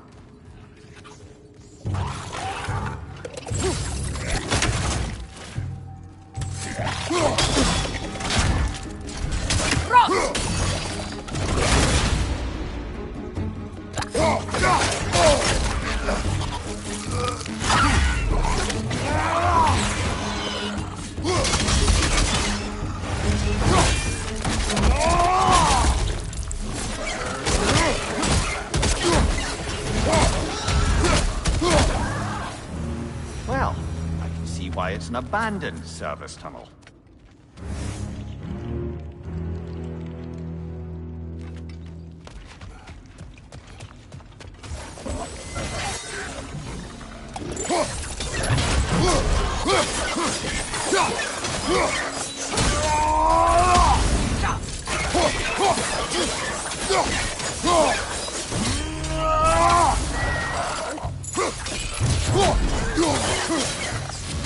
Well, I can see why it's an abandoned service tunnel.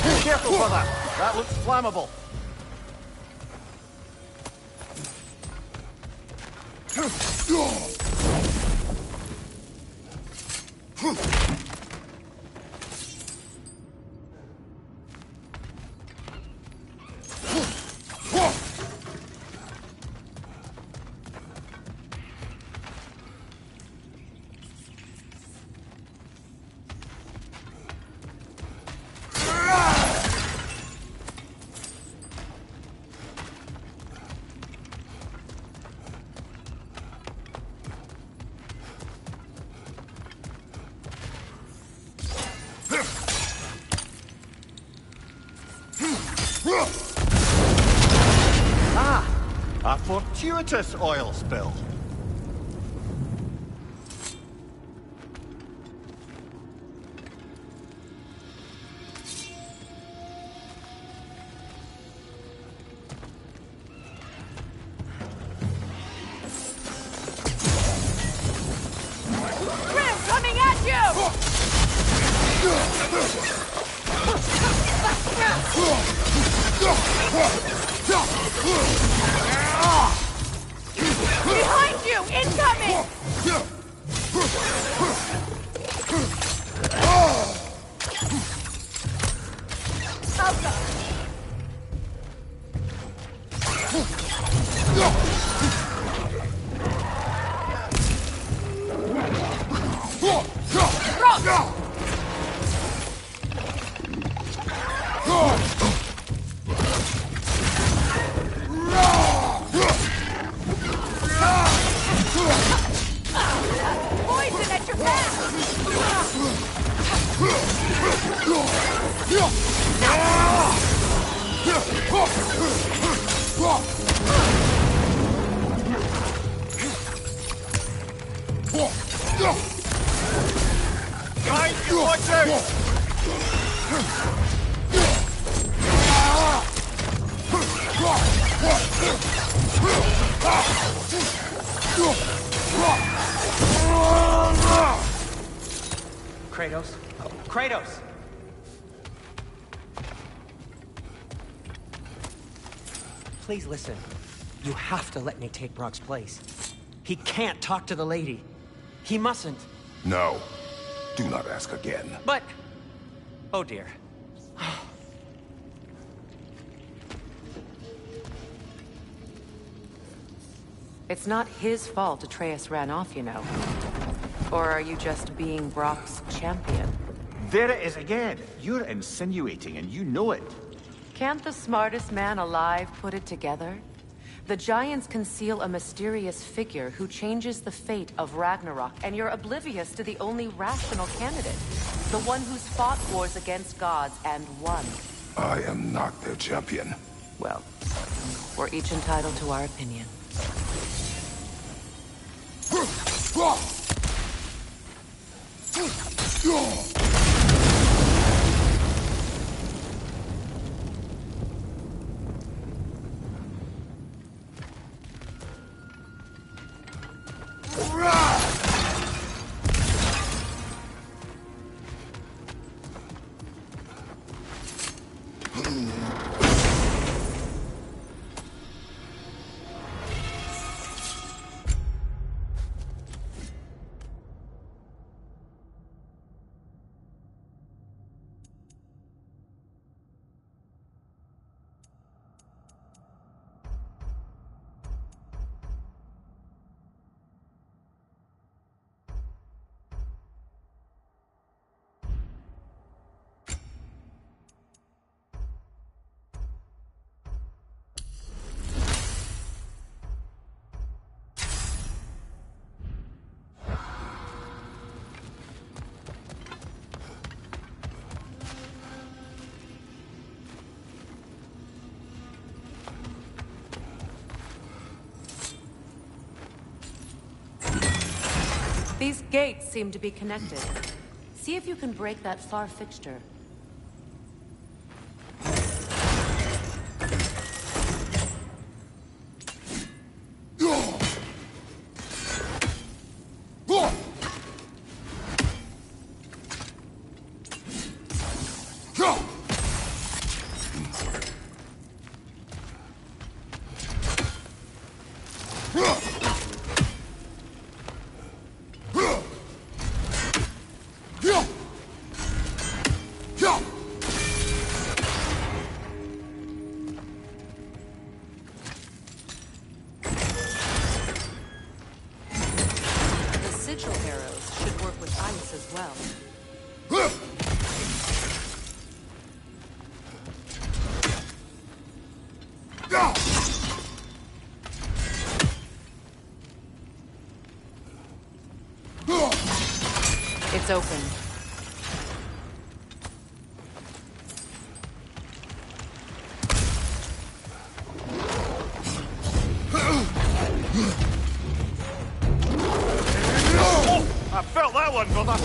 Be careful, brother. That looks flammable. gratuitous oil spill. Coming at you! Behind you! Incoming! Alpha! Poison at your back! Behind you, watch out! Kratos? Kratos! Please listen. You have to let me take Brock's place. He can't talk to the lady. He mustn't. No. Do not ask again. But... Oh dear. It's not his fault Atreus ran off, you know. Or are you just being Brock's champion? There it is again. You're insinuating, and you know it. Can't the smartest man alive put it together? The Giants conceal a mysterious figure who changes the fate of Ragnarok, and you're oblivious to the only rational candidate. The one who's fought wars against gods and won. I am not their champion. Well, we're each entitled to our opinion. These gates seem to be connected. See if you can break that far fixture. It's open. on, brother!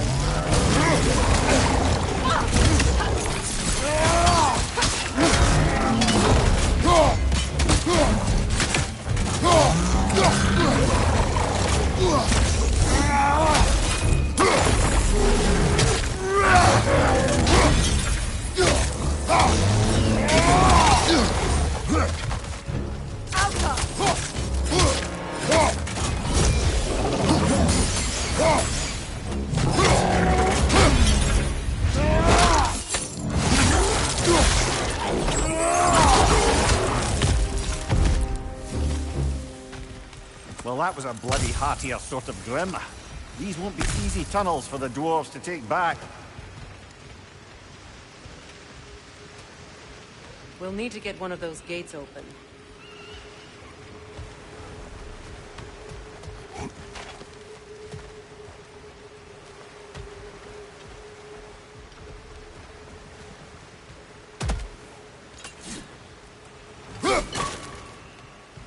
Well, that was a bloody heartier sort of grim. These won't be easy tunnels for the dwarves to take back. We'll need to get one of those gates open.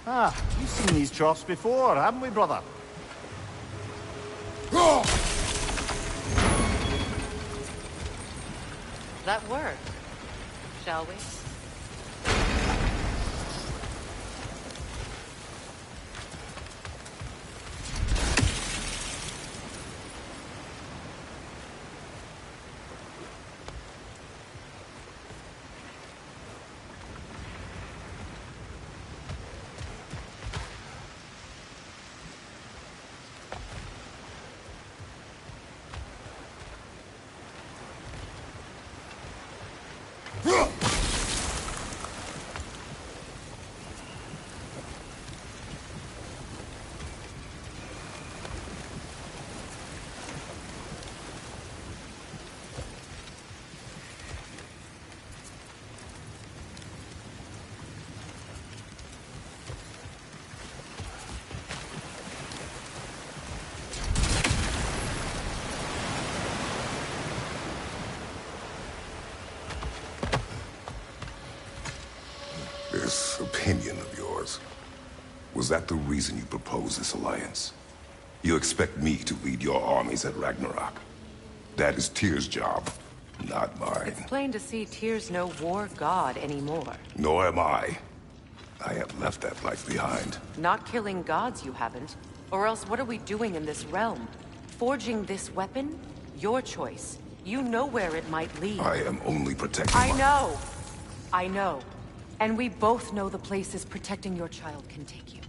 Ah, you've seen these troughs before, haven't we, brother? That worked, shall we? This opinion of yours, was that the reason you proposed this alliance? You expect me to lead your armies at Ragnarok? That is Tyr's job, not mine. It's plain to see Tyr's no war god anymore. Nor am I. I have left that life behind. Not killing gods, you haven't. Or else what are we doing in this realm? Forging this weapon? Your choice. You know where it might lead. I am only protecting I know! I know. And we both know the places protecting your child can take you.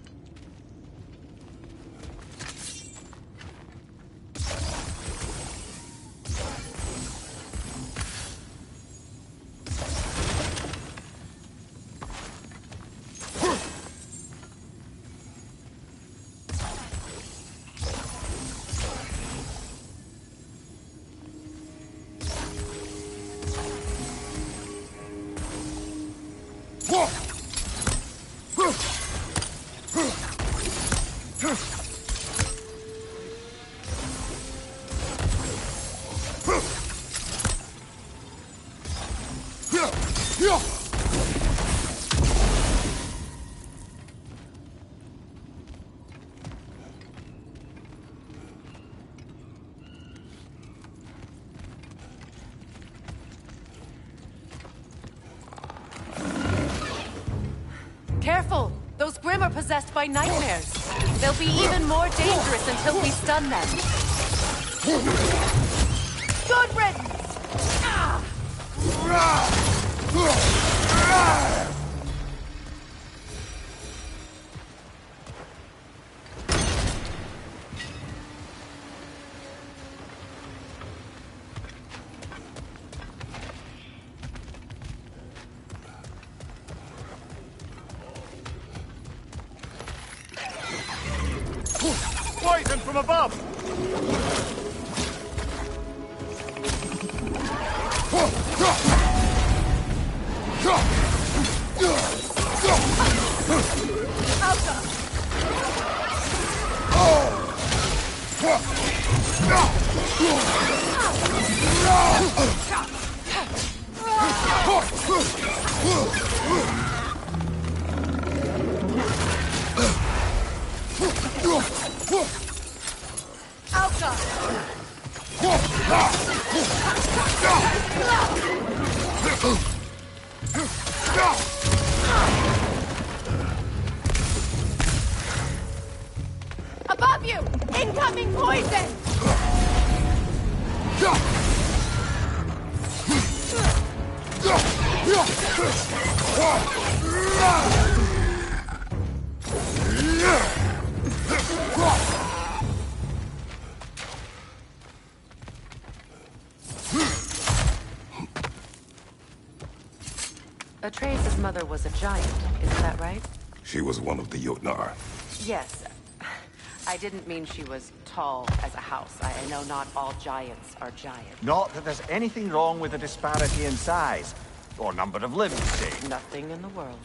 Careful! Those Grimm are possessed by nightmares. They'll be even more dangerous until we stun them. Good riddance! Ah! Poison from above! Above you! Incoming poison! Atreus' mother was a giant, isn't that right? She was one of the Jotnar. Yes. I didn't mean she was tall as a house. I know not all giants are giant. Not that there's anything wrong with the disparity in size, or number of limbs, say. Nothing in the world.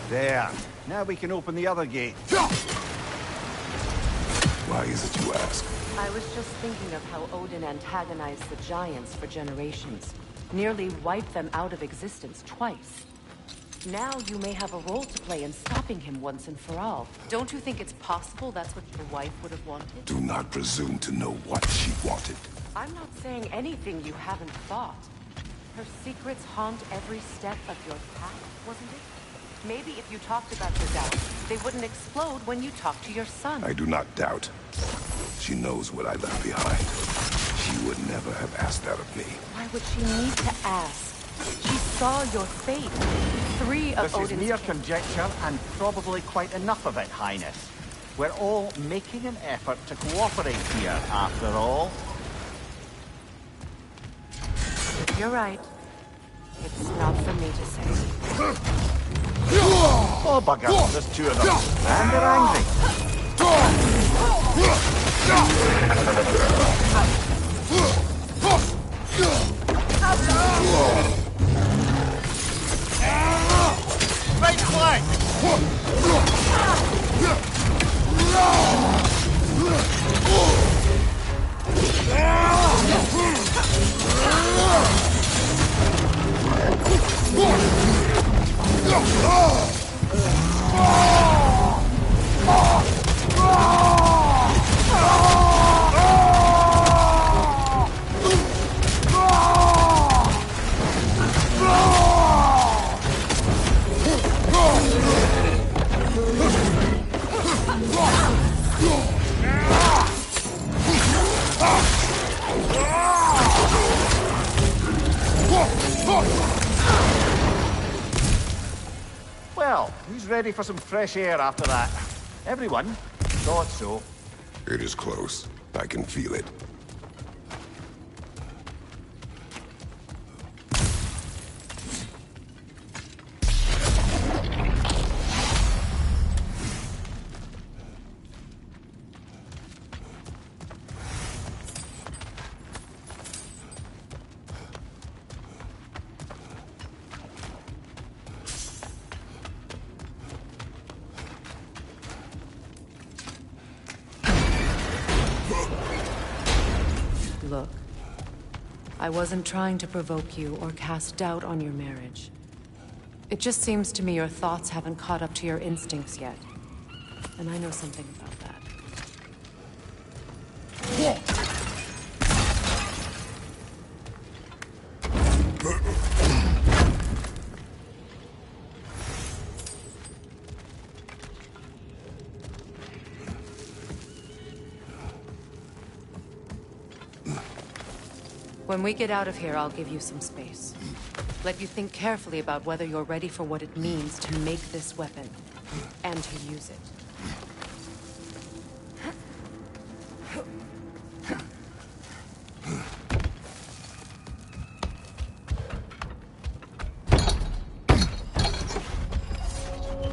There. Now we can open the other gate. Why is it you ask? I was just thinking of how Odin antagonized the giants for generations. Nearly wiped them out of existence twice. Now you may have a role to play in stopping him once and for all. Don't you think it's possible that's what your wife would have wanted? Do not presume to know what she wanted. I'm not saying anything you haven't thought. Her secrets haunt every step of your path, wasn't it? Maybe if you talked about your doubts, they wouldn't explode when you talked to your son. I do not doubt. She knows what I left behind. She would never have asked that of me. Why would she need to ask? She saw your fate. 3 of This Odin's is mere kin- conjecture, and probably quite enough of it, Highness. We're all making an effort to cooperate here, after all. You're right. It's not for me to say. Oh, bugger, there's 2 of them. And they're angry. Right flank! Well, who's ready for some fresh air after that? Everyone? Thought so. It is close. I can feel it. Look, I wasn't trying to provoke you or cast doubt on your marriage. It just seems to me your thoughts haven't caught up to your instincts yet. And I know something about that. When we get out of here, I'll give you some space. Let you think carefully about whether you're ready for what it means to make this weapon, and to use it.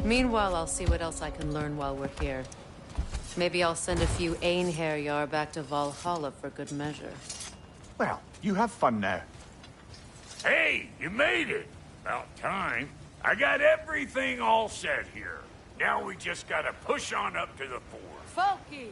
Meanwhile, I'll see what else I can learn while we're here. Maybe I'll send a few Einherjar back to Valhalla for good measure. Well, you have fun now. Hey, you made it! About time. I got everything all set here. Now we just gotta push on up to the fort. Falky,